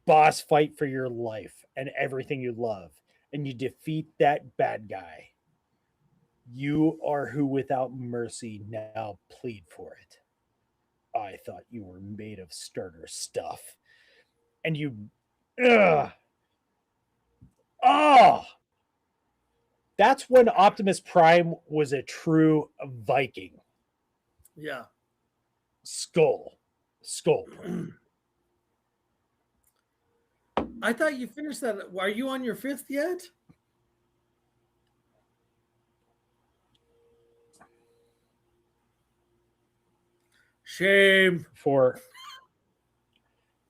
Speaker 1: boss fight for your life and everything you love, and you defeat that bad guy. You are who without mercy, now plead for it. I thought you were made of sterner stuff. And you that's when Optimus Prime was a true Viking.
Speaker 2: Yeah.
Speaker 1: Skull Prime.
Speaker 2: I thought you finished that. Are you on your 5th yet? Shame.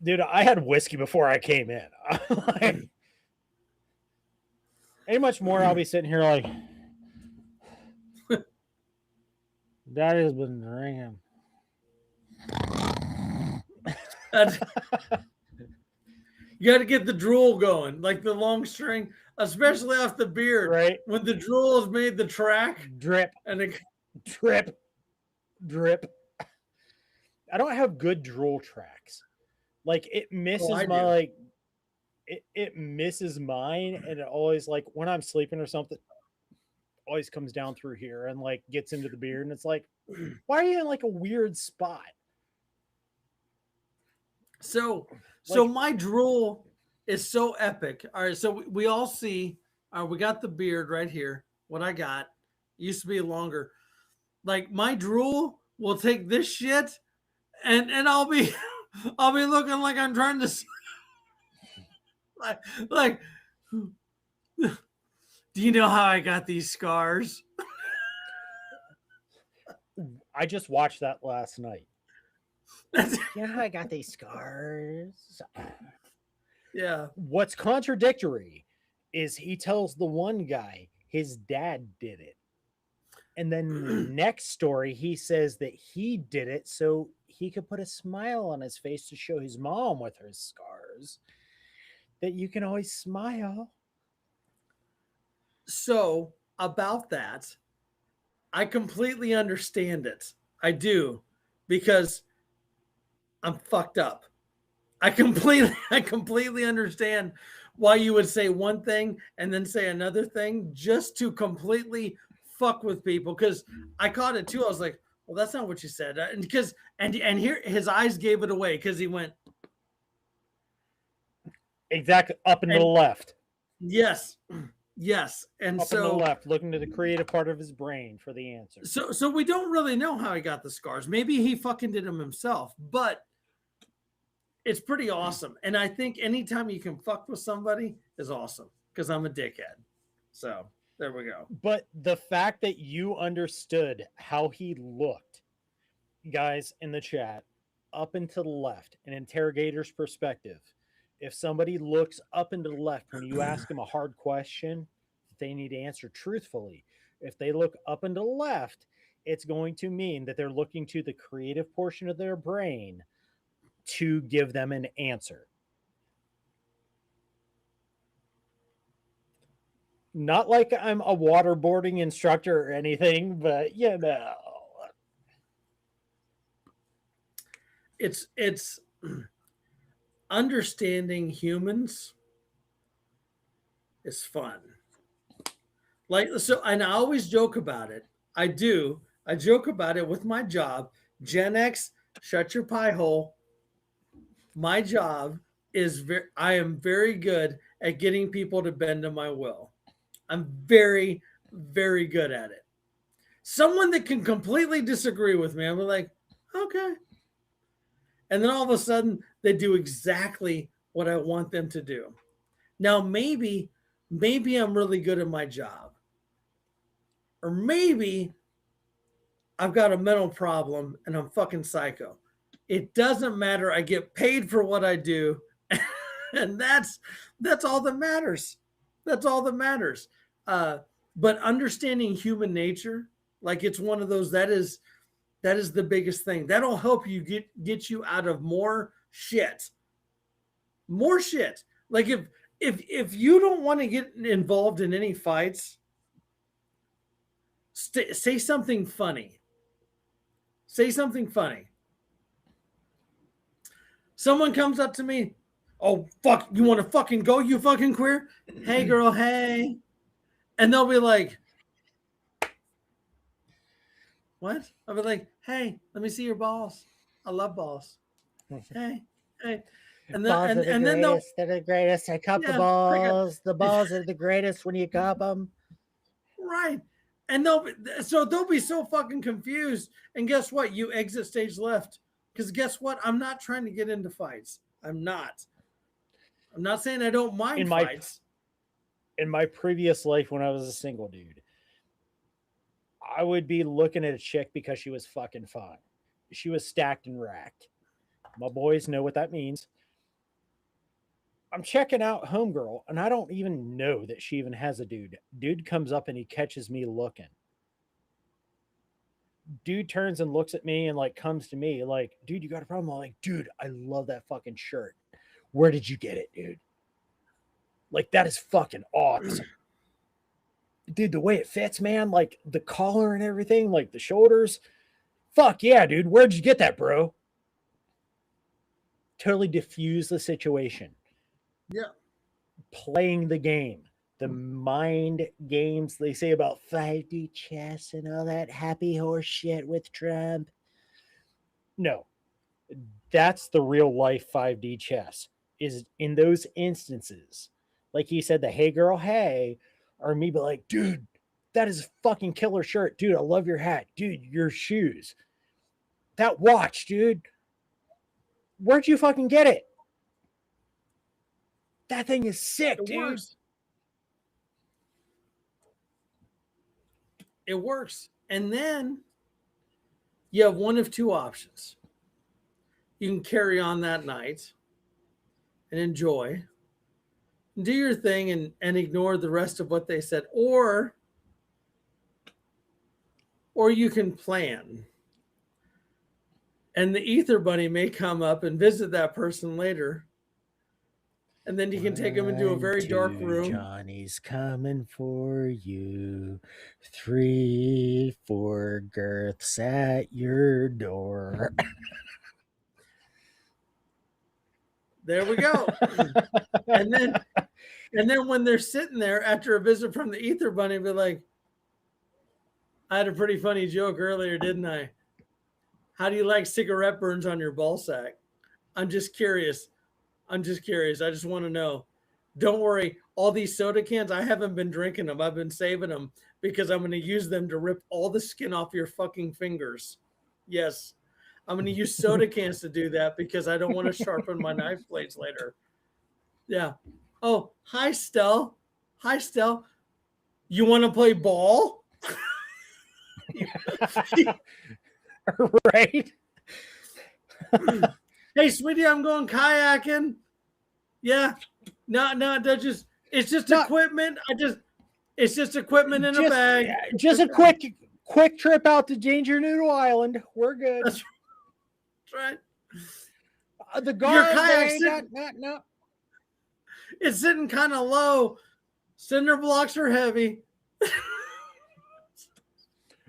Speaker 1: Dude, I had whiskey before I came in. Like, ain't much more. I'll be sitting here like, Daddy's been drinking.
Speaker 2: You got to get the drool going, like the long string, especially off the beard.
Speaker 1: Right.
Speaker 2: When the drool has made the track.
Speaker 1: Drip.
Speaker 2: And it...
Speaker 1: Drip. I don't have good drool tracks. Like it misses my like it misses mine, and it always, like, when I'm sleeping or something, always comes down through here and like gets into the beard, and it's like, why are you in like a weird spot?
Speaker 2: So
Speaker 1: Like,
Speaker 2: my drool is so epic. All right, so we all see. We got the beard right here. What I got used to be longer. Like my drool will take this shit, and I'll be I'll be looking like I'm trying to like. Do you know how I got these scars?
Speaker 1: I just watched that last night. You know how I got these scars?
Speaker 2: Yeah.
Speaker 1: What's contradictory is he tells the one guy his dad did it. And then the next story, he says that he did it so he could put a smile on his face to show his mom with her scars that you can always smile.
Speaker 2: So about that, I completely understand it. I do, because I'm fucked up. I completely understand why you would say one thing and then say another thing just to completely fuck with people. Because I caught it too. I was like, well, that's not what you said. And because and here his eyes gave it away because he went
Speaker 1: Exactly. Up and to the
Speaker 2: and
Speaker 1: left.
Speaker 2: yes, yes. And
Speaker 1: Up and to the
Speaker 2: so
Speaker 1: left, looking to the creative part of his brain for the answer.
Speaker 2: so we don't really know how he got the scars. Maybe he fucking did them himself, but it's pretty awesome. And I think anytime you can fuck with somebody is awesome because I'm a dickhead. So there we go.
Speaker 1: But the fact that you understood how he looked, guys in the chat, up and to the left, an interrogator's perspective. If somebody looks up and to the left when you ask them a hard question that they need to answer truthfully, if they look up and to the left, it's going to mean that they're looking to the creative portion of their brain to give them an answer. Not like I'm a waterboarding instructor or anything, but you know.
Speaker 2: It's understanding humans is fun. Like so, and I always joke about it. I do. I joke about it with my job. Gen X, shut your pie hole. My job is I am very good at getting people to bend to my will. I'm very, very good at it. Someone that can completely disagree with me, I'm like, okay. And then all of a sudden, they do exactly what I want them to do. Now, maybe I'm really good at my job. Or maybe I've got a mental problem and I'm fucking psycho. It doesn't matter. I get paid for what I do. And that's all that matters. That's all that matters. But understanding human nature, like it's one of those that is the biggest thing. That'll help you get you out of more shit. More shit. Like if you don't want to get involved in any fights, say something funny. Say something funny. Someone comes up to me, oh fuck, you want to fucking go, you fucking queer? Hey girl, hey. And they'll be like, what? I'll be like, hey, let me see your balls. I love balls. Hey. And then,
Speaker 1: Balls
Speaker 2: and then
Speaker 1: they're the greatest. I cup the balls. The balls are the greatest when you cup them.
Speaker 2: Right. And they'll be so fucking confused. And guess what? You exit stage left. Because guess what? I'm not trying to get into fights. I'm not saying I don't mind fights.
Speaker 1: In my previous life, when I was a single dude, I would be looking at a chick because she was fucking fine. She was stacked and racked. My boys know what that means. I'm checking out homegirl, and I don't even know that she even has a dude. Dude comes up and he catches me looking. Dude turns and looks at me and like comes to me like, dude, you got a problem? I'm like, dude, I love that fucking shirt. Where did you get it, dude? Like, that is fucking awesome. Dude, the way it fits, man, like the collar and everything, like the shoulders. Fuck yeah, dude. Where'd you get that, bro? Totally diffuse the situation.
Speaker 2: Yeah.
Speaker 1: playing the game. The mind games they say about 5D chess and all that happy horse shit with Trump. No, that's the real life 5D chess. Is in those instances, like he said, the hey girl, hey, or me be like, dude, that is a fucking killer shirt. Dude, I love your hat. Dude, your shoes. That watch, dude. Where'd you fucking get it? That thing is sick,
Speaker 2: It
Speaker 1: dude.
Speaker 2: works. It works. And then you have one of two options. You can carry on that night and enjoy, do your thing and ignore the rest of what they said, or you can plan. And the Ether Bunny may come up and visit that person later. And then you can take them into a very dark room.
Speaker 1: Johnny's coming for you. 3, 4 girths at your door.
Speaker 2: There we go. and then when they're sitting there after a visit from the Ether Bunny, be like, I had a pretty funny joke earlier, didn't I? How do you like cigarette burns on your ball sack? I'm just curious. I just want to know. Don't worry. All these soda cans, I haven't been drinking them. I've been saving them because I'm going to use them to rip all the skin off your fucking fingers. Yes. I'm going to use soda cans to do that because I don't want to sharpen my knife blades later. Yeah. Oh, hi, Stell. Hi, Stell. You want to play ball?
Speaker 1: Right?
Speaker 2: Hey, sweetie, I'm going kayaking. Yeah. No, it's just equipment. It's just equipment in a bag.
Speaker 1: Just a quick trip out to Danger Noodle Island. We're good.
Speaker 2: That's right.
Speaker 1: The
Speaker 2: Your
Speaker 1: guard,
Speaker 2: kayak
Speaker 1: no.
Speaker 2: It's sitting kind of low. Cinder blocks are heavy.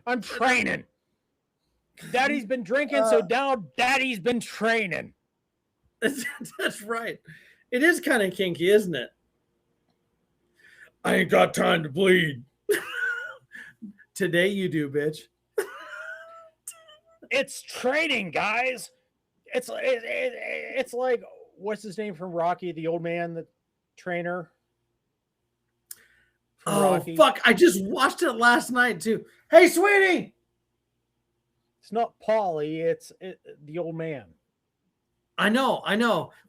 Speaker 1: I'm training. Daddy's been drinking, so now Daddy's been training.
Speaker 2: That's right. It is kind of kinky, isn't it? I ain't got time to bleed. Today you do, bitch.
Speaker 1: It's training, guys. It's like, what's his name from Rocky? The old man, the trainer.
Speaker 2: Rocky. Fuck! I just watched it last night too. Hey, sweetie.
Speaker 1: It's not Paulie. It's the old man.
Speaker 2: I know.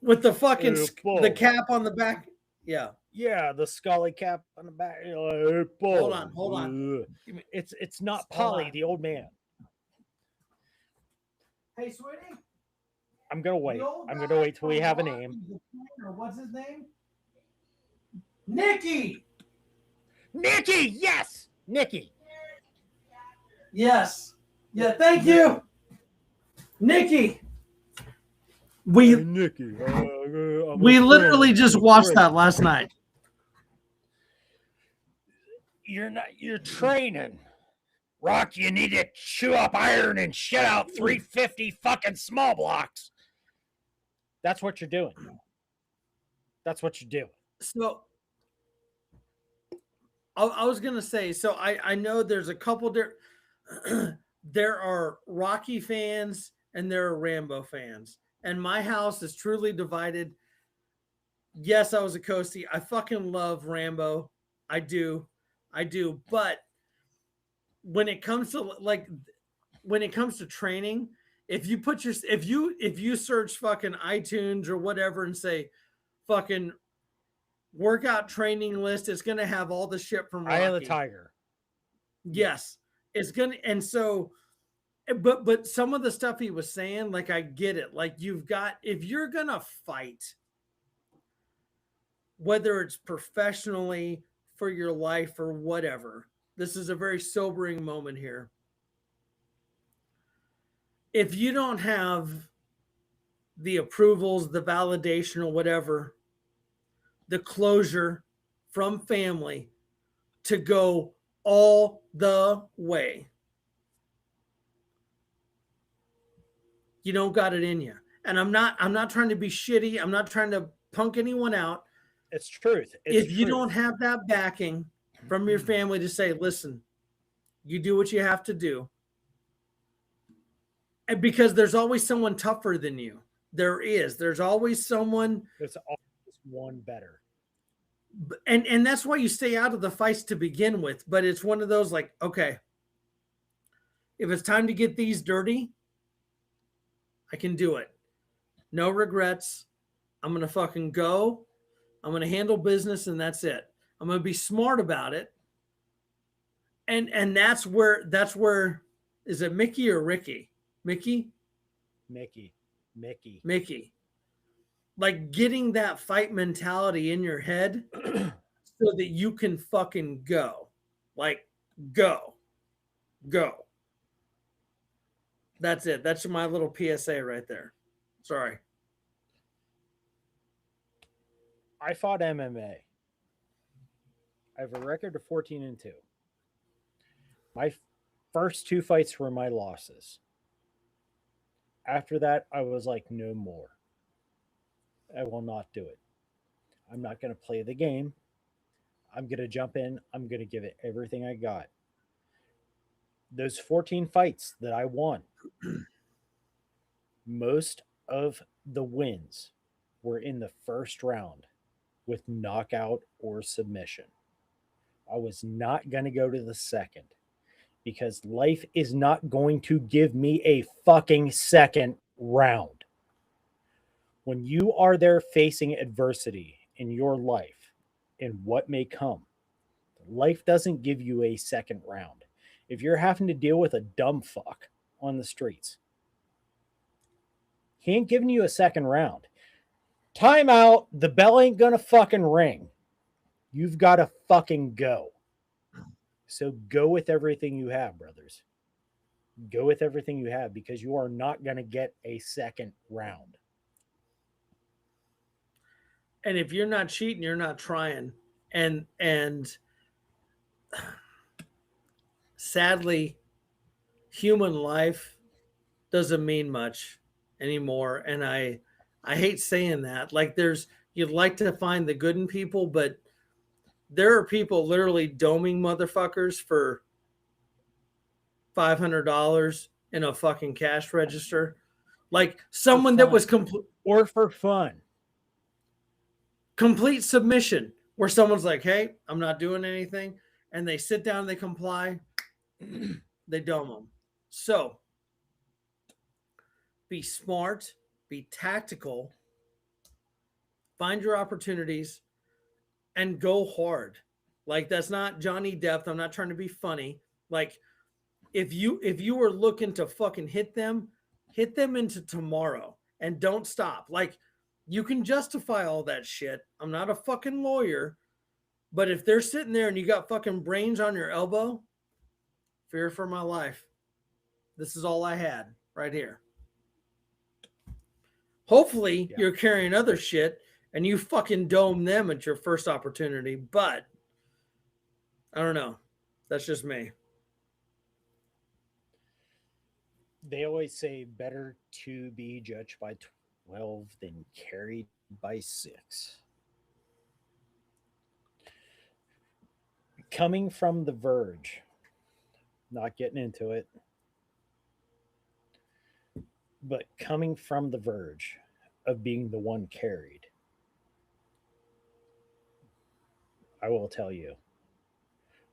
Speaker 2: With the fucking the cap on the back. Yeah.
Speaker 1: Yeah, the Scully cap on the back.
Speaker 2: Hold on.
Speaker 1: It's not Polly, the old man.
Speaker 2: Hey, sweetie.
Speaker 1: I'm gonna wait. I'm gonna wait till we have a name.
Speaker 2: What's his name? Nicky.
Speaker 1: Nicky, yes, Nicky.
Speaker 2: Yes. Yeah. Thank you, Nicky. We literally just watched that last night.
Speaker 1: You're training. Rock, you need to chew up iron and shit out 350 fucking small blocks. That's what you're doing. That's what you're doing.
Speaker 2: So I was gonna say, so I know there's a couple there are Rocky fans and there are Rambo fans. And my house is truly divided. Yes, I was a Coastie. I fucking love Rambo. I do. But when it comes to training, if you search fucking iTunes or whatever and say fucking workout training list, it's gonna have all the shit from Rocky.
Speaker 1: Eye of the Tiger.
Speaker 2: Yes, it's gonna, and so. But some of the stuff he was saying, like, I get it. Like, if you're gonna fight, whether it's professionally, for your life, or whatever, this is a very sobering moment here. If you don't have the approvals, the validation, or whatever, the closure from family to go all the way, you don't got it in you. And I'm not trying to be shitty. I'm not trying to punk anyone out.
Speaker 1: It's truth. It's
Speaker 2: If you
Speaker 1: truth.
Speaker 2: don't have that backing from your family to say, listen, you do what you have to do. And because there's always someone tougher than you. There's always someone,
Speaker 1: It's always one better.
Speaker 2: and that's why you stay out of the fights to begin with. But it's one of those like, okay, if it's time to get these dirty, I can do it. No regrets. I'm gonna fucking go. I'm gonna handle business, and that's it. I'm gonna be smart about it. And that's where is it Mickey or Ricky? Mickey?
Speaker 1: Mickey.
Speaker 2: Mickey. Like getting that fight mentality in your head so that you can fucking go. Like go. Go. That's it. That's my little PSA right there. Sorry.
Speaker 1: I fought MMA. I have a record of 14-2. My first 2 fights were my losses. After that, I was like, no more. I will not do it. I'm not going to play the game. I'm going to jump in. I'm going to give it everything I got. Those 14 fights that I won, most of the wins were in the first round with knockout or submission. I was not going to go to the second because life is not going to give me a fucking second round. When you are there facing adversity in your life and what may come, life doesn't give you a second round. If you're having to deal with a dumb fuck on the streets, he ain't giving you a second round. Time out. The bell ain't gonna fucking ring. You've got to fucking go. So go with everything you have, brothers. Go with everything you have because you are not going to get a second round.
Speaker 2: And if you're not cheating, you're not trying. And sadly, human life doesn't mean much anymore. And I hate saying that. Like you'd like to find the good in people, but there are people literally doming motherfuckers for $500 in a fucking cash register. Like someone that was
Speaker 1: or for fun.
Speaker 2: Complete submission where someone's like, hey, I'm not doing anything. And they sit down, they comply, they dome them. So be smart, be tactical, find your opportunities, and go hard. Like that's not Johnny Depp. I'm not trying to be funny. Like if you were looking to fucking hit them into tomorrow and don't stop. Like you can justify all that shit. I'm not a fucking lawyer, but if they're sitting there and you got fucking brains on your elbow, fear for my life. This is all I had right here. Hopefully you're carrying other shit and you fucking dome them at your first opportunity, but I don't know. That's just me.
Speaker 1: They always say better to be judged by 12 than carried by 6. Coming from the verge, not getting into it, but coming from the verge of being the one carried, I will tell you,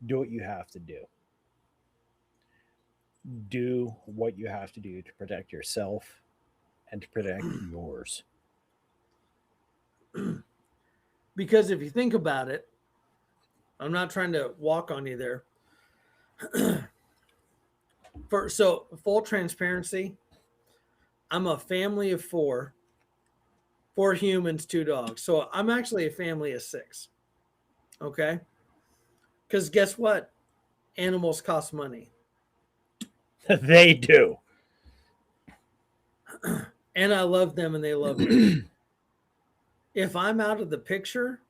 Speaker 1: do what you have to do. Do what you have to do to protect yourself and to protect yours.
Speaker 2: Because if you think about it, I'm not trying to walk on you there. So full transparency, I'm a family of 4 humans, 2 dogs. So I'm actually a family of 6. Okay. Because guess what? Animals cost money.
Speaker 1: They do.
Speaker 2: And I love them and they love me. If I'm out of the picture,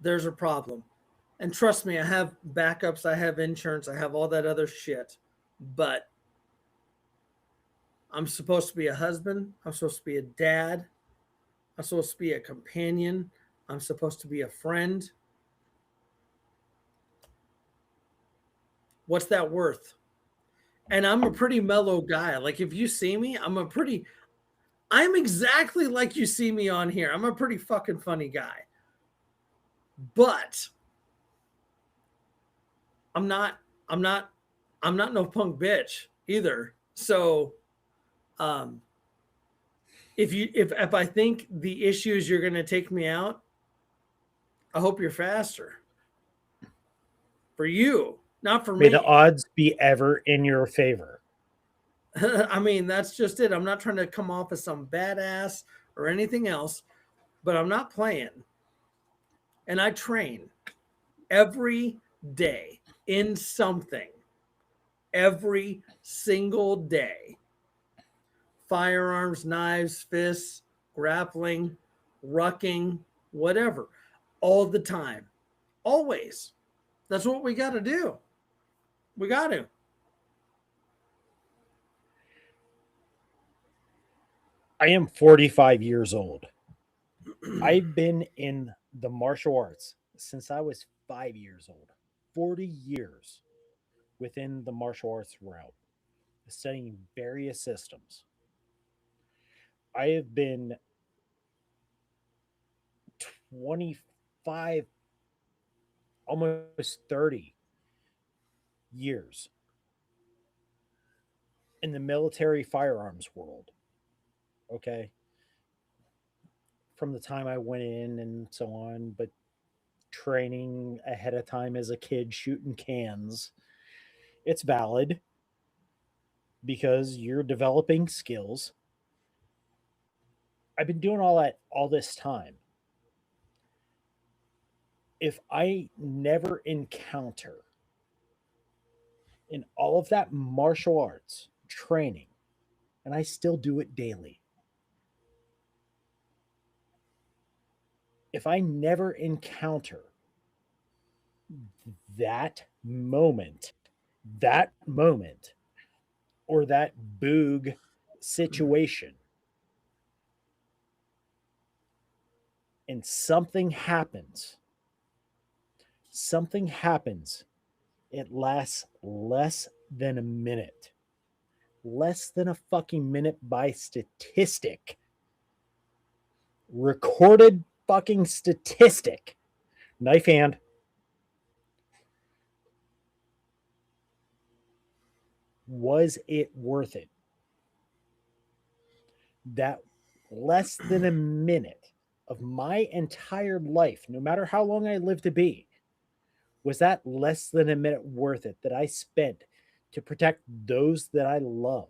Speaker 2: there's a problem. And trust me, I have backups, I have insurance, I have all that other shit. But I'm supposed to be a husband. I'm supposed to be a dad. I'm supposed to be a companion. I'm supposed to be a friend. What's that worth? And I'm a pretty mellow guy. Like if you see me, I'm exactly like you see me on here. I'm a pretty fucking funny guy. But I'm not I'm not I'm not no punk bitch either. So if I think the issue is you're gonna take me out, I hope you're faster. For you, not for
Speaker 1: May the
Speaker 2: me.
Speaker 1: odds be ever in your favor.
Speaker 2: I mean, that's just it. I'm not trying to come off as some badass or anything else, but I'm not playing. And I train every day in something, every single day. Firearms, knives, fists, grappling, rucking, whatever, all the time, always. That's what we got to do. We got to.
Speaker 1: I am 45 years old. I've been in the martial arts since I was 5 years old. 40 years within the martial arts route, studying various systems. I have been 25, almost 30 years in the military firearms world. Okay. From the time I went in and so on, but training ahead of time as a kid shooting cans, it's valid because you're developing skills. I've been doing all that all this time. If I never encounter in all of that martial arts training, and I still do it daily, if I never encounter that moment, or that boog situation, and something happens, it lasts less than a minute. Less than a fucking minute by statistic. Recorded fucking statistic. Knife hand. Was it worth it? That less than a minute of my entire life, no matter how long I live to be, was that less than a minute worth it that I spent to protect those that I love,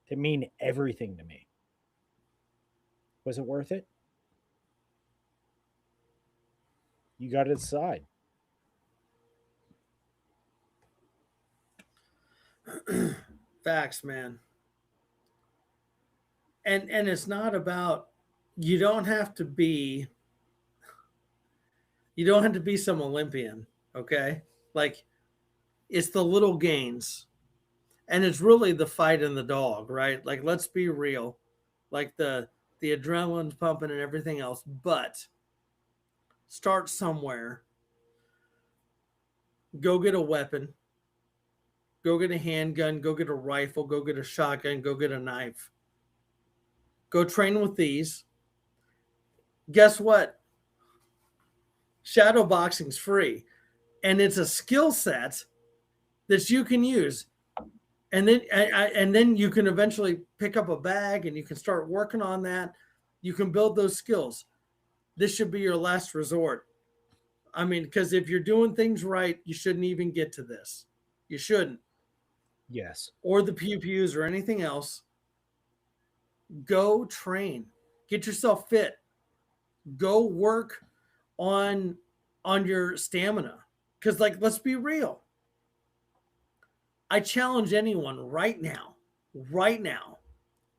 Speaker 1: that mean everything to me? Was it worth it? You got to decide.
Speaker 2: Facts, man. And it's not about you don't have to be some Olympian, okay? Like it's the little gains. And it's really the fight in the dog, right? Like let's be real. Like the adrenaline's pumping and everything else, but start somewhere. Go get a weapon. Go get a handgun, go get a rifle, go get a shotgun, go get a knife. Go train with these. Guess what? Shadow boxing's free. And it's a skill set that you can use. And then you can eventually pick up a bag and you can start working on that. You can build those skills. This should be your last resort. I mean, because if you're doing things right, you shouldn't even get to this. You shouldn't.
Speaker 1: Yes.
Speaker 2: Or the pew pews or anything else. Go train. Get yourself fit. Go work on your stamina. Because, like, let's be real. I challenge anyone right now,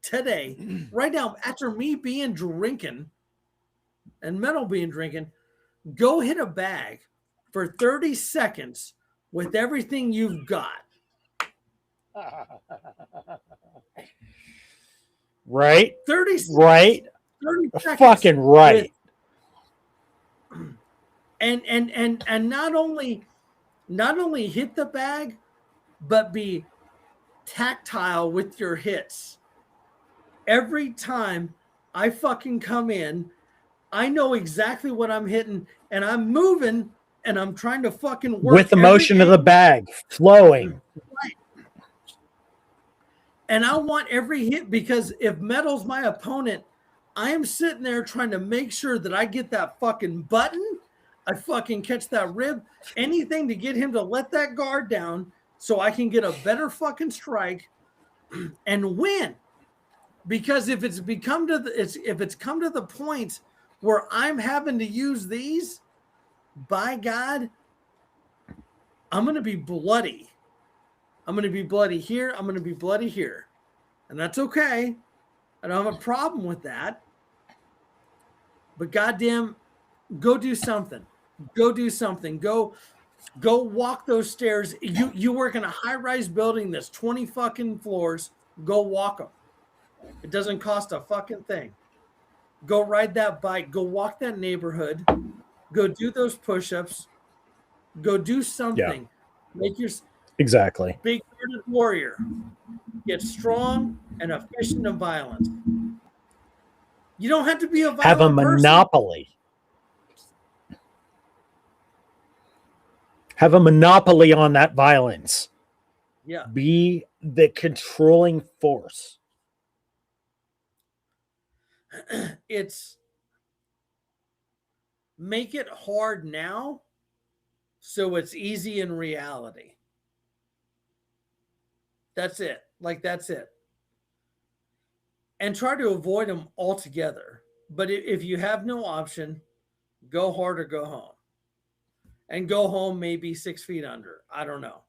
Speaker 2: today, right now, after me being drinking and Metal being drinking, go hit a bag for 30 seconds with everything you've got.
Speaker 1: Right?
Speaker 2: 30 seconds.
Speaker 1: Right?
Speaker 2: 30 seconds
Speaker 1: Fucking right.
Speaker 2: and not only hit the bag, but be tactile with your hits. Every time I fucking come in, I know exactly what I'm hitting, and I'm moving, and I'm trying to fucking work
Speaker 1: with the motion of the bag flowing.
Speaker 2: And I want every hit, because if Metal's my opponent, I am sitting there trying to make sure that I get that fucking button. I fucking catch that rib, anything to get him to let that guard down so I can get a better fucking strike and win. Because if it's come to the point where I'm having to use these, by God, I'm going to be bloody. I'm going to be bloody here. I'm going to be bloody here. And that's okay. I don't have a problem with that. But goddamn, go do something. Go do something. Go walk those stairs. You work in a high-rise building that's 20 fucking floors. Go walk them. It doesn't cost a fucking thing. Go ride that bike. Go walk that neighborhood. Go do those push-ups. Go do something. Yeah. Make your
Speaker 1: exactly
Speaker 2: big-hearted warrior. Get strong and efficient and violent. You don't have to be a violent
Speaker 1: have a monopoly. Person. Have a monopoly on that violence.
Speaker 2: Yeah.
Speaker 1: Be the controlling force.
Speaker 2: It's make it hard now so it's easy in reality. That's it. Like, that's it. And try to avoid them altogether. But if you have no option, go hard or go home. And go home maybe 6 feet under. I don't know.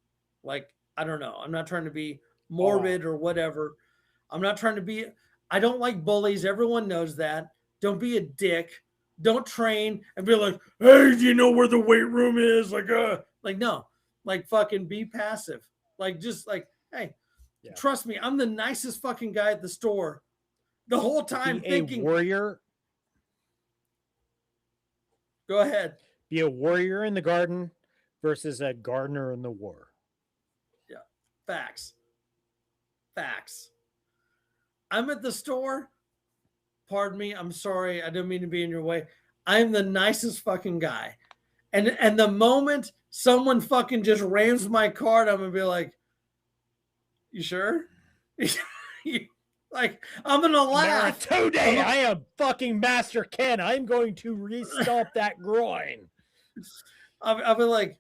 Speaker 2: Like, I don't know. I'm not trying to be morbid or whatever. I'm not trying to be... I don't like bullies. Everyone knows that. Don't be a dick. Don't train and be like, hey, do you know where the weight room is? Like, no. Like, fucking be passive. Like, just like, hey, trust me, I'm the nicest fucking guy at the store. The whole time thinking...
Speaker 1: a warrior.
Speaker 2: Go ahead.
Speaker 1: Be a warrior in the garden versus a gardener in the war.
Speaker 2: Yeah. Facts. I'm at the store. Pardon me. I'm sorry. I didn't mean to be in your way. I'm the nicest fucking guy. And the moment someone fucking just rams my cart, I'm going to be like, you sure? Like, I'm going to laugh.
Speaker 1: Today, I am fucking Master Ken. I'm going to re-stomp that groin.
Speaker 2: I'll be like,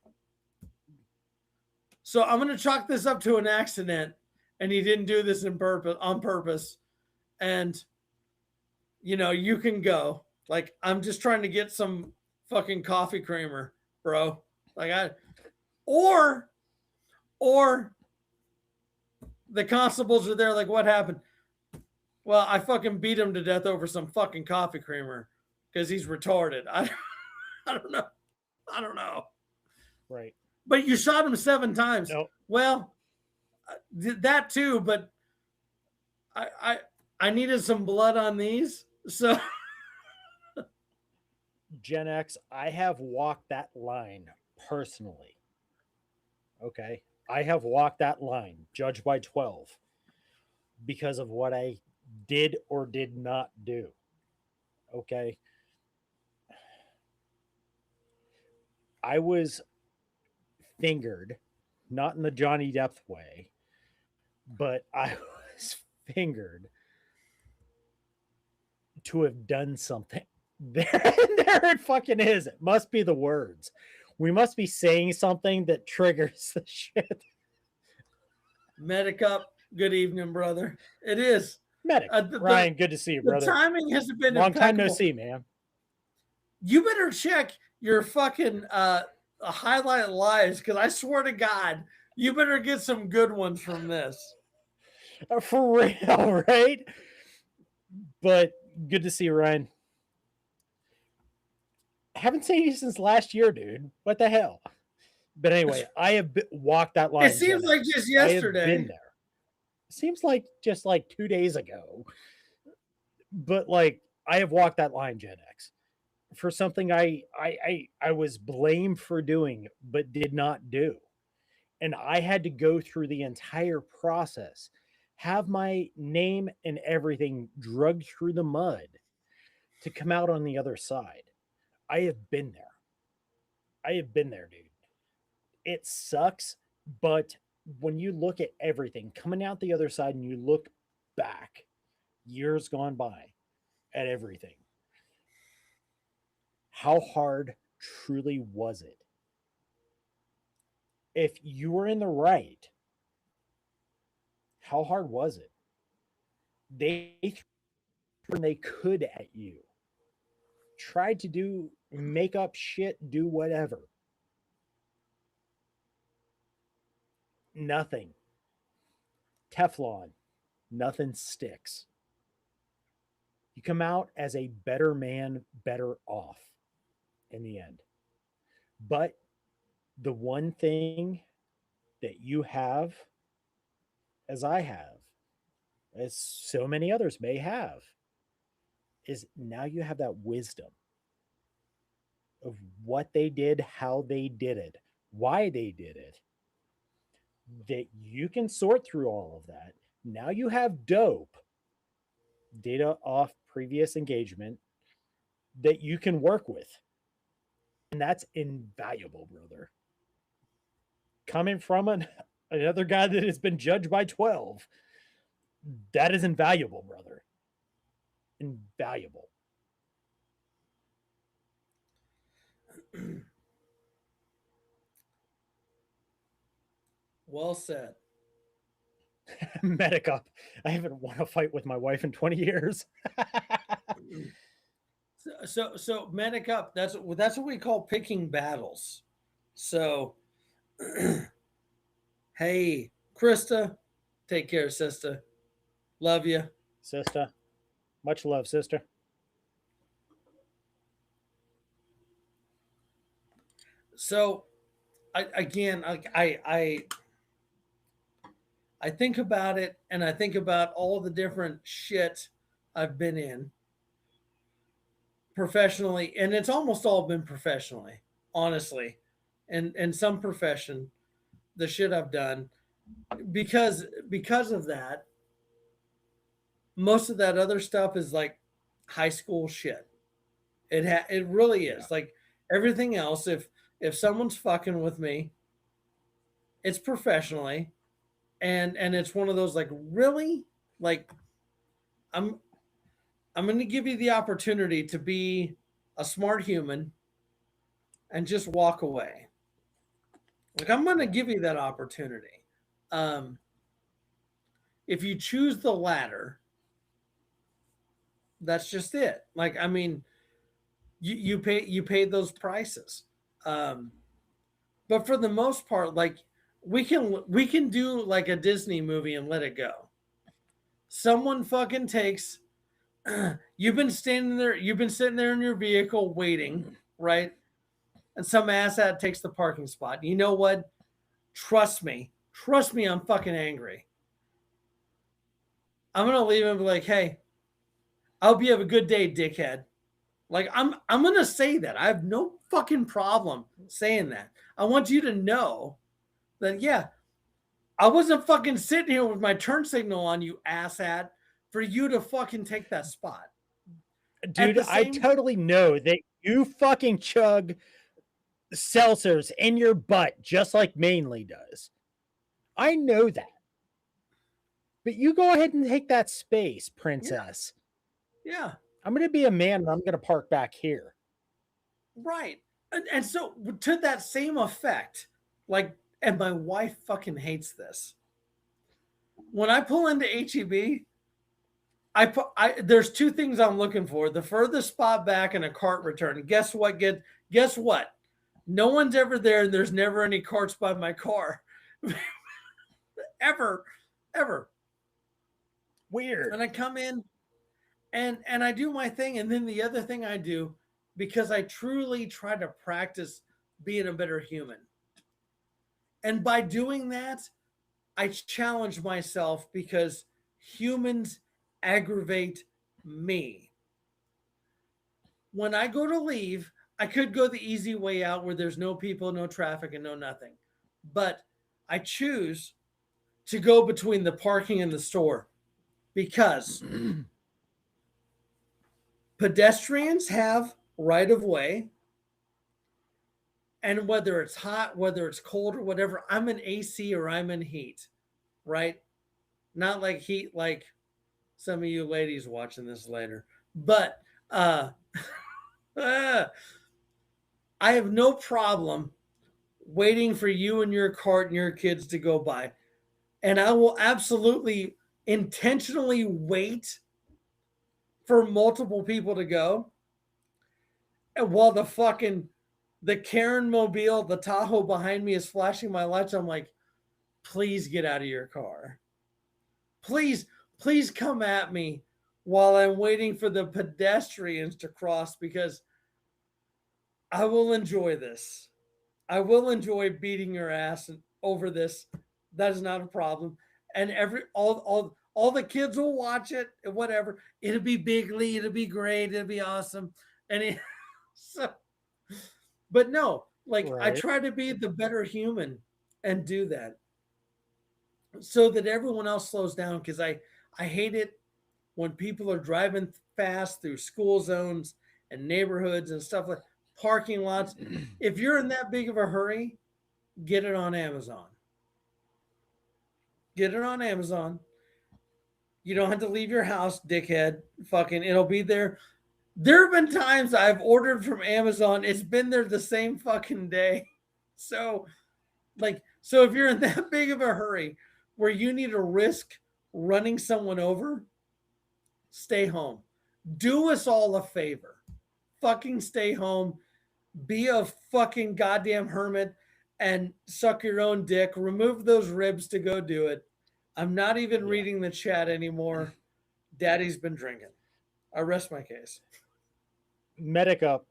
Speaker 2: so I'm going to chalk this up to an accident. And he didn't do this on purpose. And, you can go. Like, I'm just trying to get some fucking coffee creamer, bro. Like, or the constables are there. Like, what happened? Well, I fucking beat him to death over some fucking coffee creamer because he's retarded. I don't know.
Speaker 1: Right.
Speaker 2: But you shot him 7 times.
Speaker 1: Nope.
Speaker 2: Well, that too, but I needed some blood on these. So
Speaker 1: Gen X, I have walked that line personally. Okay. I have walked that line, judged by 12, because of what I did or did not do. Okay. I was fingered, not in the Johnny Depp way, but I was fingered to have done something. There it fucking is. It must be the words. We must be saying something that triggers the shit.
Speaker 2: Medic up. Good evening, brother. It is.
Speaker 1: Medic. Ryan, good to see you, brother.
Speaker 2: The timing has been
Speaker 1: long
Speaker 2: impeccable.
Speaker 1: time no see, man.
Speaker 2: You better check your fucking highlight lives, because I swear to God, you better get some good ones from this.
Speaker 1: For real, right? But good to see you, Ryan. Haven't seen you since last year, dude. What the hell? But anyway, I have walked that line.
Speaker 2: It seems like just yesterday.
Speaker 1: I have been there. It seems like just like 2 days ago. But like, I have walked that line, Gen X. for something I was blamed for doing but did not do. And I had to go through the entire process, have my name and everything drugged through the mud to come out on the other side. I have been there. I have been there, dude. It sucks, but when you look at everything coming out the other side and you look back, years gone by at everything, how hard truly was it? If you were in the right, how hard was it? They threw when they could at you, tried to do make up shit, do whatever. Nothing. Teflon, nothing sticks. You come out as a better man, better off in the end. But the one thing that you have, as I have, as so many others may have, is now you have that wisdom of what they did, how they did it, why they did it, that you can sort through all of that. Now you have dope data off previous engagement that you can work with. And that's invaluable, brother. Coming from another guy that has been judged by 12, that is invaluable, brother. Invaluable.
Speaker 2: Well said.
Speaker 1: Medic I haven't won a fight with my wife in 20 years.
Speaker 2: So medic up. That's what we call picking battles. So, hey, Krista, take care, sister. Love you.
Speaker 1: Sister, much love, sister.
Speaker 2: So, I think about it, and I think about all the different shit I've been in professionally, and it's almost all been professionally, honestly, and some profession, the shit I've done, because of that, most of that other stuff is like high school shit. It really is.
Speaker 1: Yeah.
Speaker 2: Like everything else, if someone's fucking with me, it's professionally, and it's one of those like really like I'm I'm going to give you the opportunity to be a smart human and just walk away. Like I'm going to
Speaker 1: Yeah.
Speaker 2: give you that opportunity. Um, if you choose the latter, that's just it. Like I mean, you paid those prices. Um, but for the most part, like we can do like a Disney movie and let it go. Someone fucking takes you've been standing there, you've been sitting there in your vehicle waiting, right? And some asshat takes the parking spot. You know what? Trust me, I'm fucking angry. I'm gonna leave him like, hey, I hope you have a good day, dickhead. Like I'm gonna say that. I have no fucking problem saying that. I want you to know that yeah, I wasn't fucking sitting here with my turn signal on you, asshat, for you to fucking take that spot. At
Speaker 1: Dude,
Speaker 2: the
Speaker 1: I
Speaker 2: same
Speaker 1: totally know that you fucking chug seltzers in your butt just like Mainly does. I know that. But you go ahead and take that space,
Speaker 2: yeah,
Speaker 1: princess.
Speaker 2: yeah.
Speaker 1: I'm going to be a man and I'm going to park back here.
Speaker 2: Right. And so to that same effect, like, and my wife fucking hates this. When I pull into HEB, I there's two things I'm looking for: the furthest spot back and a cart return. And guess what? No one's ever there, and there's never any carts by my car, ever, ever.
Speaker 1: Weird.
Speaker 2: And I come in, and I do my thing, and then the other thing I do, because I truly try to practice being a better human. And by doing that, I challenge myself because humans aggravate me. when I go to leave, I could go the easy way out where there's no people, no traffic, and no nothing. But I choose to go between the parking and the store because pedestrians have right of way. And whether it's hot, whether it's cold or whatever, I'm in AC or I'm in heat, right? Not like heat like some of you ladies watching this later. But I have no problem waiting for you and your cart and your kids to go by. And I will absolutely intentionally wait for multiple people to go. And while the Karen Mobile, the Tahoe behind me is flashing my lights, I'm like, please get out of your car. Please come at me while I'm waiting for the pedestrians to cross because I will enjoy this. I will enjoy beating your ass over this. That is not a problem. And all the kids will watch it and whatever. It'll be bigly, it'll be great, it'll be awesome. And so, but no, like I
Speaker 1: Right.
Speaker 2: try to be the better human and do that so that everyone else slows down because I hate it when people are driving fast through school zones and neighborhoods and stuff like parking lots. If you're in that big of a hurry, get it on Amazon. Get it on Amazon. You don't have to leave your house, dickhead. Fucking, it'll be there. There have been times I've ordered from Amazon. It's been there the same fucking day. So, so if you're in that big of a hurry where you need to risk running someone over, stay home. Do us all a favor. Fucking stay home. Be a fucking goddamn hermit and suck your own dick. Remove those ribs to go do it. I'm not even reading the chat anymore. Daddy's been drinking. I rest my case.
Speaker 1: Medica,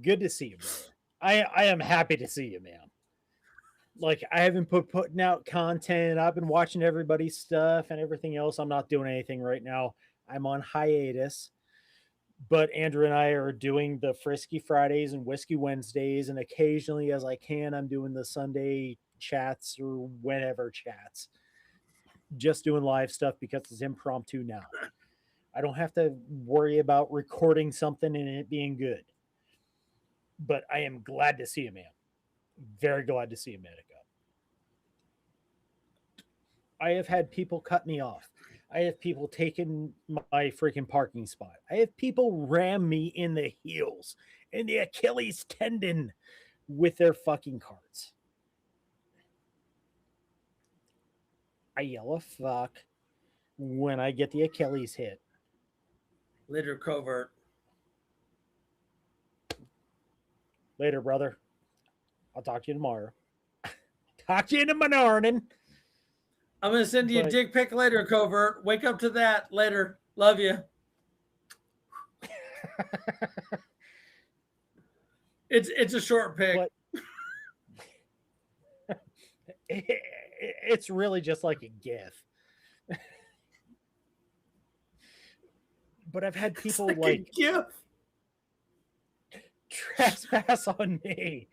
Speaker 1: good to see you, brother. I am happy to see you, man. Like I haven't putting out content. I've been watching everybody's stuff and everything else. I'm not doing anything right now. I'm on hiatus. But Andrew and I are doing the Frisky Fridays and Whiskey Wednesdays, and occasionally, as I can, I'm doing the Sunday chats or whenever chats. Just doing live stuff because it's impromptu now. I don't have to worry about recording something and it being good. But I am glad to see you, man. Very glad to see you, Medica. I have had people cut me off. I have people taking my freaking parking spot. I have people ram me in the heels and the Achilles tendon with their fucking carts. I yell a fuck when I get the Achilles hit.
Speaker 2: Later, covert.
Speaker 1: Later, brother. I'll talk to you tomorrow. Talk to you in the morning.
Speaker 2: I'm going to send you a dick pic later, covert. Wake up to that later. Love you. It's a short pic.
Speaker 1: It's really just like a GIF. But I've had people like trespass on me.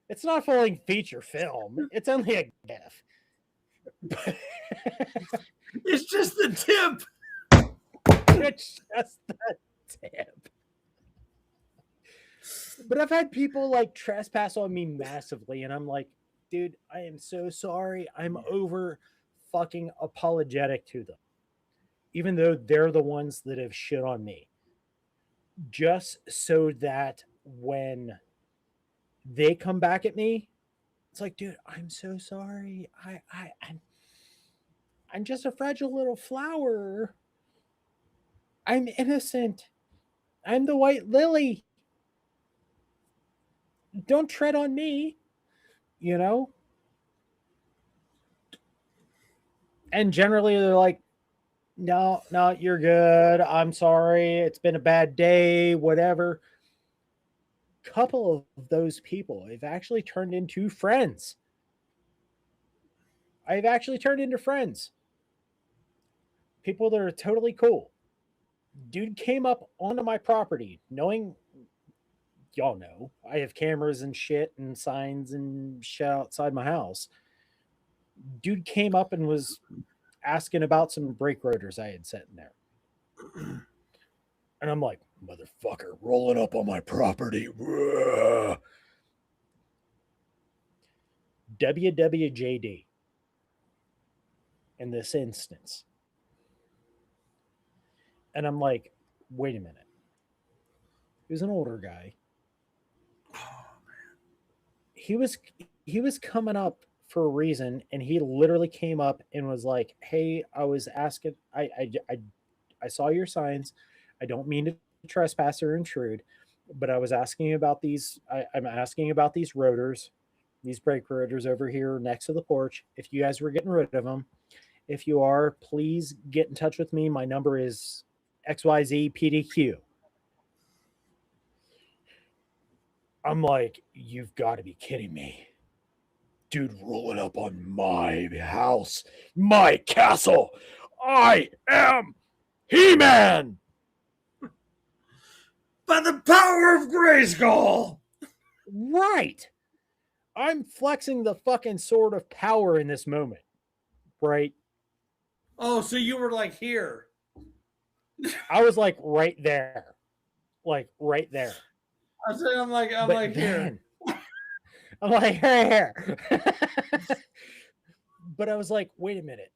Speaker 1: It's not full feature film. It's only a GIF.
Speaker 2: It's just the tip.
Speaker 1: It's just the tip. But I've had people like trespass on me massively, and I'm like, dude, I am so sorry. I'm over fucking apologetic to them. Even though they're the ones that have shit on me. Just so that when they come back at me, it's like, dude, I'm so sorry. I'm just a fragile little flower. I'm innocent. I'm the white lily. Don't tread on me, you know? And generally they're like, no, you're good. I'm sorry. It's been a bad day, whatever. Couple of those people have actually turned into friends. I've actually turned into friends. People that are totally cool. Dude came up onto my property knowing y'all know, I have cameras and shit and signs and shit outside my house. Dude came up and was asking about some brake rotors I had set in there. And I'm like, motherfucker, rolling up on my property. WWJD in this instance. And I'm like, wait a minute. He was an older guy. He was coming up for a reason, and he literally came up and was like, "Hey, I was asking. I saw your signs. I don't mean to trespass or intrude, but I was asking about these. I'm asking about these rotors, these brake rotors over here next to the porch. If you guys were getting rid of them, if you are, please get in touch with me. My number is XYZ PDQ." I'm like, you've got to be kidding me. Dude rolling up on my house, my castle. I am He-Man.
Speaker 2: By the power of Grayskull.
Speaker 1: Right. I'm flexing the fucking sword of power in this moment. Right.
Speaker 2: Oh, so you were like here.
Speaker 1: I was like right there. Like right there.
Speaker 2: I'm like here.
Speaker 1: I'm like, here. But I was like, wait a minute.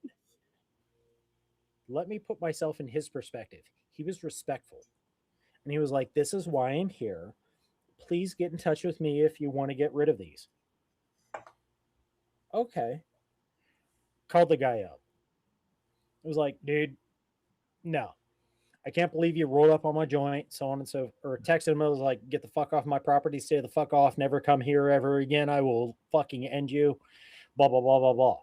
Speaker 1: Let me put myself in his perspective. He was respectful. And he was like, this is why I'm here. Please get in touch with me if you want to get rid of these. Okay. Called the guy up. It was like, dude, no. I can't believe you rolled up on my joint, so on and so, or texted him. I was like, get the fuck off my property, stay the fuck off, never come here ever again. I will fucking end you. Blah, blah, blah, blah, blah.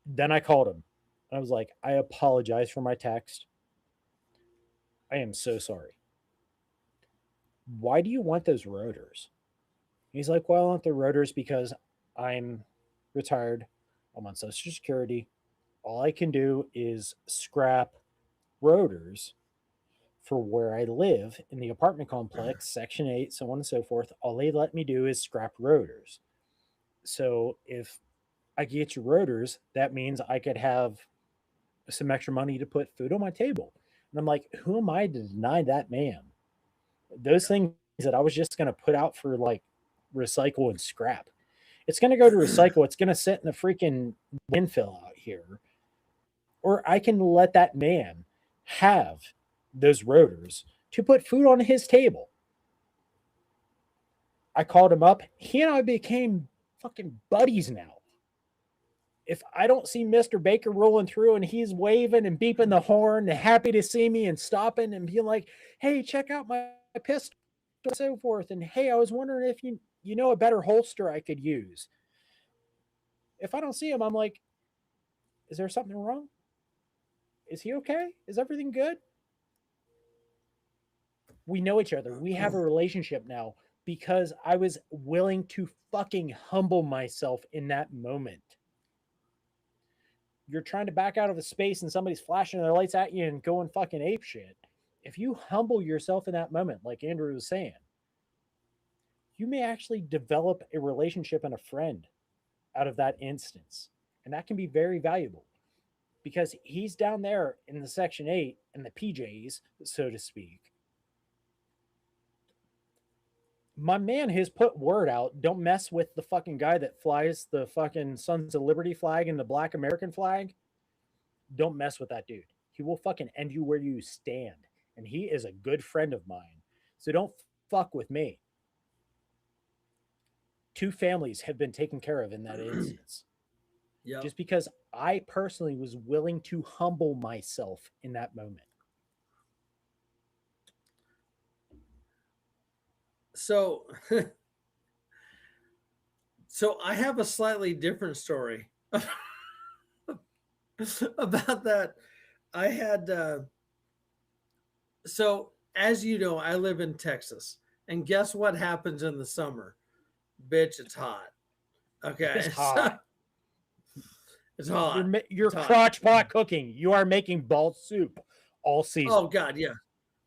Speaker 1: Then I called him. I was like, I apologize for my text. I am so sorry. Why do you want those rotors? He's like, well, I want the rotors because I'm retired. I'm on Social Security. All I can do is scrap rotors for where I live in the apartment complex, Section 8, so on and so forth. All they let me do is scrap rotors. So if I could get your rotors, that means I could have some extra money to put food on my table. And I'm like, who am I to deny that man? Those things that I was just going to put out for like recycle and scrap. It's going to go to recycle. It's going to sit in the freaking landfill out here. Or I can let that man have those rotors to put food on his table. I called him up. He and I became fucking buddies now. If I don't see Mr. Baker rolling through and he's waving and beeping the horn and happy to see me and stopping and being like, hey, check out my pistol and so forth. And hey, I was wondering if you know a better holster I could use. If I don't see him, I'm like, is there something wrong? Is he okay? Is everything good? We know each other. We have a relationship now because I was willing to fucking humble myself in that moment. You're trying to back out of a space and somebody's flashing their lights at you and going fucking ape shit. If you humble yourself in that moment, like Andrew was saying, you may actually develop a relationship and a friend out of that instance. And that can be very valuable. Because he's down there in the Section 8 and the PJs, so to speak. My man has put word out, don't mess with the fucking guy that flies the fucking Sons of Liberty flag and the Black American flag. Don't mess with that dude. He will fucking end you where you stand. And he is a good friend of mine. So don't fuck with me. 2 families have been taken care of in that instance. Yep. Just because I personally was willing to humble myself in that moment.
Speaker 2: So I have a slightly different story about that. I had, so as you know, I live in Texas, and guess what happens in the summer? Bitch, it's hot. Okay.
Speaker 1: It's hot.
Speaker 2: It's hot.
Speaker 1: You're crotch pot cooking. You are making ball soup all season.
Speaker 2: Oh God, yeah.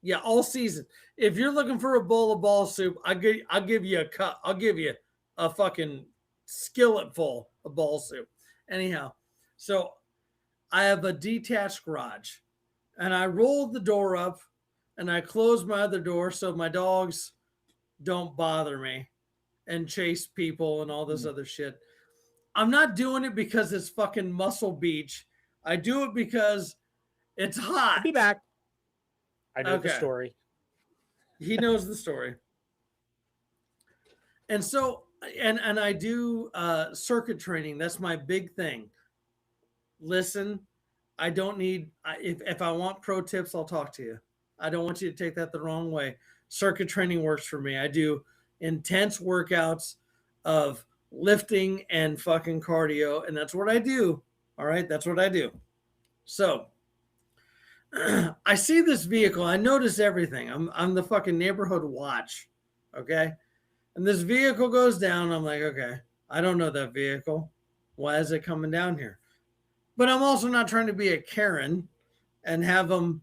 Speaker 2: Yeah, all season. If you're looking for a bowl of ball soup, I'll give you a cup. I'll give you a fucking skillet full of ball soup. Anyhow, so I have a detached garage, and I rolled the door up, and I closed my other door so my dogs don't bother me and chase people and all this other shit. I'm not doing it because it's fucking Muscle Beach. I do it because it's hot.
Speaker 1: I'll be back. I know the
Speaker 2: Okay.
Speaker 1: story.
Speaker 2: He knows the story. And so, and I do circuit training. That's my big thing. Listen, I don't need, if I want pro tips, I'll talk to you. I don't want you to take that the wrong way. Circuit training works for me. I do intense workouts of lifting and fucking cardio, and that's what I do. All right, that's what I do. So I see this vehicle. I notice everything. I'm the fucking neighborhood watch. Okay. And this vehicle goes down. I'm like, okay, I don't know that vehicle. Why is it coming down here? But I'm also not trying to be a Karen and have them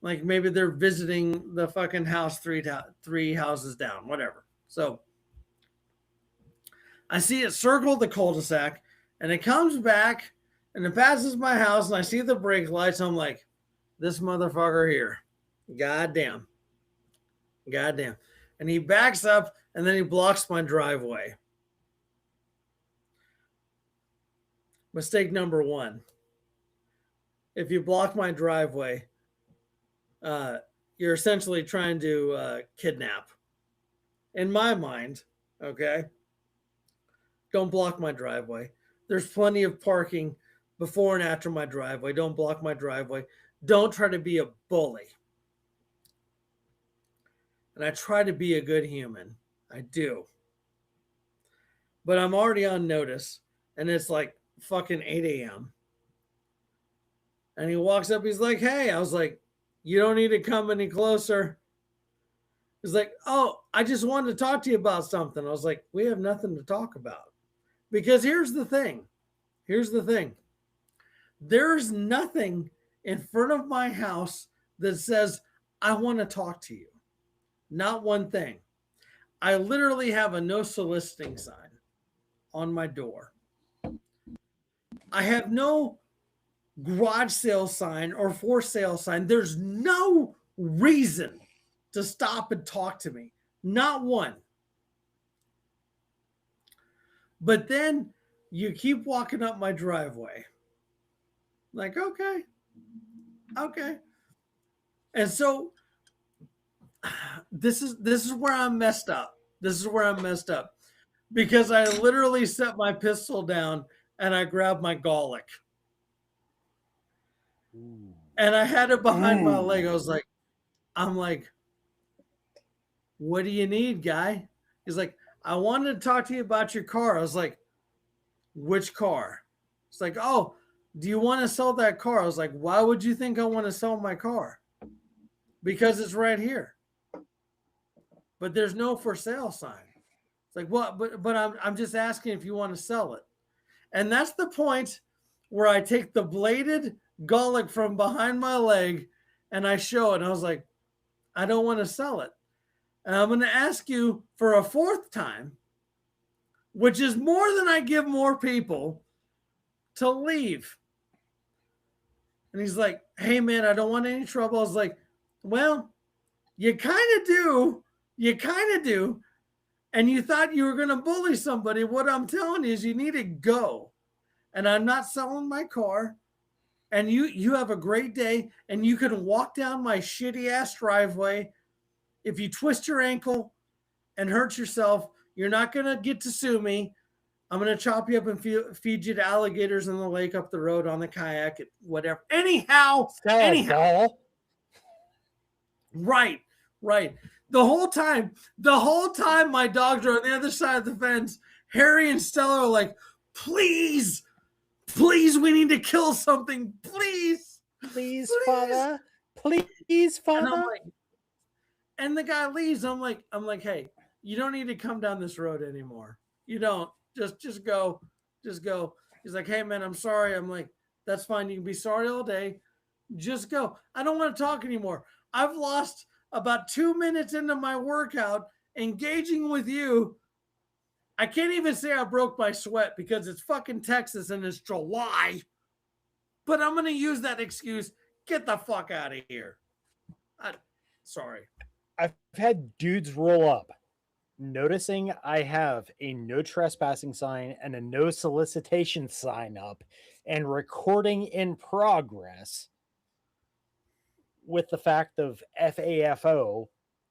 Speaker 2: like maybe they're visiting the fucking house three houses down, whatever. So I see it circle the cul-de-sac and it comes back and it passes my house and I see the brake lights. I'm like, this motherfucker here. Goddamn. Goddamn. And he backs up and then he blocks my driveway. Mistake number one. If you block my driveway, you're essentially trying to kidnap. In my mind, okay? Don't block my driveway. There's plenty of parking before and after my driveway. Don't block my driveway. Don't try to be a bully. And I try to be a good human. I do. But I'm already on notice. And it's like fucking 8 a.m. And he walks up. He's like, hey. I was like, you don't need to come any closer. He's like, oh, I just wanted to talk to you about something. I was like, we have nothing to talk about. Because here's the thing. Here's the thing. There's nothing in front of my house that says, I want to talk to you. Not one thing. I literally have a no soliciting sign on my door. I have no garage sale sign or for sale sign. There's no reason to stop and talk to me. Not one. But then you keep walking up my driveway. Like, okay. And so this is where I'm messed up. Because I literally set my pistol down and I grabbed my garlic.
Speaker 1: Ooh.
Speaker 2: And I had it behind my leg. I'm like, what do you need, guy? He's like, I wanted to talk to you about your car. I was like, which car? It's like, oh, do you want to sell that car? I was like, why would you think I want to sell my car? Because it's right here. But there's no for sale sign. It's like, what? But I'm just asking if you want to sell it. And that's the point where I take the bladed garlic from behind my leg and I show it. And I was like, I don't want to sell it. And I'm going to ask you for a fourth time, which is more than I give more people, to leave. And he's like, hey, man, I don't want any trouble. I was like, well, you kind of do. And you thought you were going to bully somebody. What I'm telling you is you need to go. And I'm not selling my car. And you have a great day. And you can walk down my shitty ass driveway. If you twist your ankle and hurt yourself, you're not going to get to sue me. I'm going to chop you up and feed you to alligators in the lake up the road on the kayak, whatever. Anyhow. Right. The whole time my dogs are on the other side of the fence. Harry and Stella are like, please, we need to kill something. Please,
Speaker 1: Father. Please, Father.
Speaker 2: And the guy leaves. I'm like, hey, you don't need to come down this road anymore. You don't. Just go. He's like, hey, man, I'm sorry. I'm like, that's fine. You can be sorry all day. Just go. I don't want to talk anymore. I've lost about 2 minutes into my workout engaging with you. I can't even say I broke my sweat because it's fucking Texas and it's July. But I'm going to use that excuse. Get the fuck out of here. Sorry.
Speaker 1: I've had dudes roll up noticing I have a no trespassing sign and a no solicitation sign up and recording in progress with the fact of FAFO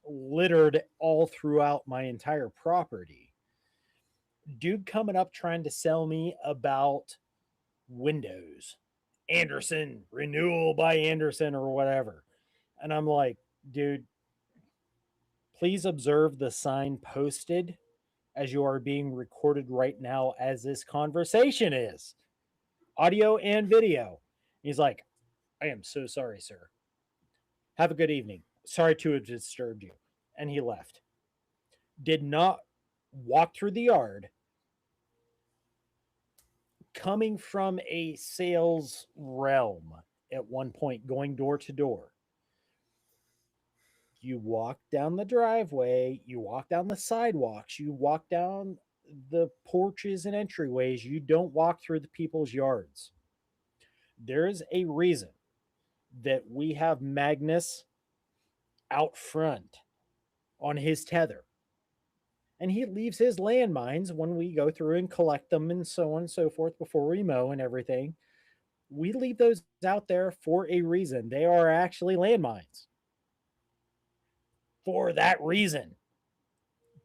Speaker 1: littered all throughout my entire property. Dude coming up trying to sell me about windows, Anderson, renewal by Anderson or whatever. And I'm like, dude, please observe the sign posted as you are being recorded right now as this conversation is. Audio and video. He's like, I am so sorry, sir. Have a good evening. Sorry to have disturbed you. And he left. Did not walk through the yard. Coming from a sales realm at one point, going door to door. You walk down the driveway, you walk down the sidewalks, you walk down the porches and entryways. You don't walk through the people's yards. There is a reason that we have Magnus out front on his tether. And he leaves his landmines when we go through and collect them and so on and so forth before we mow and everything. We leave those out there for a reason. They are actually landmines. For that reason.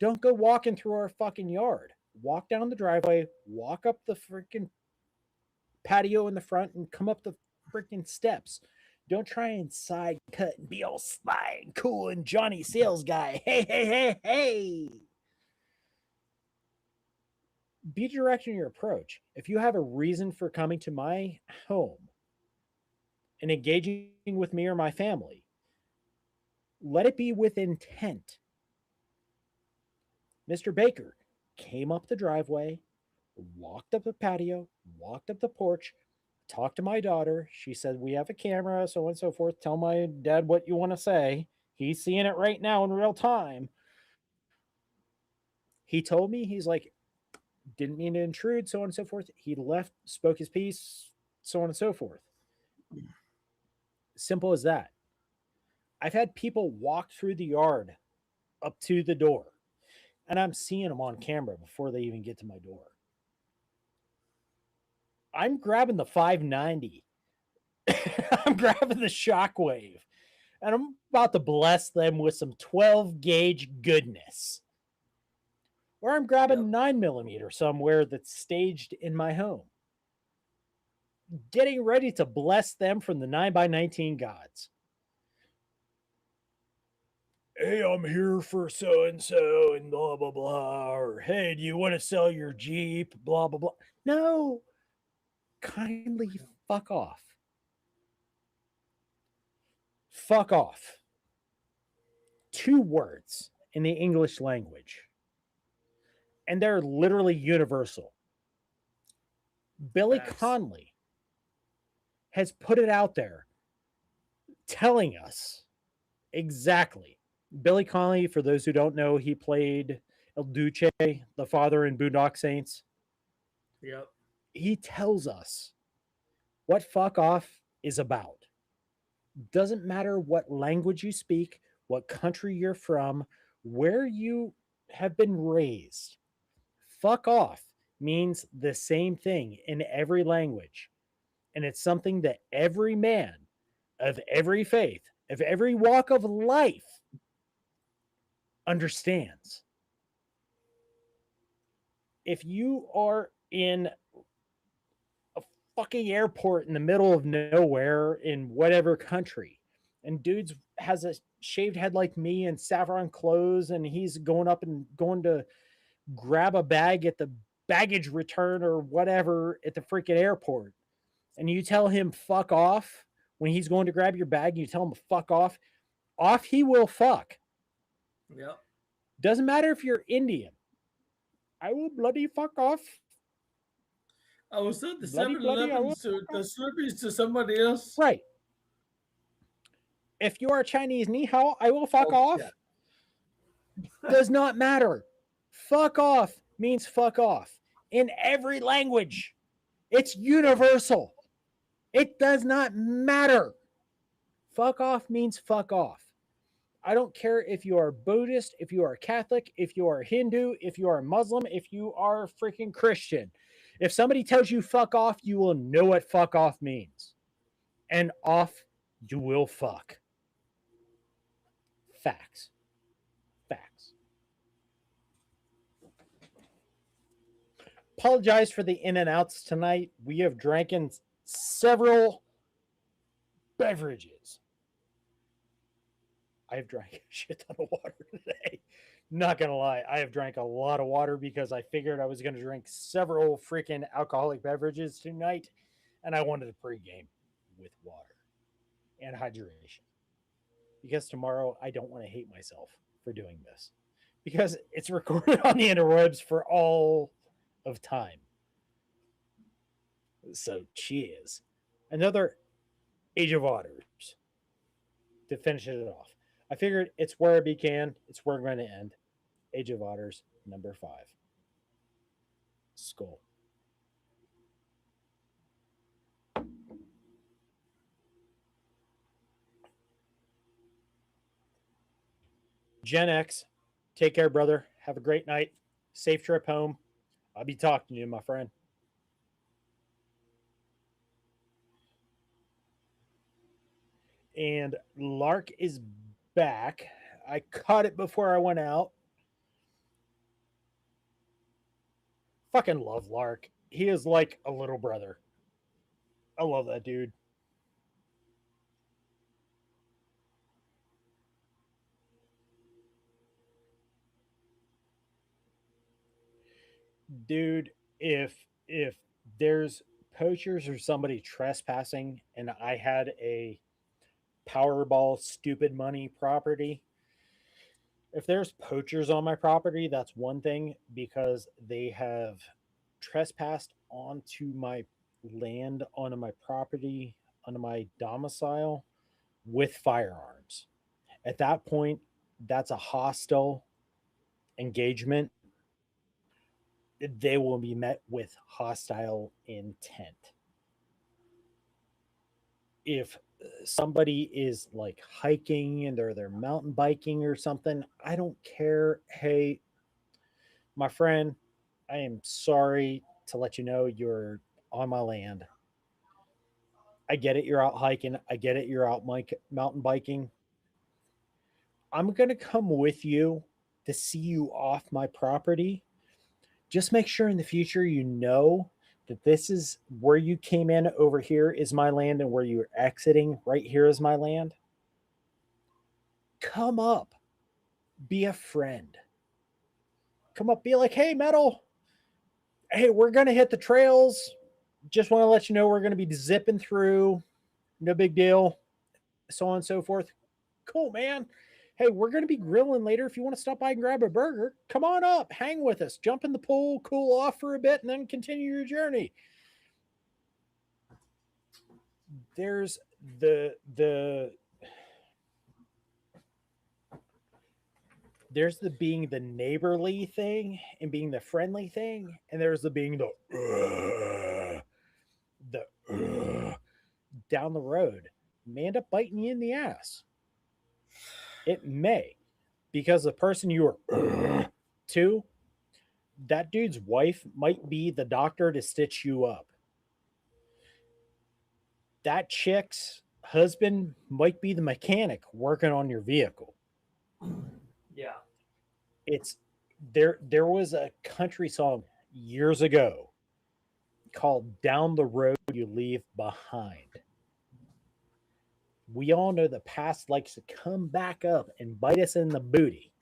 Speaker 1: Don't go walking through our fucking yard. Walk down the driveway, walk up the freaking patio in the front, and come up the freaking steps. Don't try and side cut and be all sly and cool and Johnny sales guy. Hey, hey, hey, hey. Be direct in your approach. If you have a reason for coming to my home and engaging with me or my family, let it be with intent. Mr. Baker came up the driveway, walked up the patio, walked up the porch, talked to my daughter. She said, we have a camera, so on and so forth. Tell my dad what you want to say. He's seeing it right now in real time. He told me, he's like, didn't mean to intrude, so on and so forth. He left, spoke his piece, so on and so forth. Simple as that. I've had people walk through the yard up to the door, and I'm seeing them on camera before they even get to my door. I'm grabbing the 590. I'm grabbing the Shockwave, and I'm about to bless them with some 12 gauge goodness. Or I'm grabbing 9mm somewhere that's staged in my home. Getting ready to bless them from the 9x19 gods. Hey, I'm here for so-and-so and blah, blah, blah. Or, hey, do you want to sell your Jeep? Blah, blah, blah. No. Kindly fuck off. Fuck off. 2 words in the English language. And they're literally universal. Billy Connolly has put it out there telling us exactly. Billy Connolly, for those who don't know, he played El Duce, the father in Boondock Saints.
Speaker 2: Yep.
Speaker 1: He tells us what fuck off is about. Doesn't matter what language you speak, what country you're from, where you have been raised. Fuck off means the same thing in every language. And it's something that every man of every faith, of every walk of life, understands. If you are in a fucking airport in the middle of nowhere in whatever country, and dudes has a shaved head like me and saffron clothes, and he's going up and going to grab a bag at the baggage return or whatever at the freaking airport, and you tell him fuck off when he's going to grab your bag, and you tell him fuck off he will fuck.
Speaker 2: Yep.
Speaker 1: Doesn't matter if you're Indian. I will bloody fuck off.
Speaker 2: I was sent the
Speaker 1: Bloody,
Speaker 2: 7-Eleven
Speaker 1: I will
Speaker 2: to the Slurpees to somebody else.
Speaker 1: Right. If you are Chinese, ni hao, I will fuck
Speaker 2: Oh,
Speaker 1: off.
Speaker 2: shit.
Speaker 1: Does not matter. Fuck off means fuck off in every language. It's universal. It does not matter. Fuck off means fuck off. I don't care if you are Buddhist, if you are Catholic, if you are Hindu, if you are Muslim, if you are freaking Christian. If somebody tells you fuck off, you will know what fuck off means. And off, you will fuck. Facts. Facts. Apologize for the in and outs tonight. We have drinking several beverages. I've drank a shit ton of water today. Not gonna lie, I have drank a lot of water because I figured I was gonna drink several freaking alcoholic beverages tonight, and I wanted to pregame with water and hydration. Because tomorrow I don't want to hate myself for doing this. Because it's recorded on the interwebs for all of time. So cheers. Another Age of Otters to finish it off. I figured it's where it began, it's where I'm going to end. Age of Otters, number 5. Skull. Gen X, take care, brother. Have a great night. Safe trip home. I'll be talking to you, my friend. And Lark is back. I caught it before I went out. Fucking love Lark. He is like a little brother. I love that dude. Dude, if there's poachers or somebody trespassing and I had a Powerball stupid money property, if there's poachers on my property, that's one thing because they have trespassed onto my land, onto my property, onto my domicile with firearms. At that point, that's a hostile engagement. They will be met with hostile intent. If somebody is like hiking and they're mountain biking or something, I don't care. Hey, my friend, I am sorry to let you know you're on my land. I get it, you're out hiking. I get it, you're out mountain biking. I'm going to come with you to see you off my property. Just make sure in the future you know that this is where you came in. Over here is my land, and where you're exiting right here is my land. Come up, be a friend. Come up, be like, hey, Metal, hey, we're going to hit the trails. Just want to let you know we're going to be zipping through. No big deal. So on and so forth. Cool, man. Hey, we're going to be grilling later. If you want to stop by and grab a burger, come on up, hang with us, jump in the pool, cool off for a bit, and then continue your journey. There's there's the being the neighborly thing and being the friendly thing, and there's the being the down the road may end up biting you in the ass. It may, because the person you were to, that dude's wife might be the doctor to stitch you up. That chick's husband might be the mechanic working on your vehicle.
Speaker 2: Yeah.
Speaker 1: It's there was a country song years ago called Down the Road You Leave Behind. We all know the past likes to come back up and bite us in the booty.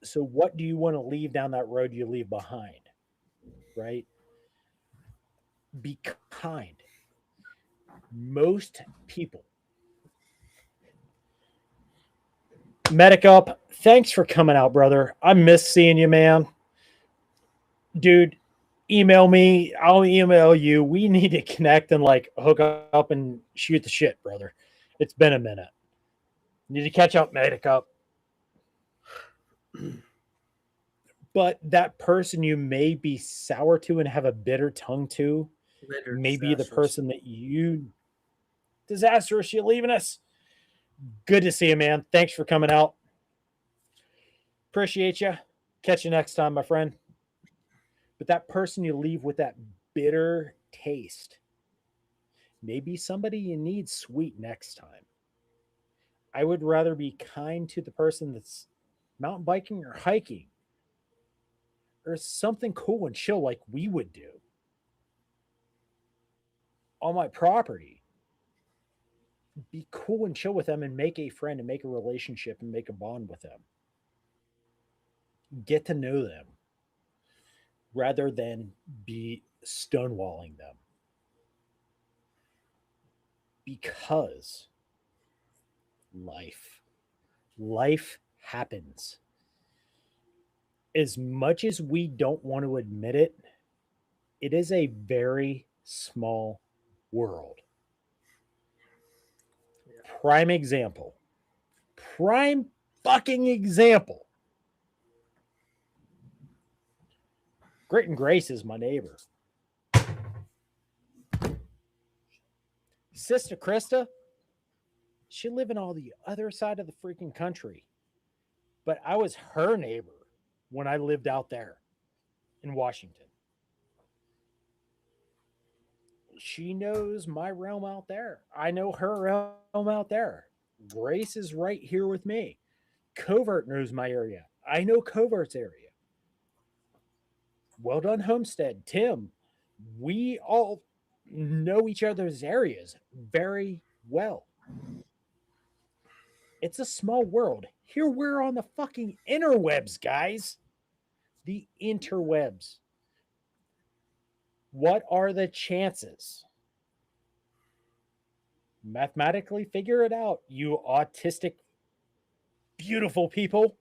Speaker 1: So what do you want to leave down that road you leave behind? Right? Be kind. Most people. Medic Up, thanks for coming out, brother. I miss seeing you, man. Dude, email me. I'll email you. We need to connect and like hook up and shoot the shit, brother. It's been a minute. Need to catch up, make up. But that person you may be sour to and have a bitter tongue to
Speaker 2: Later,
Speaker 1: may be the
Speaker 2: disastrous.
Speaker 1: person that you disastrous you leaving us. Good to see you, man. Thanks for coming out. Appreciate you. Catch you next time, my friend. But that person you leave with that bitter taste, maybe somebody you need sweet next time. I would rather be kind to the person that's mountain biking or hiking or something cool and chill like we would do on my property. Be cool and chill with them and make a friend and make a relationship and make a bond with them. Get to know them rather than be stonewalling them. Because life happens. As much as we don't want to admit it, it is a very small world. Prime example. Prime fucking example. Grit and Grace is my neighbor. Sister Krista, she lived on the other side of the freaking country. But I was her neighbor when I lived out there in Washington. She knows my realm out there. I know her realm out there. Grace is right here with me. Covert knows my area. I know Covert's area. Well done, Homestead. Tim, we all know each other's areas very well. It's a small world. Here we're on the fucking interwebs, guys. The interwebs. What are the chances? Mathematically figure it out, you autistic, beautiful people.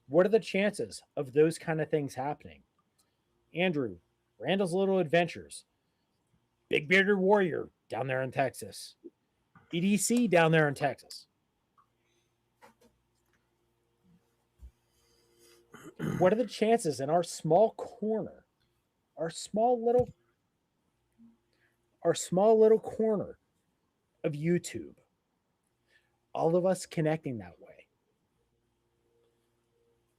Speaker 1: What are the chances of those kind of things happening? Andrew, Randall's Little Adventures, Big Bearded Warrior down there in Texas, EDC down there in Texas. What are the chances in our small corner, our small little corner of YouTube, all of us connecting that way?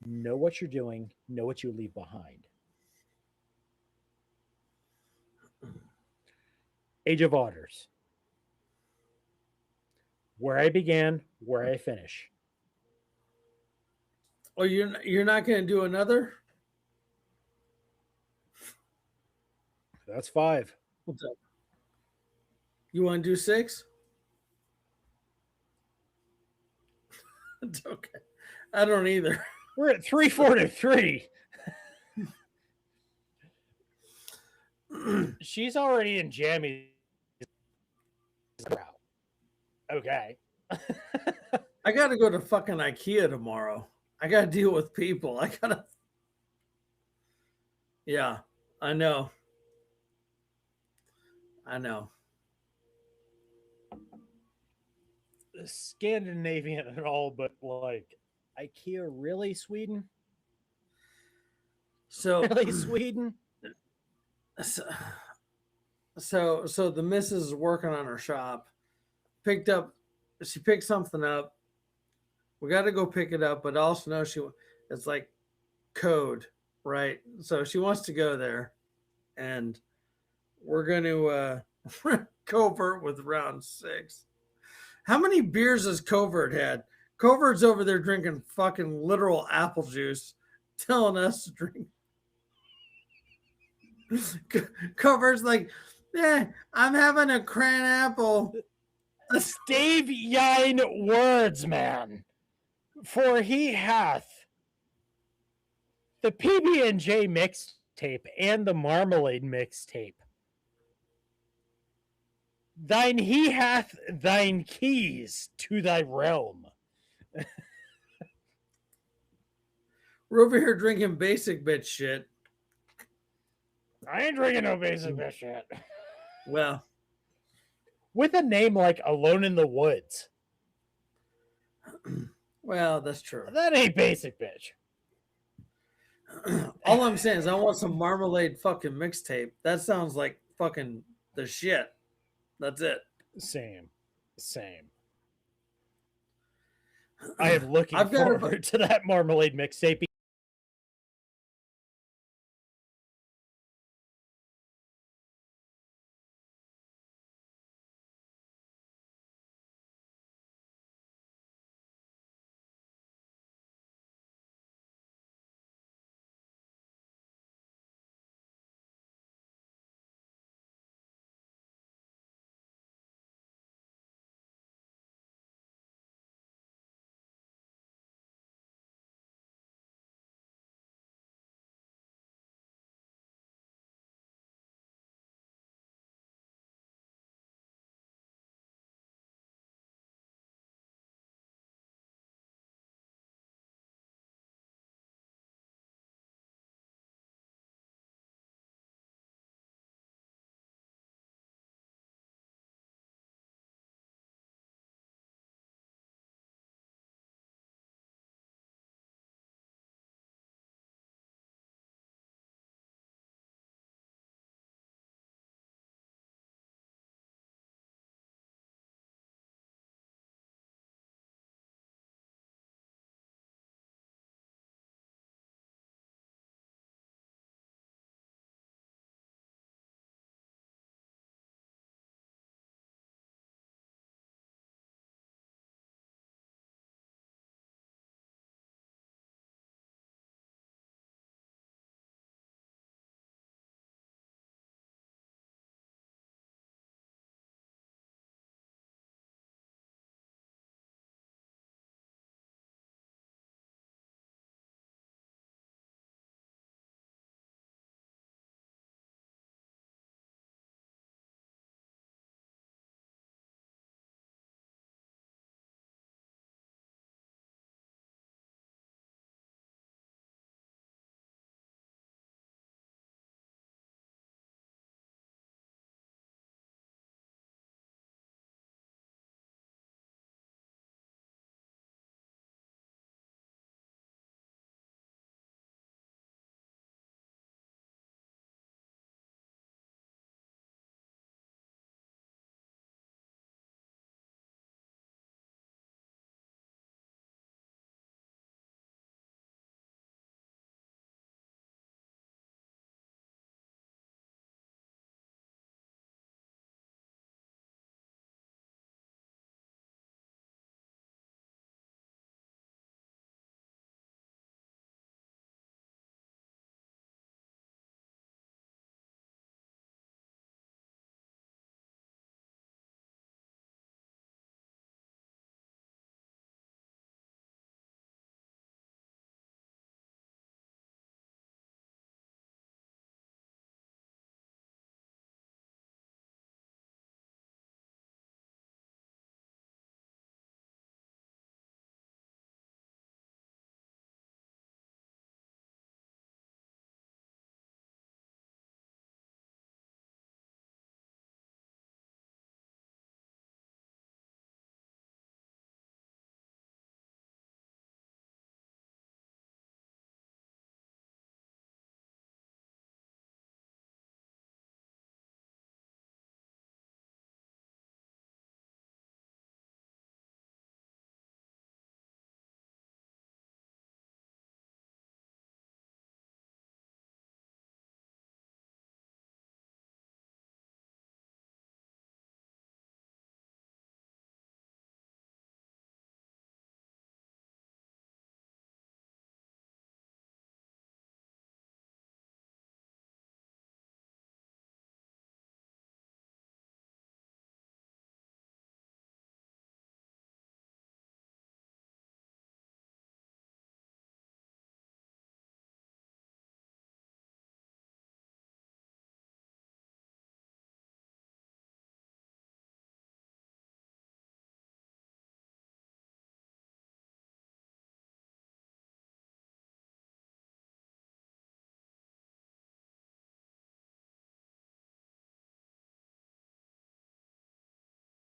Speaker 1: Know what you're doing, know what you leave behind. Age of Otters. Where I began, where I finish.
Speaker 2: Oh, you're not going to do another?
Speaker 1: That's 5.
Speaker 2: What's up? You want to do 6? It's okay. I don't either.
Speaker 1: We're at 343. She's already in Jammy. Okay.
Speaker 2: I got to go to fucking IKEA tomorrow. I got to deal with people. I got to. Yeah, I know. I know.
Speaker 1: Scandinavian and all, but like IKEA, really, Sweden?
Speaker 2: So
Speaker 1: Really, Sweden?
Speaker 2: So the missus is working on her shop. She picked something up. We got to go pick it up, but also know it's like code, right? So she wants to go there, and we're going to Covert with round 6. How many beers has Covert had? Covert's over there drinking fucking literal apple juice, telling us to drink. Covert's like, yeah, I'm having a cran apple.
Speaker 1: Stave yine words, man. For he hath the PB&J mixtape and the Marmalade mixtape. Thine he hath thine keys to thy realm.
Speaker 2: We're over here drinking basic bitch shit.
Speaker 1: I ain't drinking no basic bitch shit.
Speaker 2: Well,
Speaker 1: with a name like Alone in the Woods.
Speaker 2: Well, that's true.
Speaker 1: That ain't basic, bitch.
Speaker 2: All I'm saying is I want some Marmalade fucking mixtape. That sounds like fucking the shit. That's it.
Speaker 1: Same. I am looking
Speaker 2: I've got
Speaker 1: forward to that Marmalade mixtape.